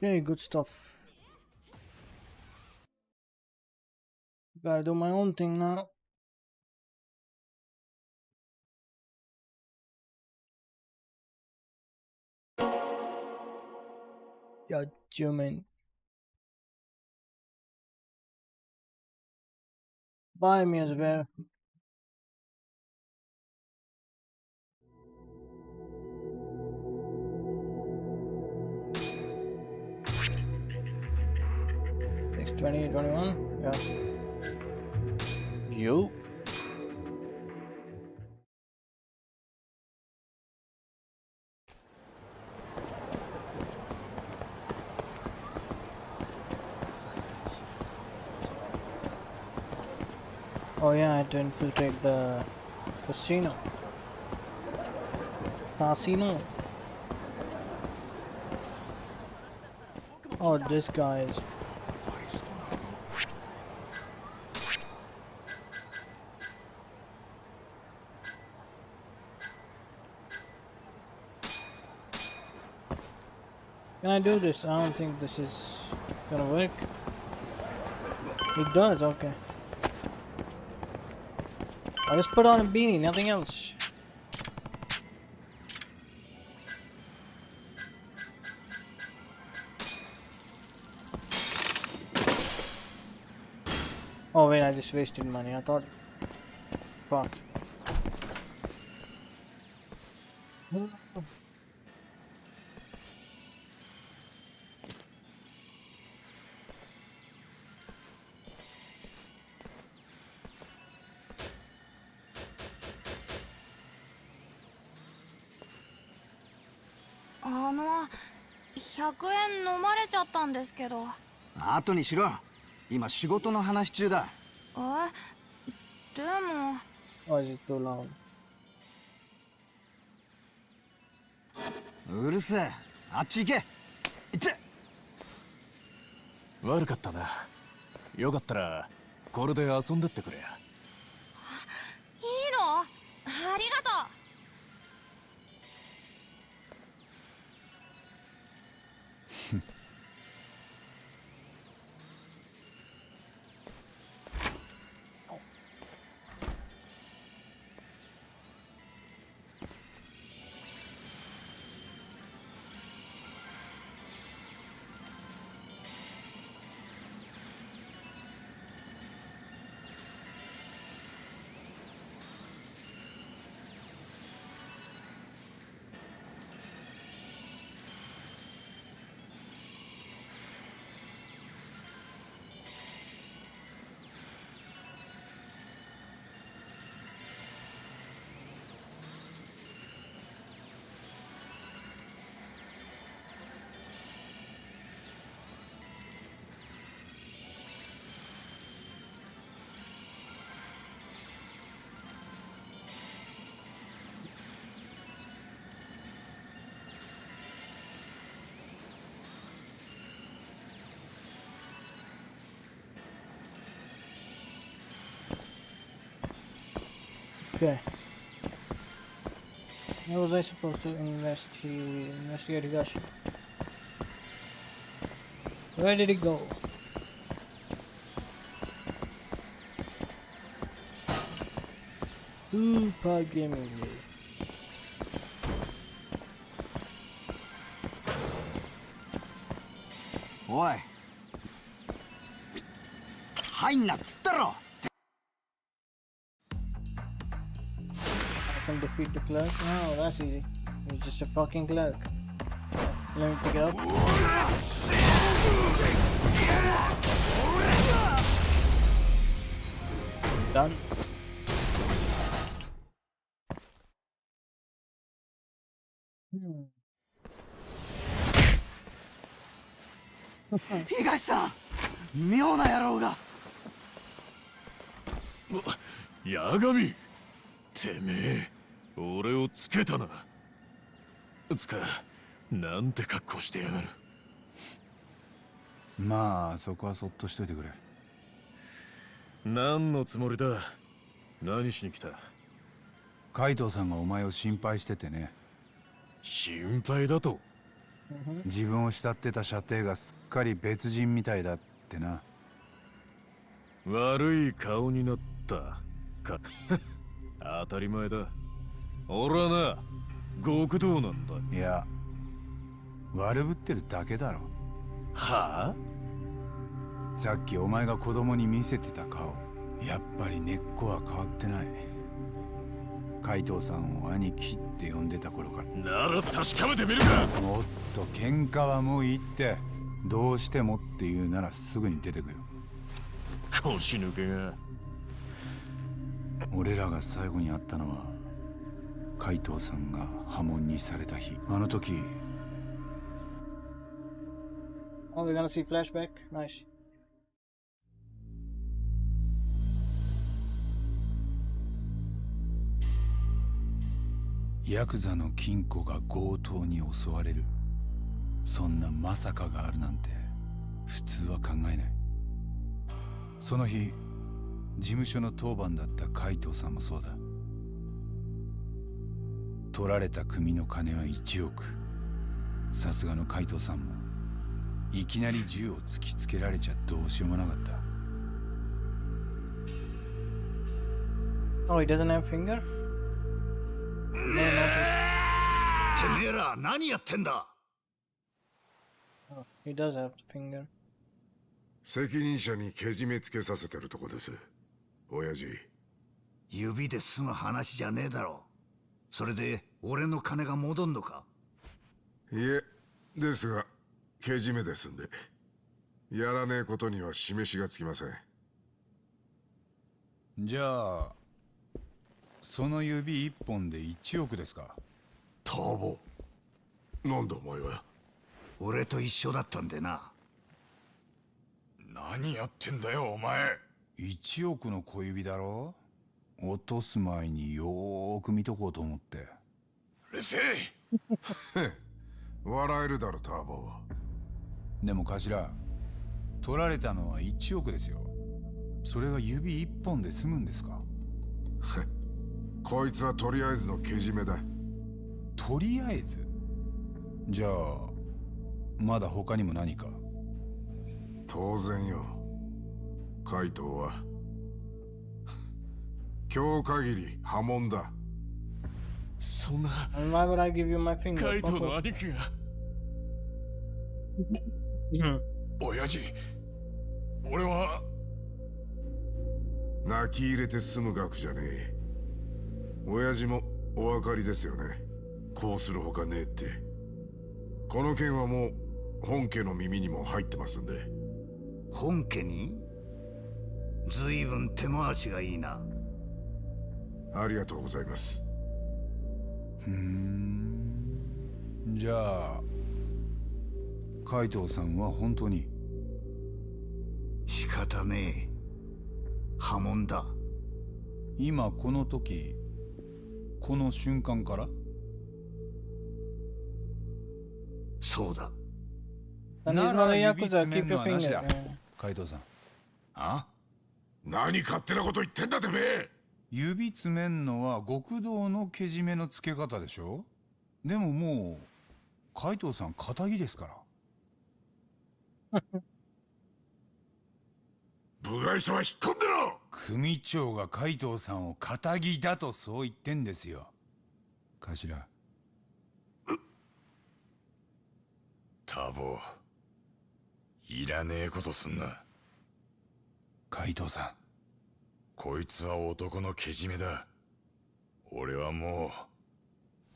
Okay, good stuff. Gotta do my own thing now. Judgement. Bye, me as a bear. Next 20, 21. Yeah. You. Oh yeah, I had to infiltrate the casino. Casino. Oh, this guy is. Can I do this? I don't think this is gonna work. It does, okay. I just put on a beanie, nothing else. Oh wait, I just wasted money. I thought. Fuck. 100円飲まれちゃったんですけど。後にしろ。今仕事の話中だ。でも。Or is it too loud? うるせえ。あっち行け。行って。悪かったな。よかったらこれで遊んでってくれ。いいの？ありがとう。Okay. How was I supposed to investigate Higashi? Where did he go? Super gaming. おい。入んなっつったろ。I can defeat the clerk? No, that's easy. He's just a fucking clerk. Let me pick it up. Done. Hmm. 東さん、妙な野郎が。八神、てめえ俺をつけたな。つかなんて格好してやがる。まあそこはそっとしといてくれ。何のつもりだ。何しに来た。海藤さんがお前を心配しててね。心配だと。自分を慕ってた舎弟がすっかり別人みたいだってな。悪い顔になったか。当たり前だ。俺はな、極道なんだ。いや、悪ぶってるだけだろ。はあ？さっきお前が子供に見せてた顔、やっぱり根っこは変わってない。海藤さんを兄貴って呼んでた頃から。なら確かめてみるか。もっと喧嘩はもういいって。どうしてもって言うならすぐに出てくよ。腰抜けが。俺らが最後に会ったのは海藤さんが破門にされた日。あの時。Oh, we're gonna see flashback. Nice. ヤクザの金庫が強盗に襲われる。そんなまさかがあるなんて普通は考えない。その日事務所の当番だった海藤さんもそうだ。取られた組の金は1億。さすがの海藤さんもいきなり銃を突きつけられちゃどうしようもなかった。 Oh, he doesn't have finger? てめえら何やってんだ。 Oh, he does have finger. 責任者にけじめつけさせてるとこです。親父。指で済む話じゃねえだろ。それで俺の金が戻んのか。いえ、ですがけじめですんで、やらねえことには示しがつきません。じゃあその指一本で1億ですか。逃亡。なんだお前は。俺と一緒だったんでな。何やってんだよお前。1億の小指だろ。落とす前によーく見とこうと思って。うるせえ笑えるだろターボ。でも頭、取られたのは1億ですよ。それが指1本で済むんですか？こいつはとりあえずのけじめだ。とりあえず？じゃあまだ他にも何か？当然よ。カイトは今日限り破門だ。そんな。Why would I give you my finger? カイトの兄貴が。親父、俺は泣き入れて済む額じゃねえ。親父もお分かりですよね。こうするほかねえって。この件はもう本家の耳にも入ってますんで。本家に？ずいぶん手回しがいいな。ありがとうございます。じゃあ海藤さんは本当に？仕方ねえ。破門だ。今この時、この瞬間から？そうだ。なら指詰めんのはなしだ。海藤さん。あ？何勝手なこと言ってんだてめえ。指詰めんのは極道のけじめのつけ方でしょ。でももう海藤さん仇ですから。部外者は引っ込んでろ。組長が海藤さんを仇だとそう言ってんですよ。頭。ターボ、いらねえことすんな。海藤さん。こいつは男のけじめだ。俺はもう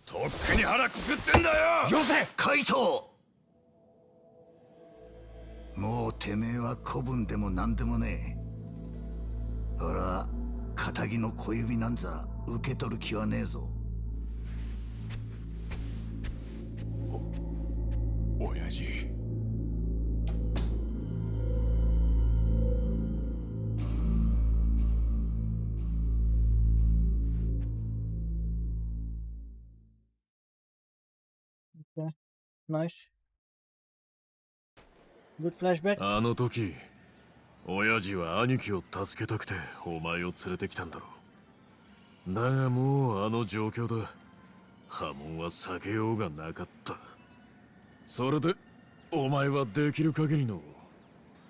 とっくに腹くくってんだよ。よせカイト。もうてめえは子分でも何でもねえ。俺は仇の小指なんざ受け取る気はねえぞ。親父。Okay. Nice. Good flashback. あの時、親父は兄貴を助けたくてお前を連れてきたんだろう。だがもうあの状況だ。破門は避けようがなかった。それでお前はできる限りの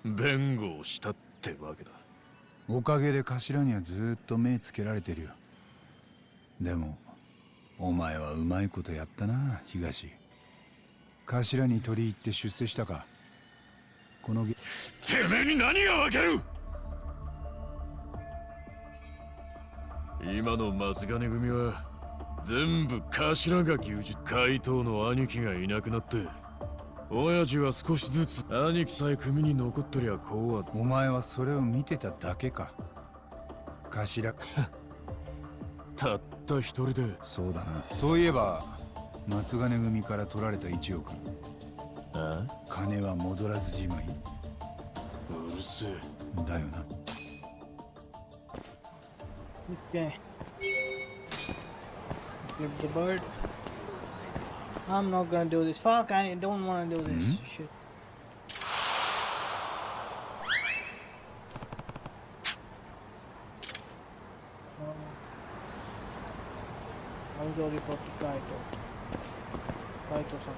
弁護をしたってわけだ。おかげで頭にはずっと目つけられてるよ。でもお前はうまいことやったな東。頭に取り入って出世したか。このてめえに何がわかる。今の松金組は全部頭が牛耳。海藤の兄貴がいなくなって親父は少しずつ兄貴さえ組に残ってりゃこうは。お前はそれを見てただけか。頭たった一人で。そうだな。そういえば松金組から取られた1億。ああ？金は戻らずじまい。うるせえ。だよな。Okay. Give the bird. I'm not gonna do this. Fuck, I don't wanna do this. Shit. I'll go report to Kaito. Kaito-san.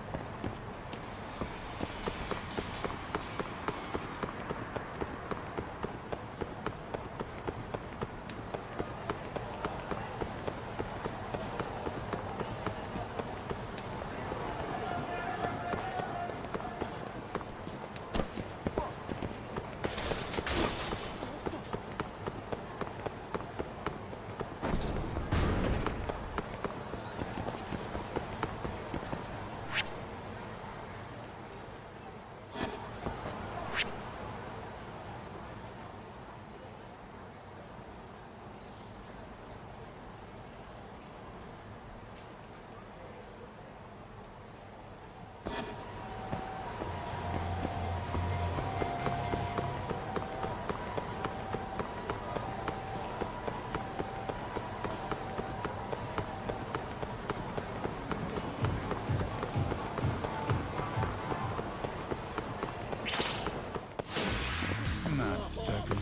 ったくね。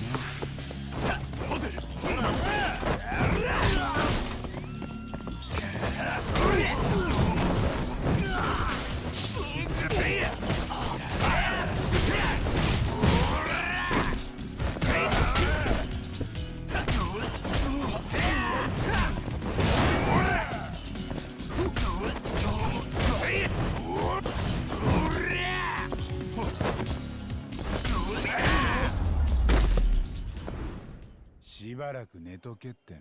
しばらく寝とけっての。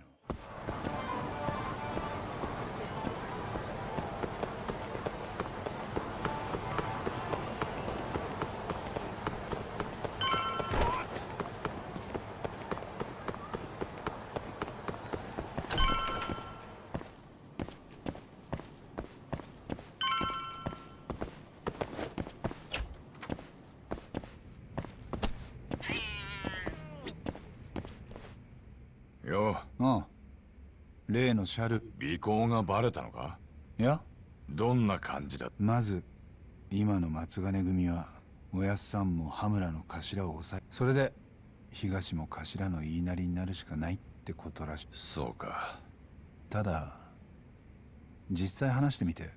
よああ、例のシャル。尾行がバレたのか？いや、どんな感じだ？まず今の松金組はおやっさんも羽村の頭を抑え、それで東も頭の言いなりになるしかないってことらしい。そうか。ただ実際話してみて、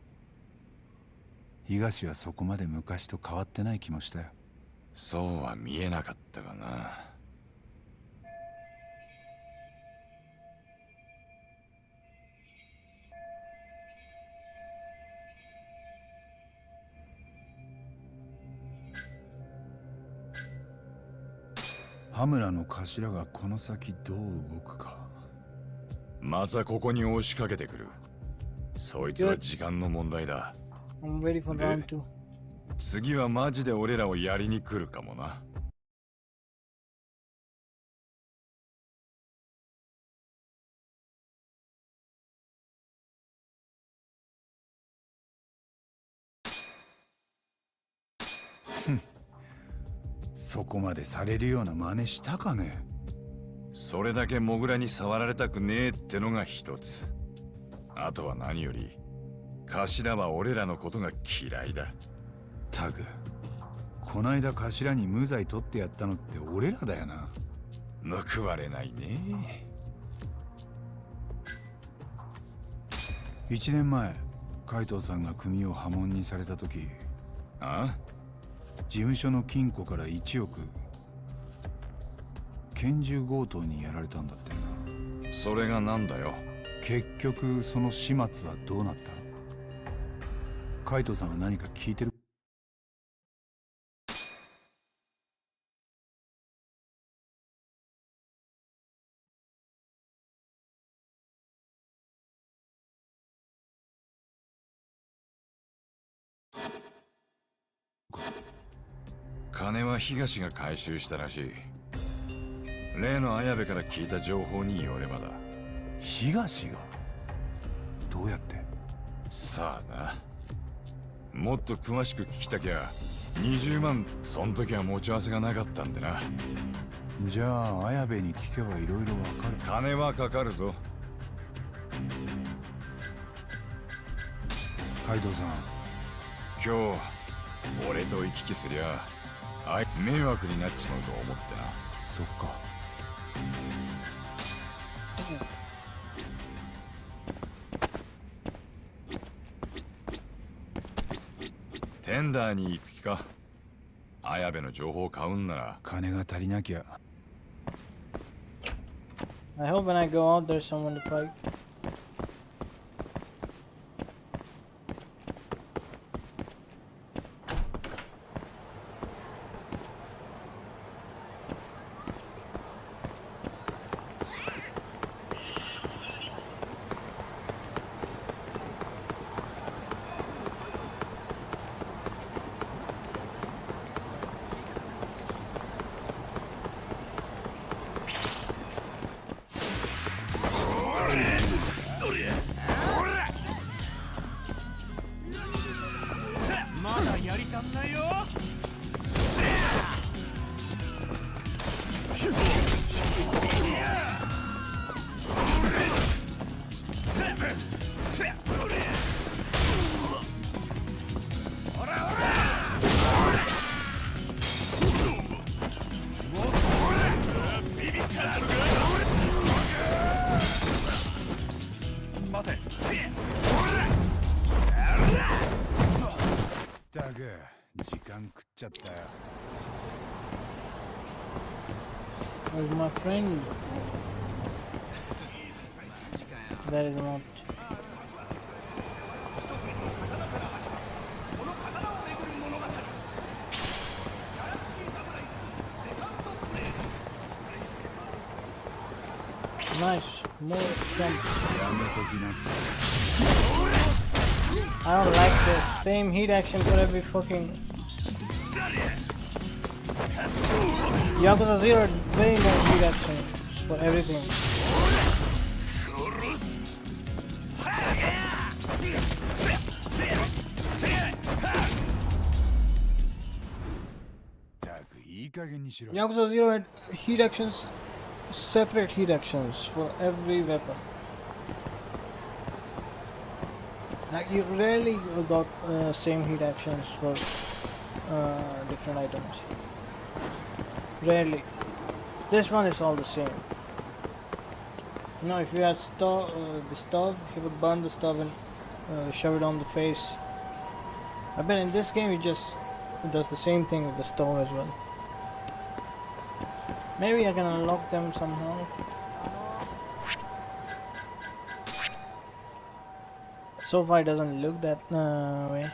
東はそこまで昔と変わってない気もしたよ。そうは見えなかったかな。羽村の頭がこの先どう動くか。またここに押しかけてくる。そいつは時間の問題だ。I'm ready for round 2. 次はマジで俺らをやりに来るかもな。そこまでされるような真似したかね。それだけモグラに触られたくねえってのが一つ。あとは何より頭は俺らのことが嫌いだ。タグ、こないだ頭に無罪取ってやったのって俺らだよな。報われないね。1年前海藤さんが組を破門にされた時、あ？事務所の金庫から1億拳銃強盗にやられたんだってな。それがなんだよ。結局その始末はどうなった？海藤さんは何か聞いてる？金は東が回収したらしい。例の綾部から聞いた情報によればだ。東が？どうやって？さあな。もっと詳しく聞きたきゃ20万、そん時は持ち合わせがなかったんでな。じゃあ綾部に聞けばいろいろわかる。金はかかるぞ。海藤さん、今日俺と行き来すりゃ迷惑になっちまうと思ってな。そっか。テンダーに行く気か？綾部の情報を買うんなら。金が足りなきゃ。I hope when I go out there's someone to fight. ったく時間食っちゃったよ。 Where's my friend? That is not. Nice, more jumps. I don't like this same heat action for every fucking. Yakuza 0 way more heat action for everything. Yakuza 0 had heat actions, separate heat actions for every weapon. Like you rarely got same heat actions for different items. Rarely. This one is all the same. You know, if you had the stove, he would burn the stove and shove it on the face. I bet in this game he just does the same thing with the stove as well. Maybe I can unlock them somehow. So far it doesn't look that way.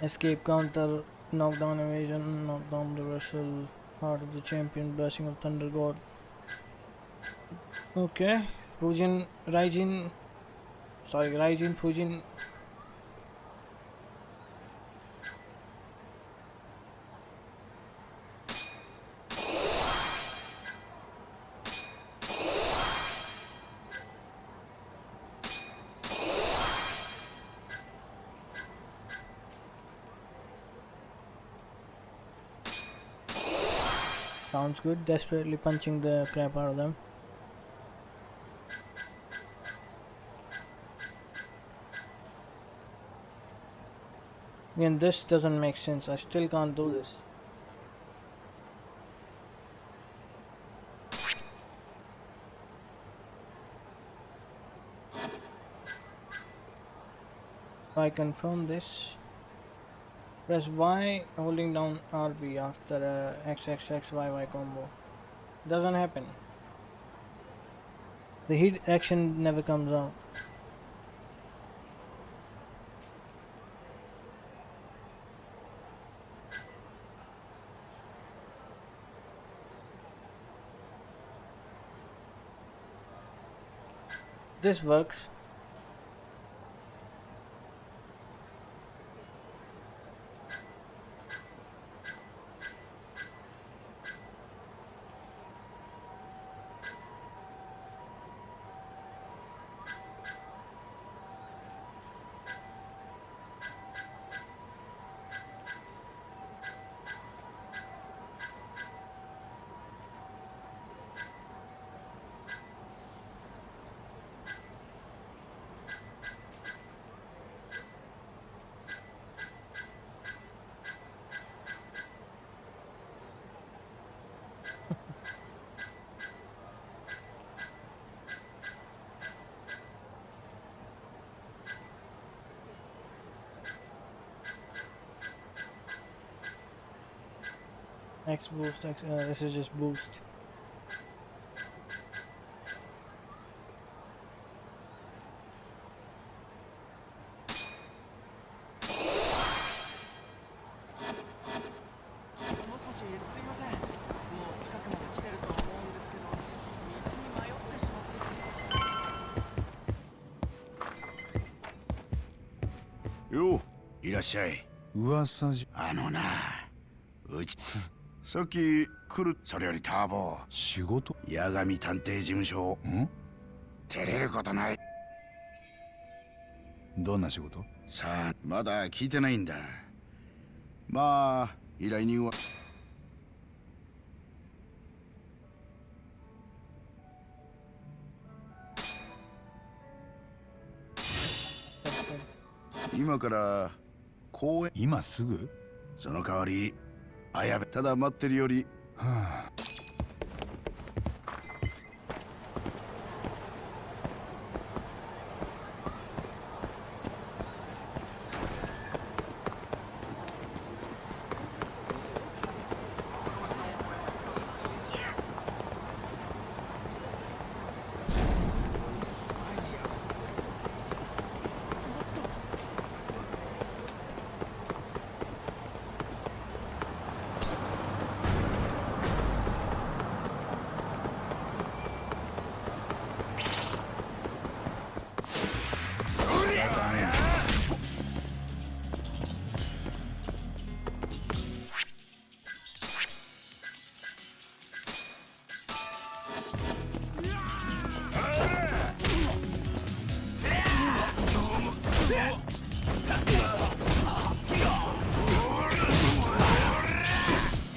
Escape, counter, knockdown, evasion, knockdown, reversal, heart of the champion, blessing of thunder god. Okay, Fujin, Raijin, Fujin. Sounds good, desperately punching the crap out of them. Again, this doesn't make sense. I still can't do this. If I confirm this, press Y holding down RB after XXXYY combo. Doesn't happen. The heat action never comes out. This works. X boost, this is just boost. よういらっしゃい。噂じあのな、うちさっき来る。それよりターボ、仕事八神探偵事務所。照れることない。どんな仕事？さあ、まだ聞いてないんだ。まあ依頼人は今から公園。今すぐ？その代わり綾部、ただ待ってるより。はあ。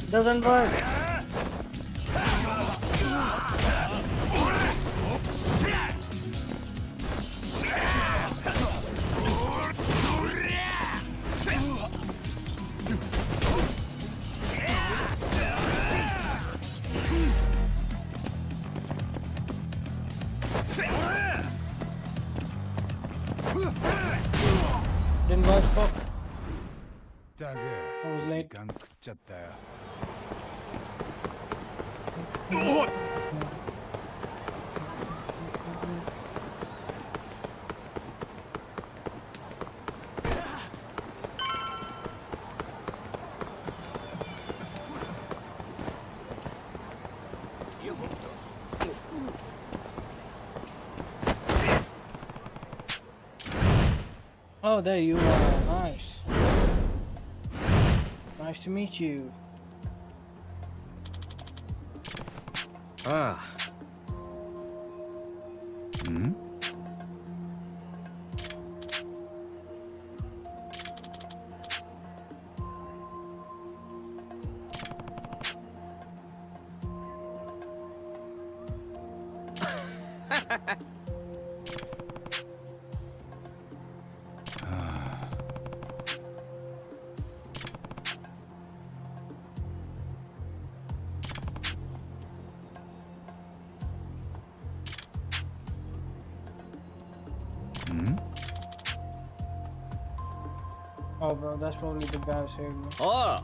Doesn't work. Didn't work. Fuck. だが I was 時 late. 間食っちゃったよ。Oh, there you are. Nice. Nice to meet you. Ah. Hmm? Oh, bro, that's probably the guy who saved me. Oh!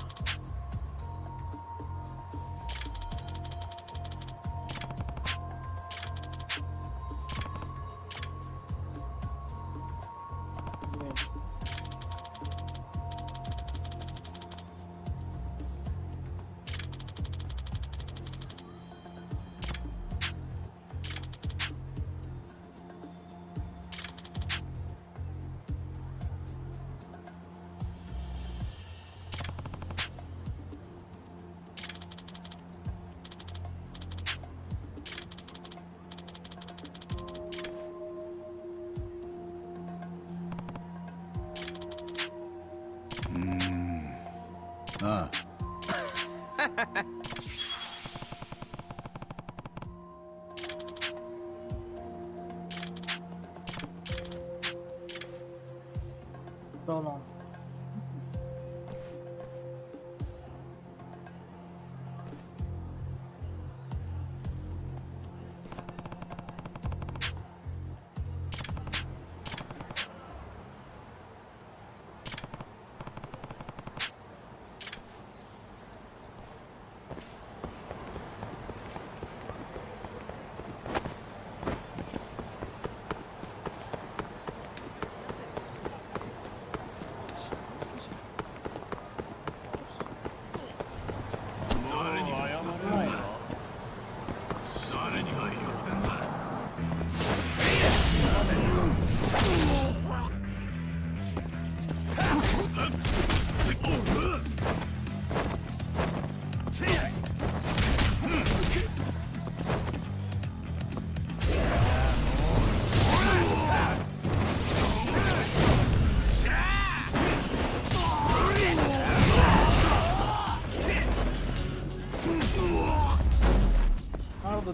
Ah. So long.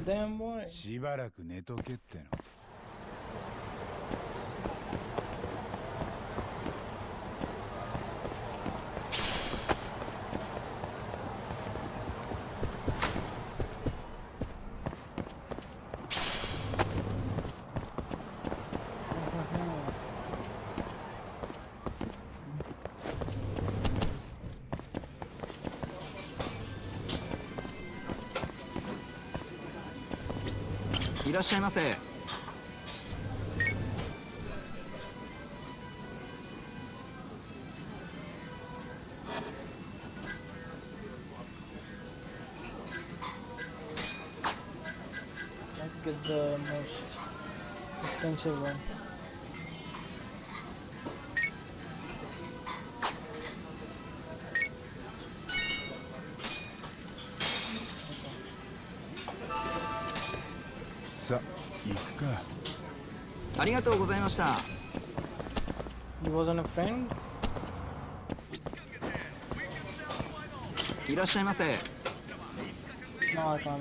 Damn boy. しばらく寝とけっての。いらっしゃいませ。Let's get the most expensive one. Sa, 行くか。ありがとうございました。He wasn't a friend? いらっしゃいませ。No, I can't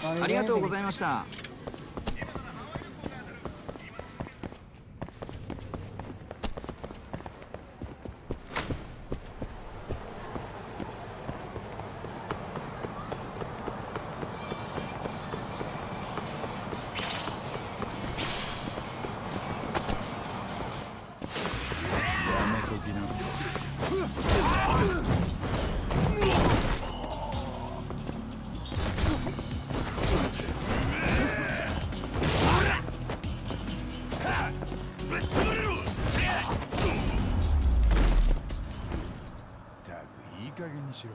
eat. ありがとうございました。いい加減にしろ。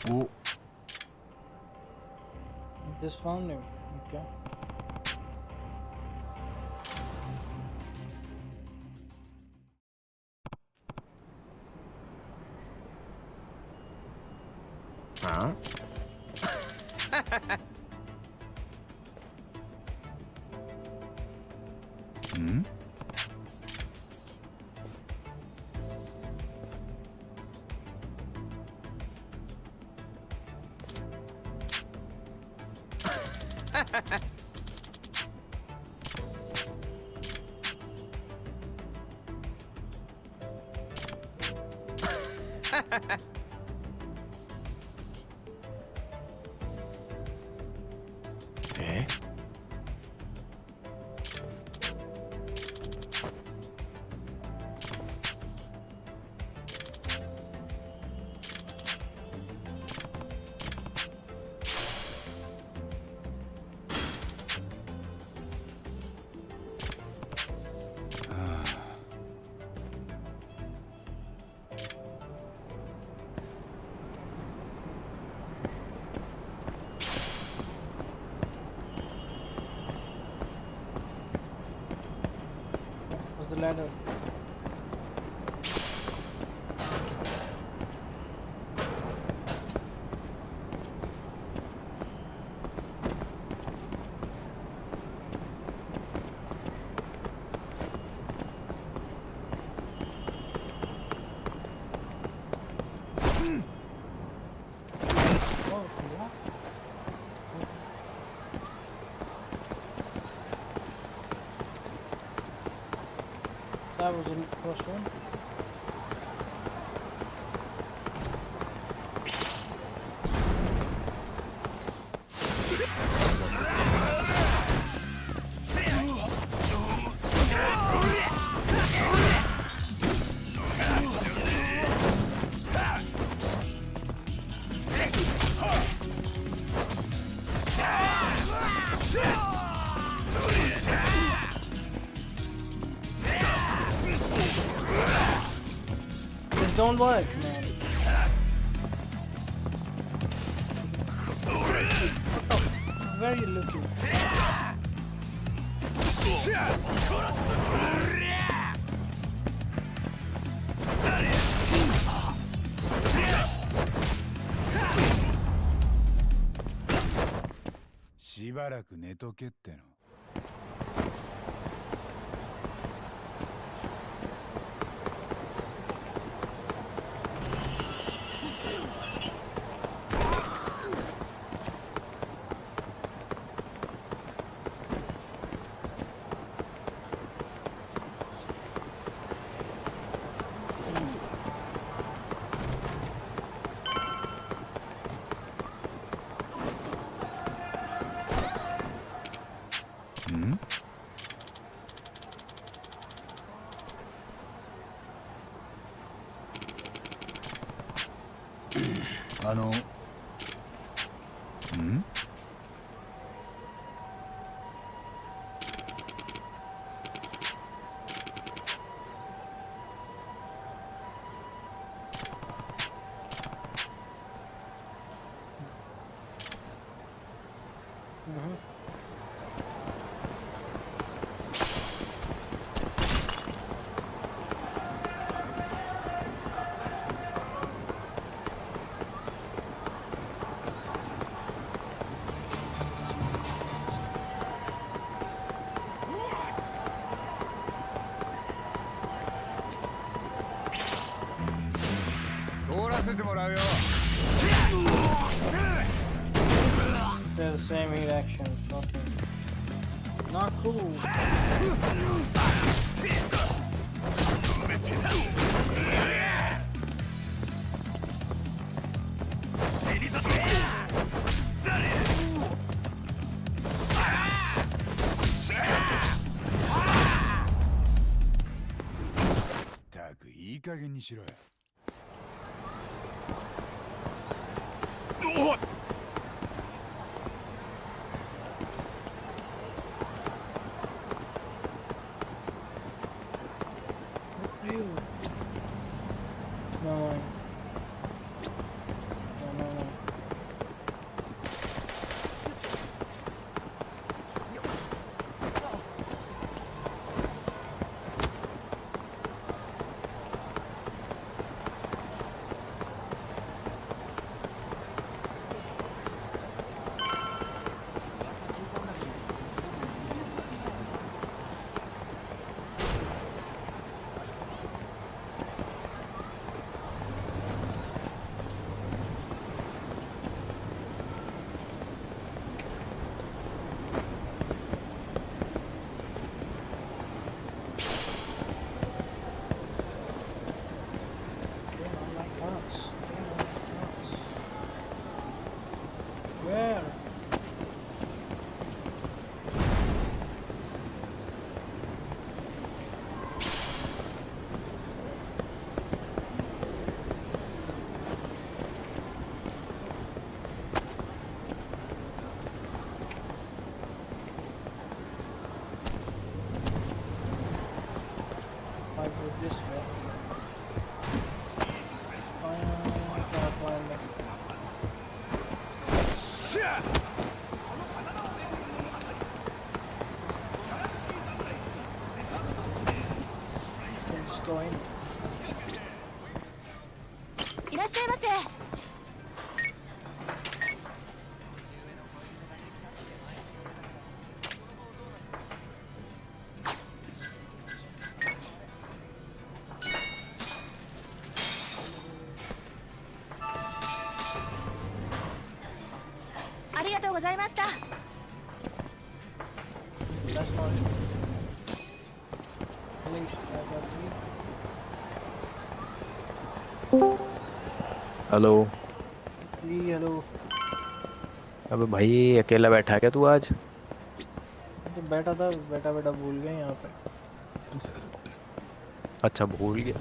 Oh. Just found him. Okay. Huh? Hmm? Eh? What's the ladder? That was the first one. don't work, man. Where are you looking?しばらく寝とけっての。They're the same reactions. Okay. Not cool. Tak, いい加減にしろよ。Where? I go this way. I can't find them. Just go in. いらっしゃいませ。ありがとうございました。That's not it. At least I got hello three. Hello. अबे भाई अकेला बैठा है क्या तू आज? तो बैठा था, बैठा बैठा भूल गए यहाँ पे। अच्छा भूल गया।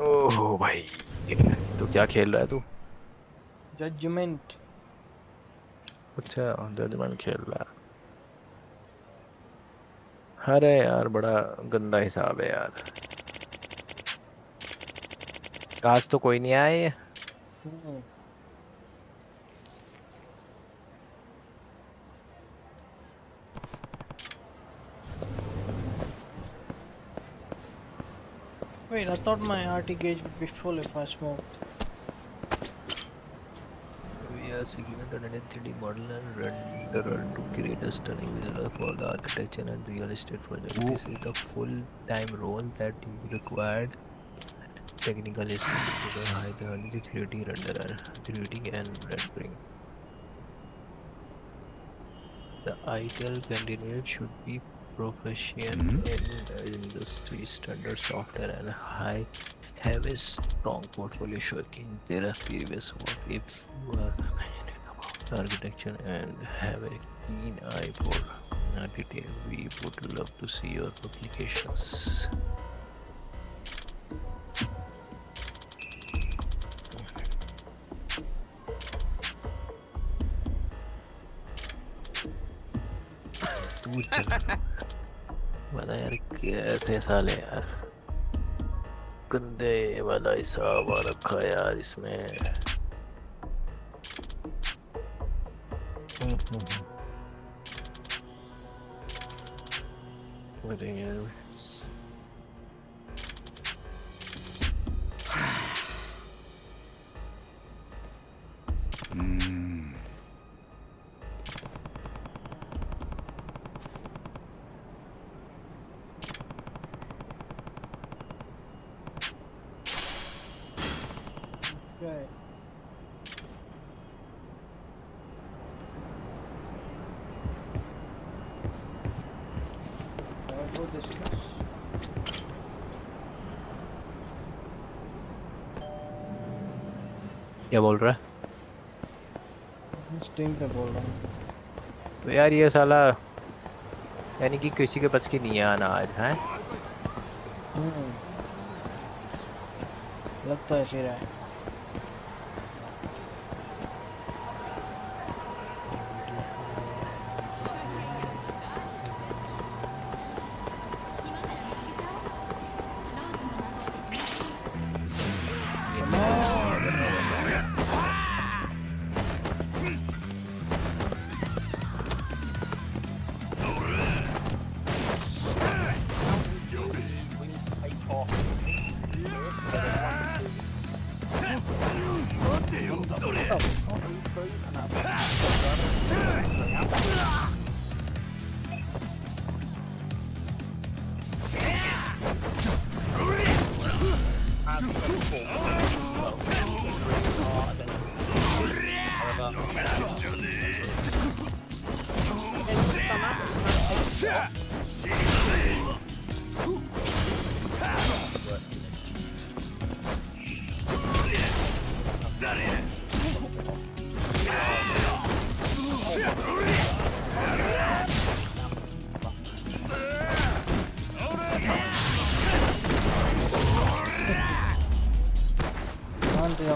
ओह भाई तो क्या खेल रहा है तू? Judgement. अच्छा जजमेंट खेल रहा है। अरे यार बड़ा गंदा हिसाब है यार। आज तो कोई नहीं आया Wait, I thought my RT gauge would be full if I smoked. We are seeking a 3D model and renderer to create a stunning visual for the architecture and real estate project. This is the full-time role that you required. Technical is to high quality 3D renderer, 3D and rendering. The ideal candidate should be proficient in industry standard software and have a strong portfolio showing their previous work. If you are passionate about architecture and have a keen eye for detail, we would love to see your publications. बता यार कैसे साले यार गंदे वाला हिसाब आ रखा यार इसमें Right. I'll go discuss. क्या बोल रहा है स्ट्रीम पे बोल रहा हूँ तो यार ये साला यानी कि किसी के बस की नहीं है आना आज हैं लगता है ऐसे ही रहा है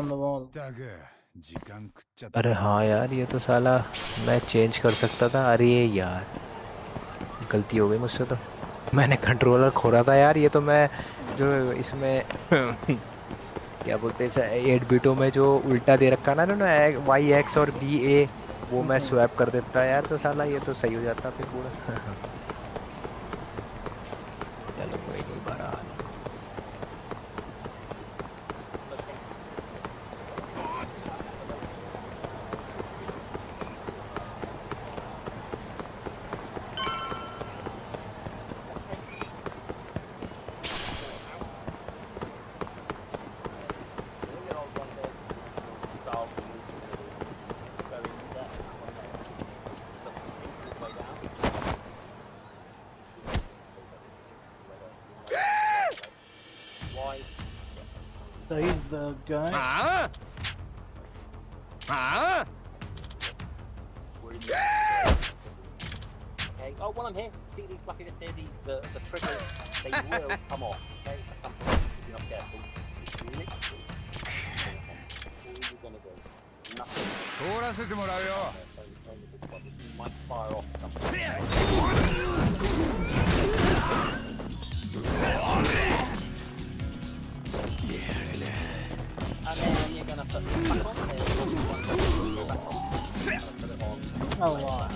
on the wall. अरे हाँ यार ये तो साला मैं चेंज कर सकता था अरे यार गलती हो गई मुझसे तो मैंने कंट्रोलर खोला था यार ये तो मैं जो इसमें क्या बोलते हैं 8 बिटों में जो उल्टा दे रखा ना वाई एक्स और बी ए वो मैं स्वैप कर देता यार तो साला ये तो सही हो जाता फिर पूरा चलो कोई नहीं बड़ा So he's the guy. Okay. Oh, while I'm here, see these buckets here, the triggers, they will come off. Okay, at some point, if you're not careful. It's literally all you're gonna do. Nothing. So only this one, you might fire off something. And then you're gonna put this back on there. Go back on. Put it on. Oh wow.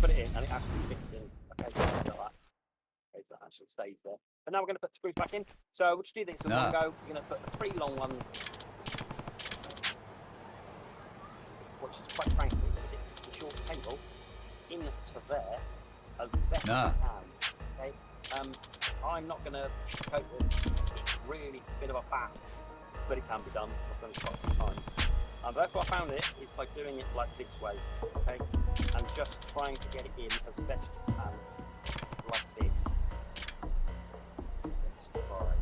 Put it in and it actually fits in. Okay, so like that. Okay, so that actually stays there. But now we're going to put the screws back in. So we'll just do this in one go. We're going to put the 3 long ones, which is quite frankly the short cable, into there as best as we can. Okay. I'm not going to coat this. It's really a bit of a faff, but it can be done. So I've done it quite a few times. But that's what I found it is by doing it like this way, okay, and just trying to get it in as best you can, like this. Let's try.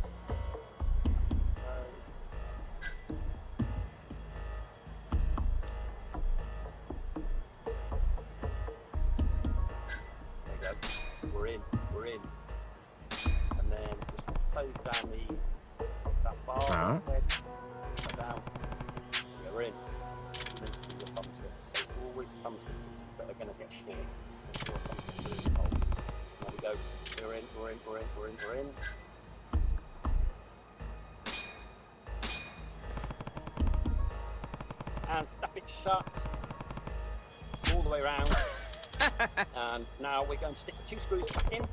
There you go. We're in. And then just close down that bar. I said. Down. Yeah, we're in. And then do your thumb twists. It's always thumb twists that are going to get short. There we go. We're in. And snap it shut all the way around. And now we're going to stick the 2 screws back in.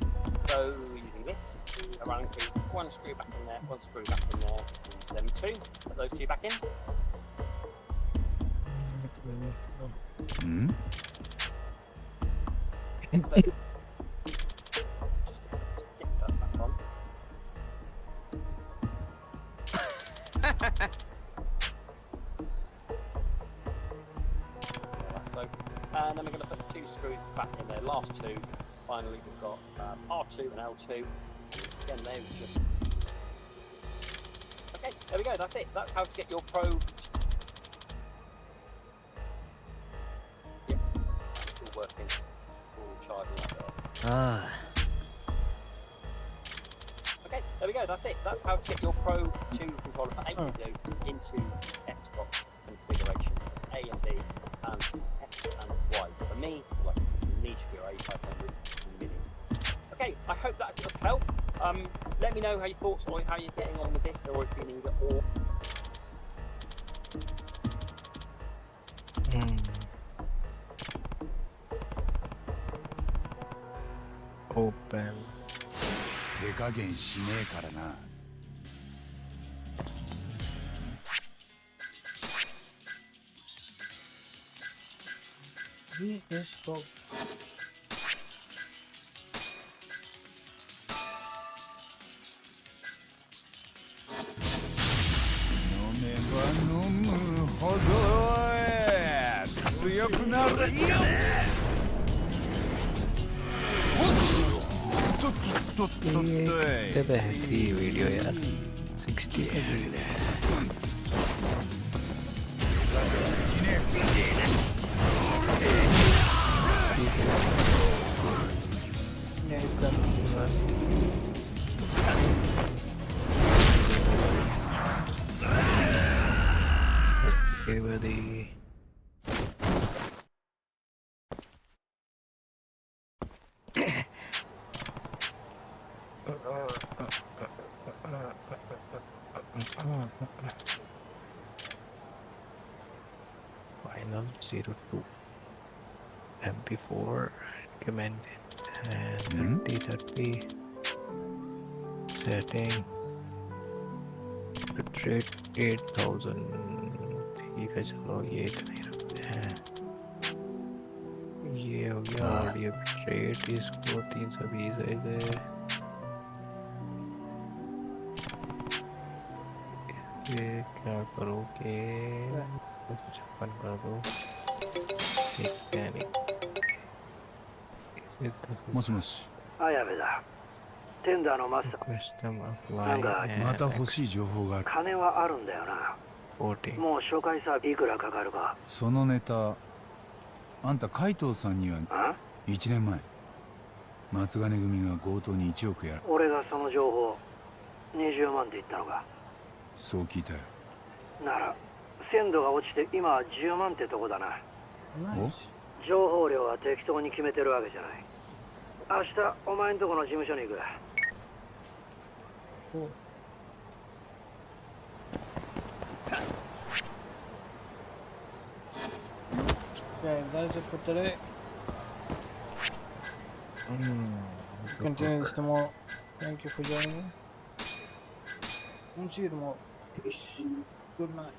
So using this, around 1 screw back in there, 1 screw back in there, and then 2. Put those 2 back in. So, just stick that back on. So, and then we're going to put 2 screws back in there, last 2. Finally, we've got R2 and L2. Again, they were just... Okay, there we go, that's it. That's how to get your Pro... Yep, it's all working. All charging up there. Okay, there we go, that's it. That's how to get your Pro 2 controller for AEW into Xbox configuration. A and B, and X and Y. For me, like it's a niche for your A500 Mini. Okay, I hope that's of help. Let me know how your thoughts or how you're getting on with this, or if you need it all. Open. 手加減しねえからな。He is dog. ये बेहती video यार 60 Okay, buddy. Final 02 MP4 recommended and 30 setting bitrate 8000 ठीक है चलो ये इतने रखते हैं ये हो गया ऑडियो बिट्रेट इसको 320 है ये क्या करोगे 256 कर दो एक panic もしもし。綾部だ。テンダーのマスター。 Question of なん Y か and また欲しい情報がある。金はあるんだよな。 40. もう初回さ、いくらかかるか。そのネタ、あんた海藤さんには1年前松金組が強盗に1億やる。俺がその情報20万で言ったのか。そう聞いたよ。なら鮮度が落ちて今は10万ってとこだな。お、情報量は適当に決めてるわけじゃない。明日お前んとこの事務所に行く。Okay, that is it for today. Continue this tomorrow. Thank you for joining me. And see you tomorrow. Peace. Good night.